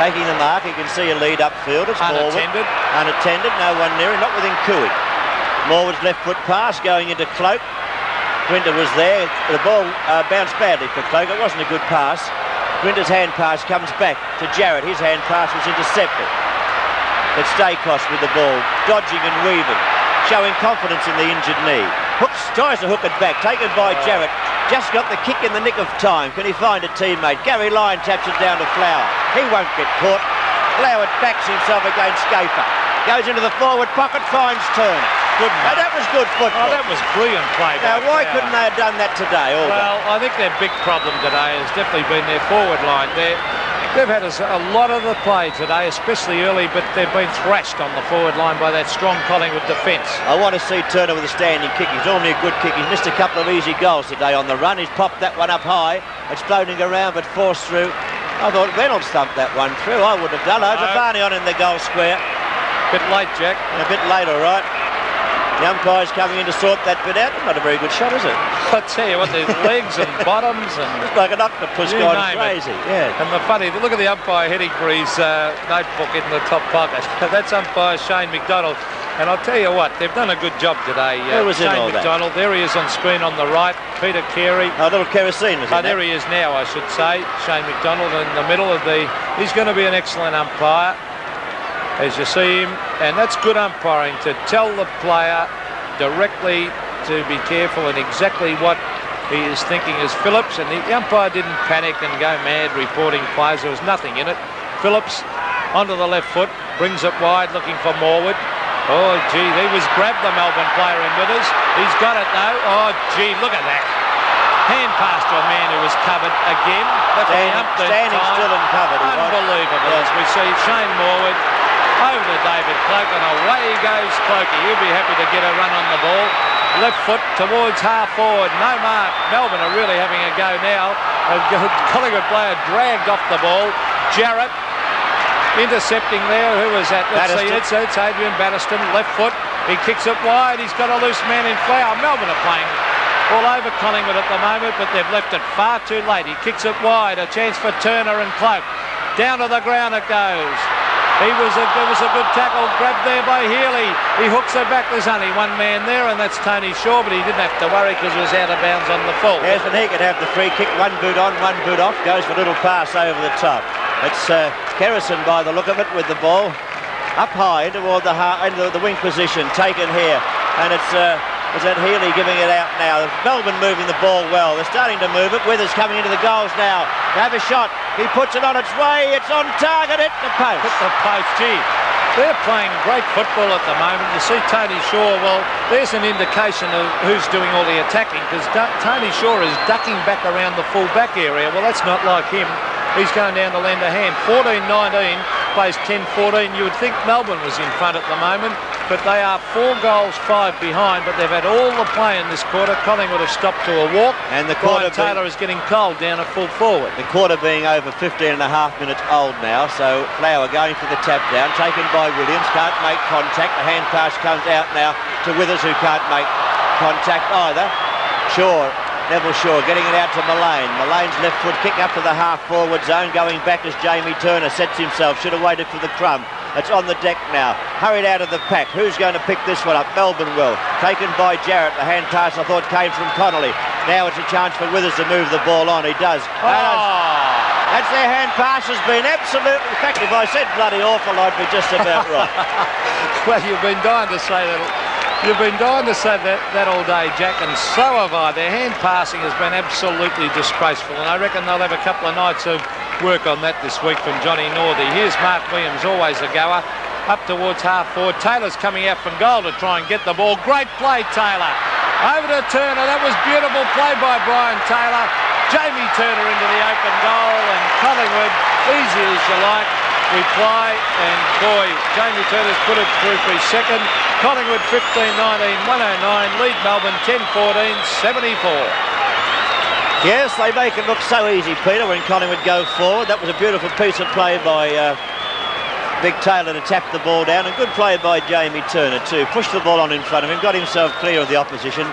Speaker 1: Taking the mark, you can see a lead upfield. It's
Speaker 2: unattended.
Speaker 1: Forward. Unattended, no one near him, not within Cooey. Morwood's left foot pass going into Cloak. Grinter was there. The ball bounced badly for Cloak. It wasn't a good pass. Grinter's hand pass comes back to Jarrett. His hand pass was intercepted. It's Dacos with the ball, dodging and weaving, showing confidence in the injured knee. Tries to hook it back, taken by Jarrett. Just got the kick in the nick of time. Can he find a teammate? Gary Lyon taps it down to Flower. He won't get caught. Flower backs himself against Schaefer. Goes into the forward pocket, finds Turner. Good. Now, that was good football.
Speaker 2: Oh, that was brilliant play.
Speaker 1: Now, why couldn't they have done that today?
Speaker 2: Well, I think their big problem today has definitely been their forward line. They've had a lot of the play today, especially early, but they've been thrashed on the forward line by that strong Collingwood defence.
Speaker 1: I want to see Turner with a standing kick. He's normally a good kick. He's missed a couple of easy goals today on the run. He's popped that one up high. It's floating around, but forced through. I thought Reynolds thumped that one through. I would have done. There's a Barney on in the goal square.
Speaker 2: Bit late, Jack.
Speaker 1: A bit late, all right. The umpire's coming in to sort that bit out. Not a very good shot, is it?
Speaker 2: I tell you what, there's legs and bottoms and...
Speaker 1: It's like an octopus gone crazy. Yeah.
Speaker 2: And the funny, look at the umpire heading for his notebook in the top pocket. That's umpire Shane McDonald. And I'll tell you what, they've done a good job today.
Speaker 1: Who was
Speaker 2: Shane
Speaker 1: in all
Speaker 2: McDonald, there he is on screen on the right. Peter Carey.
Speaker 1: A little kerosene was in
Speaker 2: there he is now, I should say. Shane McDonald in the middle of the... He's going to be an excellent umpire, as you see him. And that's good umpiring, to tell the player directly to be careful and exactly what he is thinking as Phillips. And the umpire didn't panic and go mad reporting plays. There was nothing in it. Phillips onto the left foot, brings it wide, looking for Morwood. Oh, gee, he was grabbed, the Melbourne player in with us. He's got it though. Oh, gee, look at that. Hand pass to a man who was covered again.
Speaker 1: Standing still and covered.
Speaker 2: Unbelievable. As we see Shane Morwood over to David Cloak, and away he goes Cloakey. He'll be happy to get a run on the ball. Left foot towards half forward. No mark. Melbourne are really having a go now. A Collingwood player dragged off the ball. Jarrett intercepting there. Who was that? Let's see. It's Adrian Batterston. Left foot. He kicks it wide. He's got a loose man in Flower. Melbourne are playing all over Collingwood at the moment, but they've left it far too late. He kicks it wide, a chance for Turner and Cloak. Down to the ground it goes. There was a good tackle, grabbed there by Healy. He hooks it back. There's only one man there, and that's Tony Shaw, but he didn't have to worry because it was out of bounds on the full.
Speaker 1: Yes, but he could have the free kick. One boot on, one boot off. Goes for a little pass over the top. It's Kerrison by the look of it with the ball. Up high toward the wing position, taken here. And it's that Healy giving it out now. Melbourne moving the ball well. They're starting to move it. Withers coming into the goals now. They have a shot. He puts it on its way. It's on target. Hit the post.
Speaker 2: Hit the post. Gee, they're playing great football at the moment. You see Tony Shaw, well, there's an indication of who's doing all the attacking, because Tony Shaw is ducking back around the full back area. Well, that's not like him. He's going down to lend a hand. 14-19, plays 10-14. You would think Melbourne was in front at the moment, but they are 4 goals, 5 behind, but they've had all the play in this quarter. Collingwood have stopped to a walk,
Speaker 1: and the quarter
Speaker 2: Taylor is getting cold down at full forward.
Speaker 1: The quarter being over 15 and a half minutes old now, so Flower going for the tap down, taken by Williams, can't make contact. The hand pass comes out now to Withers, who can't make contact either. Neville Shaw getting it out to Mullane. Mullane's left foot kick up to the half-forward zone. Going back as Jamie Turner sets himself. Should have waited for the crumb. It's on the deck now. Hurried out of the pack. Who's going to pick this one up? Melbourne will. Taken by Jarrett. The hand pass I thought came from Connolly. Now it's a chance for Withers to move the ball on. He does. That's their hand pass has been absolutely... In fact, if I said bloody awful, I'd be just about right.
Speaker 2: Well, you've been dying to say that. You've been dying to say that all day, Jack, and so have I. Their hand passing has been absolutely disgraceful, and I reckon they'll have a couple of nights of work on that this week from Johnny Northey. Here's Mark Williams, always a goer, up towards half-forward. Taylor's coming out from goal to try and get the ball. Great play, Taylor. Over to Turner. That was beautiful play by Brian Taylor. Jamie Turner into the open goal, and Collingwood, easy as you like, reply, and boy, Jamie Turner's put it through for his second. Collingwood 15-19, 109, lead Melbourne 10-14, 74.
Speaker 1: Yes, they make it look so easy, Peter, when Collingwood go forward. That was a beautiful piece of play by Big Taylor to tap the ball down, and good play by Jamie Turner too. Pushed the ball on in front of him, got himself clear of the opposition,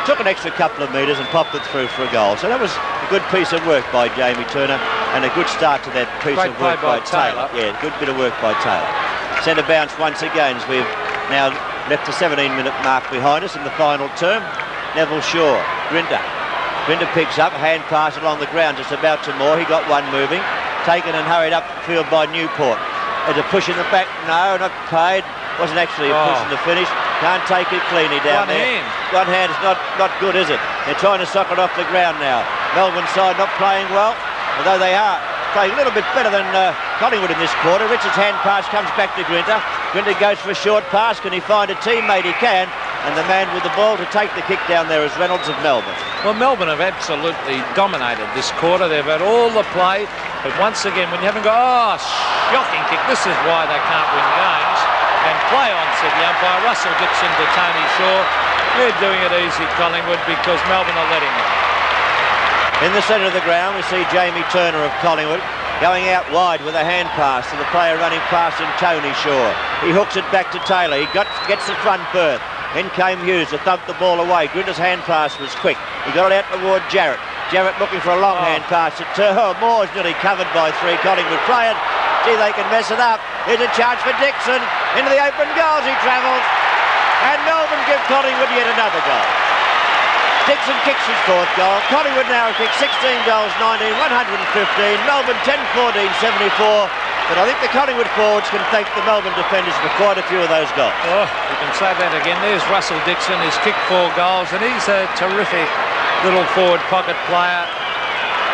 Speaker 1: took an extra couple of metres and popped it through for a goal. So that was a good piece of work by Jamie Turner, and a good start to that piece of work by Taylor. Yeah, good bit of work by Taylor. Centre bounce once again, as we've now left the 17-minute mark behind us in the final term. Neville Shaw, Grinter picks up, hand pass along the ground just about to Moore. He got one moving, taken and hurried up the field by Newport. There's a push in the back, no, not paid. Wasn't actually a push in the finish. Can't take it cleanly down there. One hand is not good, is it? They're trying to sock it off the ground now. Melbourne side not playing well, although they are playing a little bit better than Collingwood in this quarter. Richards' hand pass comes back to Grinter. Grinter goes for a short pass. Can he find a teammate? He can. And the man with the ball to take the kick down there is Reynolds of Melbourne.
Speaker 2: Well, Melbourne have absolutely dominated this quarter. They've had all the play. But once again, when you haven't got, shocking kick. This is why they can't win games. And play on, said the umpire. Russell Dixon to Tony Shaw. They're doing it easy, Collingwood, because Melbourne are letting it.
Speaker 1: In the centre of the ground, we see Jamie Turner of Collingwood going out wide with a hand pass to the player running past him, Tony Shaw. He hooks it back to Taylor. He gets the front berth. In came Hughes to thump the ball away. Grinter's hand pass was quick. He got it out toward Jarrett. Jarrett looking for a long hand pass at Moore's nearly covered by 3 Collingwood players. Gee, they can mess it up. Here's a chance for Dixon. Into the open goals he travels. And Melbourne give Collingwood yet another goal. Dixon kicks his 4th goal. Collingwood now have kicked 16 goals, 19, 115. Melbourne 10-14, 74. But I think the Collingwood forwards can thank the Melbourne defenders for quite a few of those goals.
Speaker 2: Oh, you can say that again. There's Russell Dixon. He's kicked 4 goals, and he's a terrific little forward pocket player.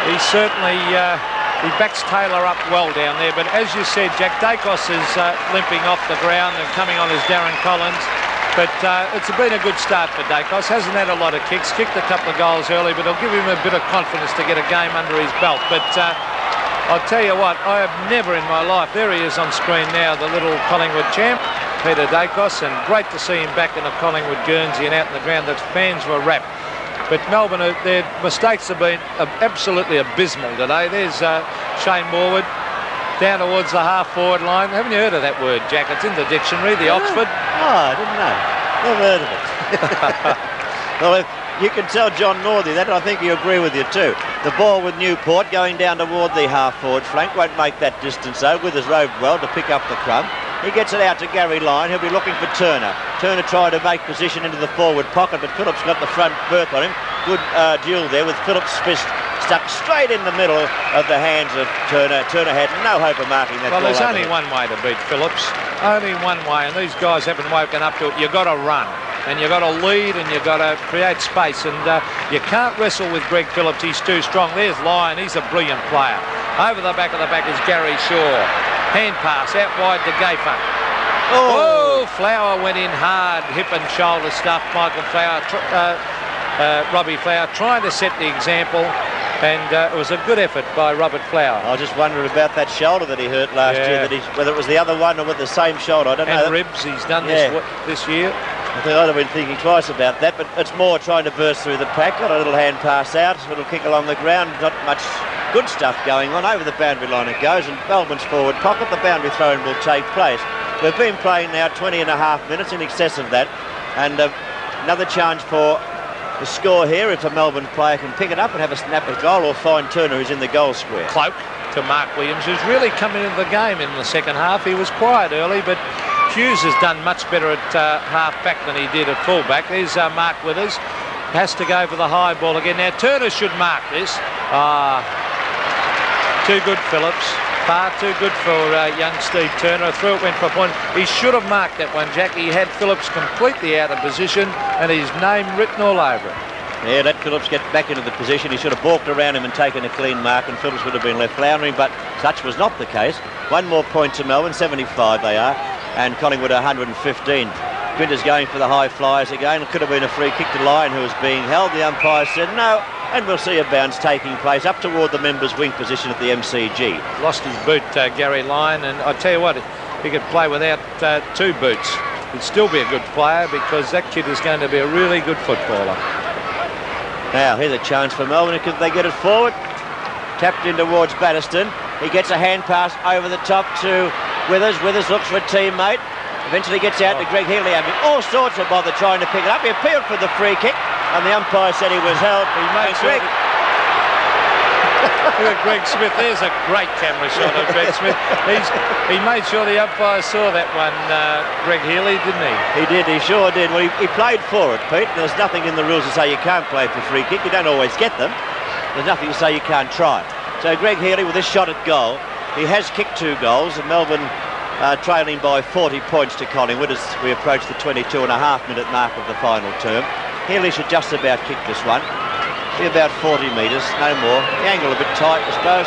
Speaker 2: He certainly he backs Taylor up well down there. But as you said, Jack, Dacos is limping off the ground and coming on as Darren Collins. But it's been a good start for Dacos. Hasn't had a lot of kicks. Kicked a couple of goals early, but it'll give him a bit of confidence to get a game under his belt. But I'll tell you what, I have never in my life, there he is on screen now, the little Collingwood champ, Peter Dacos, and great to see him back in a Collingwood Guernsey and out in the ground. The fans were rapt. But Melbourne, their mistakes have been absolutely abysmal today. There's Shane Morwood down towards the half-forward line. Haven't you heard of that word, Jack? It's in the dictionary, the Oxford.
Speaker 1: Oh, I didn't know. Never heard of it. Well, You can tell John Northey that, and I think you agree with you too. The ball with Newport going down toward the half-forward flank. Won't make that distance, though. Withers roved well to pick up the crumb. He gets it out to Gary Lyon. He'll be looking for Turner. Turner tried to make position into the forward pocket, but Phillips got the front berth on him. Good duel there with Phillips' fist stuck straight in the middle of the hands of Turner. Turner had no hope of marking that ball.
Speaker 2: Well, there's only one way to beat Phillips. Only one way, and these guys haven't woken up to it. You've got to run. And you've got to lead and you've got to create space. And you can't wrestle with Greg Phillips. He's too strong. There's Lyon. He's a brilliant player. Over the back of the back is Gary Shaw. Hand pass out wide to Gafer. Oh, Flower went in hard. Hip and shoulder stuff. Michael Flower, Robbie Flower trying to set the example. And it was a good effort by Robert Flower.
Speaker 1: I was just wondering about that shoulder that he hurt last year. Whether it was the other one or with the same shoulder. I don't know.
Speaker 2: And ribs. He's done this year.
Speaker 1: I think I'd have been thinking twice about that, but it's more trying to burst through the pack. Got a little hand pass out, a little kick along the ground. Not much good stuff going on. Over the boundary line it goes, and Melbourne's forward pocket. The boundary throw-in will take place. We've been playing now 20 and a half minutes, in excess of that, and another chance for the score here if a Melbourne player can pick it up and have a snap of goal, or find Turner who's in the goal square.
Speaker 2: Cloak to Mark Williams, who's really coming into the game in the second half. He was quiet early, but Hughes has done much better at half-back than he did at full-back. There's Mark Withers. Has to go for the high ball again. Now, Turner should mark this. Too good, Phillips. Far too good for young Steve Turner. Through it went for a point. He should have marked that one, Jack. He had Phillips completely out of position and his name written all over it.
Speaker 1: Yeah, let Phillips get back into the position. He should have balked around him and taken a clean mark, and Phillips would have been left floundering, but such was not the case. One more point to Melbourne, 75 they are, and Collingwood 115. Quinter's going for the high flyers again. It could have been a free kick to Lyon, who was being held. The umpire said no, and we'll see a bounce taking place up toward the members' wing position at the MCG.
Speaker 2: Lost his boot, Gary Lyon, and I tell you what, he could play without two boots. He'd still be a good player, because that kid is going to be a really good footballer.
Speaker 1: Now, here's a chance for Melbourne. Could they get it forward? Tapped in towards Batterston. He gets a hand pass over the top to Withers. Withers looks for a teammate. Eventually gets out to Greg Healy, having all sorts of bother trying to pick it up. He appealed for the free kick, and the umpire said he was held.
Speaker 2: He made Greg. Look at Greg Smith. There's a great camera shot of Greg Smith. He made sure the umpire saw that one, Greg Healy, didn't he?
Speaker 1: He did, he sure did. Well, he played for it, Pete. There's nothing in the rules to say you can't play for free kick. You don't always get them. There's nothing to say you can't try. So Greg Healy with this shot at goal. He has kicked 2 goals, and Melbourne trailing by 40 points to Collingwood as we approach the 22.5-minute mark of the final term. Healy should just about kick this one. Be about 40 metres, no more. The angle a bit tight, I suppose.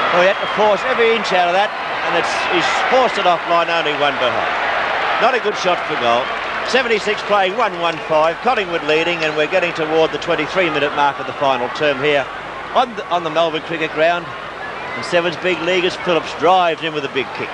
Speaker 1: Well, he had to force every inch out of that, and he's forced it offline, only one behind. Not a good shot for goal. 76 playing 1-1-5, Collingwood leading, and we're getting toward the 23-minute mark of the final term here on the Melbourne cricket ground. And Sevens big leaguers, Phillips drives in with a big kick.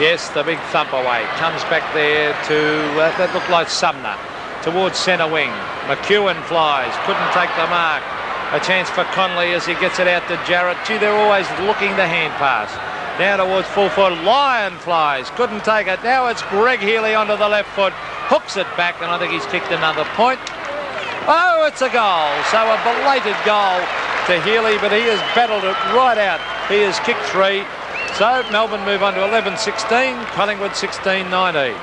Speaker 2: Yes, the big thump away. Comes back there to, that looked like Sumner. Towards centre wing. McEwen flies, couldn't take the mark. A chance for Conley as he gets it out to Jarrett. Gee, they're always looking the hand pass. Now towards full foot. Lyon flies, couldn't take it. Now it's Greg Healy onto the left foot. Hooks it back, and I think he's kicked another point. Oh, it's a goal. So a belated goal to Healy, but he has battled it right out. He has kicked 3. So Melbourne move on to 11-16, Collingwood 16-19.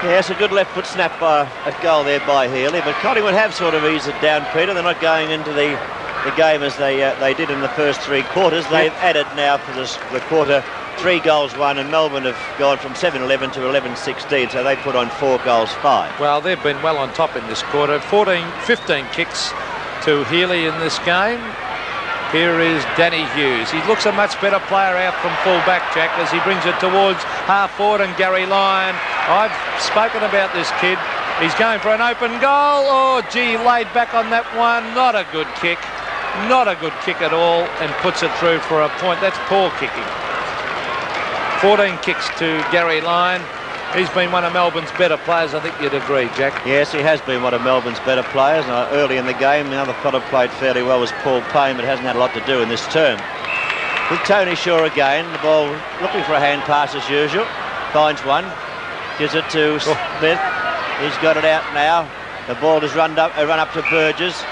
Speaker 1: Yes, a good left foot snap by a goal there by Healy, but Collingwood have sort of eased it down, Peter. They're not going into the game as they did in the first 3 quarters. They've added now for the quarter 3 goals won, and Melbourne have gone from 7-11 to 11-16, so they put on 4 goals 5.
Speaker 2: Well, they've been well on top in this quarter. 15 kicks to Healy in this game. Here is Danny Hughes. He looks a much better player out from full-back, Jack, as he brings it towards half-forward, and Gary Lyon. I've spoken about this kid. He's going for an open goal. Oh, gee, laid back on that one. Not a good kick. Not a good kick at all, and puts it through for a point. That's poor kicking. 14 kicks to Gary Lyon. He's been one of Melbourne's better players, I think you'd agree, Jack.
Speaker 1: Yes, he has been one of Melbourne's better players. Early in the game, the other fellow played fairly well was Paul Payne, but hasn't had a lot to do in this term. With Tony Shaw again, the ball looking for a hand pass as usual. Finds one, gives it to Smith. He's got it out now. The ball is run up to Burgess.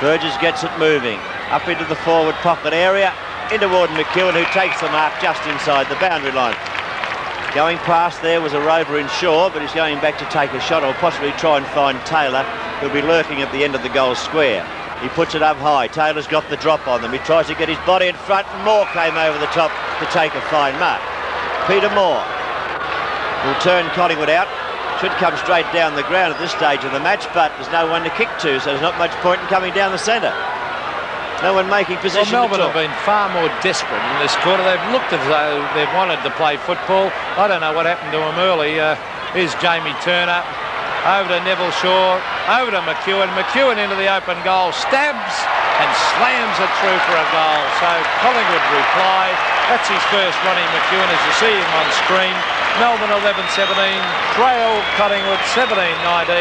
Speaker 1: Burgess gets it moving. Up into the forward pocket area. Into Warden McEwen, who takes the mark just inside the boundary line. Going past there was a rover in Shaw, but he's going back to take a shot or possibly try and find Taylor, who'll be lurking at the end of the goal square. He puts it up high. Taylor's got the drop on them. He tries to get his body in front, and Moore came over the top to take a fine mark. Peter Moore will turn Collingwood out. Should come straight down the ground at this stage of the match, but there's no one to kick to, so there's not much point in coming down the centre. No one making possession.
Speaker 2: Well, Melbourne have been far more desperate in this quarter. They've looked as though they've wanted to play football. I don't know what happened to them early. Here's Jamie Turner. Over to Neville Shaw. Over to McEwen. McEwen into the open goal. Stabs and slams it through for a goal. So Collingwood reply. That's his first, Ronnie McEwen, as you see him on screen. Melbourne 11-17. Trail Collingwood 17-19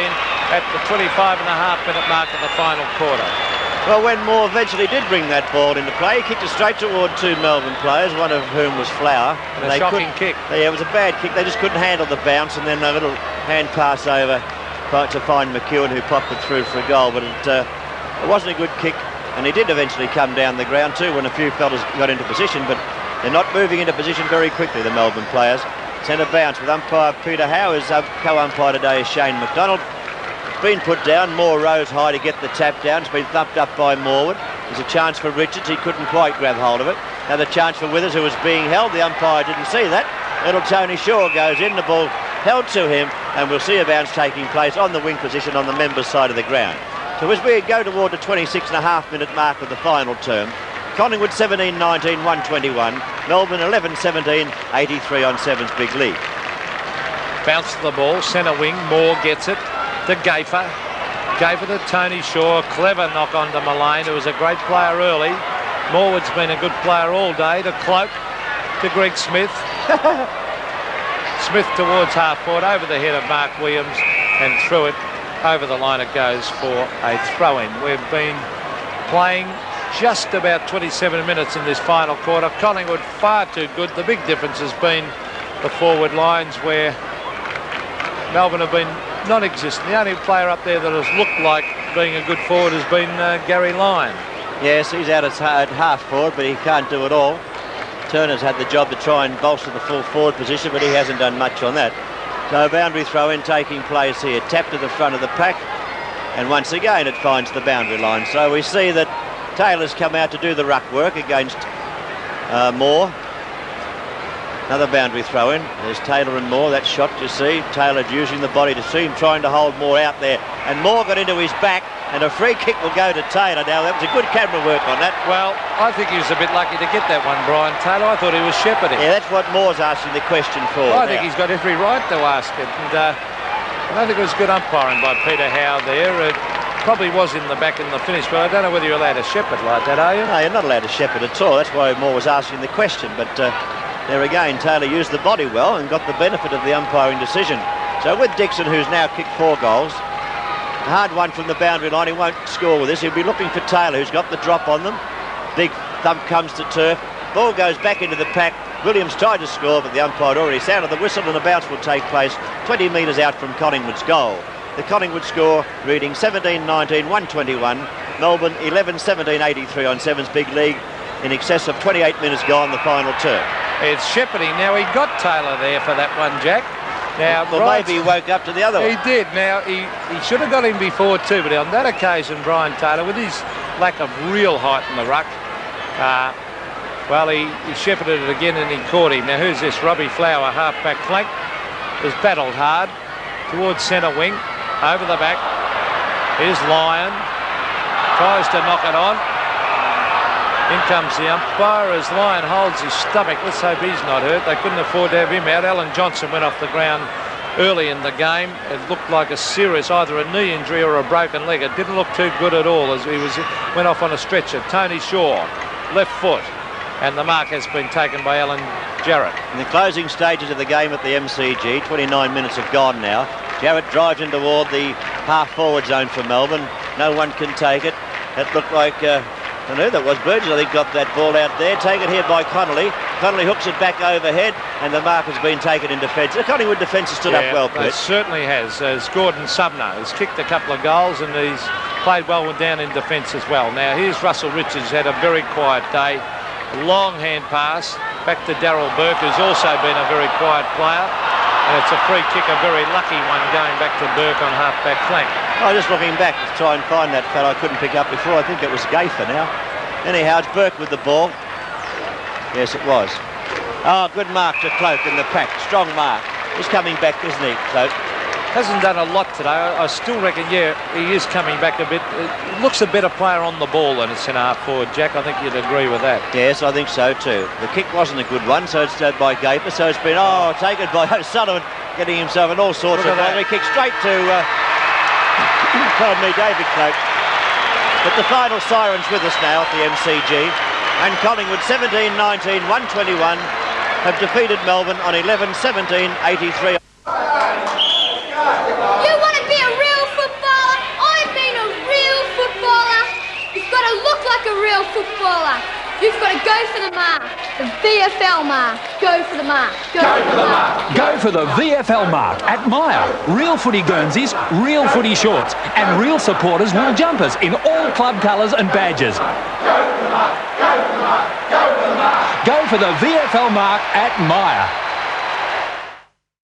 Speaker 2: at the 25.5-minute mark of the final quarter.
Speaker 1: Well, when Moore eventually did bring that ball into play, he kicked it straight toward two Melbourne players, one of whom was Flower.
Speaker 2: And a shocking kick.
Speaker 1: Yeah, it was a bad kick. They just couldn't handle the bounce, and then a little hand pass over to find McEwen, who popped it through for a goal. But it wasn't a good kick, and he did eventually come down the ground too when a few fellas got into position, but they're not moving into position very quickly, the Melbourne players. Centre bounce with umpire Peter Howe, as co-umpire today is Shane McDonald. Been put down. Moore rose high to get the tap down. It's been thumped up by Morwood. There's a chance for Richards. He couldn't quite grab hold of it. Another chance for Withers, who was being held. The umpire didn't see that. Little Tony Shaw goes in. The ball held to him, and we'll see a bounce taking place on the wing position on the members' side of the ground. So as we go toward the 26.5-minute mark of the final term, Collingwood 17-19, 121. Melbourne 11-17, 83 on 7's big lead.
Speaker 2: Bounce the ball. Centre wing. Moore gets it to Gafer. Gafer to Tony Shaw. Clever knock on to Mullane, who was a great player early. Morwood's been a good player all day. To Cloak. To Greg Smith. Smith towards half forward, over the head of Mark Williams, and through it. Over the line it goes for a throw-in. We've been playing just about 27 minutes in this final quarter. Collingwood far too good. The big difference has been the forward lines, where Melbourne have been non-existent. The only player up there that has looked like being a good forward has been Gary Lyon. Yes, he's out at half forward, but he can't do it all. Turner's had the job to try and bolster the full forward position, but he hasn't done much on that. So a boundary throw-in taking place here. Tap to the front of the pack, and once again it finds the boundary line. So we see that Taylor's come out to do the ruck work against Moore. Another boundary throw-in. There's Taylor and Moore. That shot, you see. Taylor using the body to see him, trying to hold Moore out there. And Moore got into his back, and a free kick will go to Taylor. Now, that was a good camera work on that. Well, I think he was a bit lucky to get that one, Brian Taylor. I thought he was shepherding.
Speaker 1: Yeah, that's what Moore's asking the question for.
Speaker 2: I think he's got every right to ask it. And I think it was good umpiring by Peter Howe there. It probably was in the back in the finish, but I don't know whether you're allowed to shepherd like that, are you?
Speaker 1: No, you're not allowed to shepherd at all. That's why Moore was asking the question. But there again, Taylor used the body well and got the benefit of the umpiring decision. So with Dixon, who's now kicked 4 goals, a hard one from the boundary line. He won't score with this. He'll be looking for Taylor, who's got the drop on them. Big thump comes to turf. Ball goes back into the pack. Williams tried to score, but the umpire already sounded the whistle, and the bounce will take place 20 metres out from Collingwood's goal. The Collingwood score reading 17-19, 121. Melbourne 11-17, 83 on 7's big league. In excess of 28 minutes gone, the final term.
Speaker 2: It's shepherding. Now, he got Taylor there for that one, Jack. Now,
Speaker 1: well, maybe he woke up to the other one.
Speaker 2: He did. Now, he should have got him before too, but on that occasion, Brian Taylor, with his lack of real height in the ruck, well, he shepherded it again and he caught him. Now, who's this? Robbie Flower, half-back flank, has battled hard towards centre wing, over the back. Here's Lyon, tries to knock it on. In comes the umpire as Lyon holds his stomach. Let's hope he's not hurt. They couldn't afford to have him out. Alan Johnson went off the ground early in the game. It looked like a serious, either a knee injury or a broken leg. It didn't look too good at all as he went off on a stretcher. Tony Shaw, left foot. And the mark has been taken by Alan Jarrett.
Speaker 1: In the closing stages of the game at the MCG, 29 minutes have gone now. Jarrett drives in toward the half-forward zone for Melbourne. No one can take it. It looked like a And who that was? Burgess, I think, got that ball out there. Taken here by Connolly. Connolly hooks it back overhead, and the mark has been taken in defence. The Collingwood defence has stood up well, Pete.
Speaker 2: It certainly has. As Gordon Sumner has kicked a couple of goals, and he's played well down in defence as well. Now, here's Russell Richards, had a very quiet day. Long hand pass back to Daryl Burke, who's also been a very quiet player. And it's a free kick, a very lucky one, going back to Burke on half-back flank.
Speaker 1: Oh, just looking back to try and find that fellow I couldn't pick up before. I think it was Gaither now. Anyhow, it's Burke with the ball. Yes, it was. Oh, good mark to Cloak in the pack. Strong mark. He's coming back, isn't he, Cloak?
Speaker 2: Hasn't done a lot today. I still reckon, yeah, he is coming back a bit. It looks a better player on the ball than a centre-half forward, Jack. I think you'd agree with that.
Speaker 1: Yes, I think so too. The kick wasn't a good one, so it's by Gaither. So it's been, taken by O'Sullivan, getting himself in all sorts of fun. He kicked straight to, pardon me, David Cloak. But the final siren's with us now at the MCG. And Collingwood 17-19, 121 have defeated Melbourne on 11-17, 83.
Speaker 3: You want to be a real footballer? I've been a real footballer. You've got to look like a real footballer. You've got to go for the mark. The VFL mark. Go for the mark. Go for the mark.
Speaker 4: Go for the VFL mark at Myer. Real footy Guernseys, real footy shorts, and real supporters wool jumpers in all club colours and badges.
Speaker 5: Go for the mark. Go for the mark. Go for the mark.
Speaker 4: Go for the VFL mark at Myer.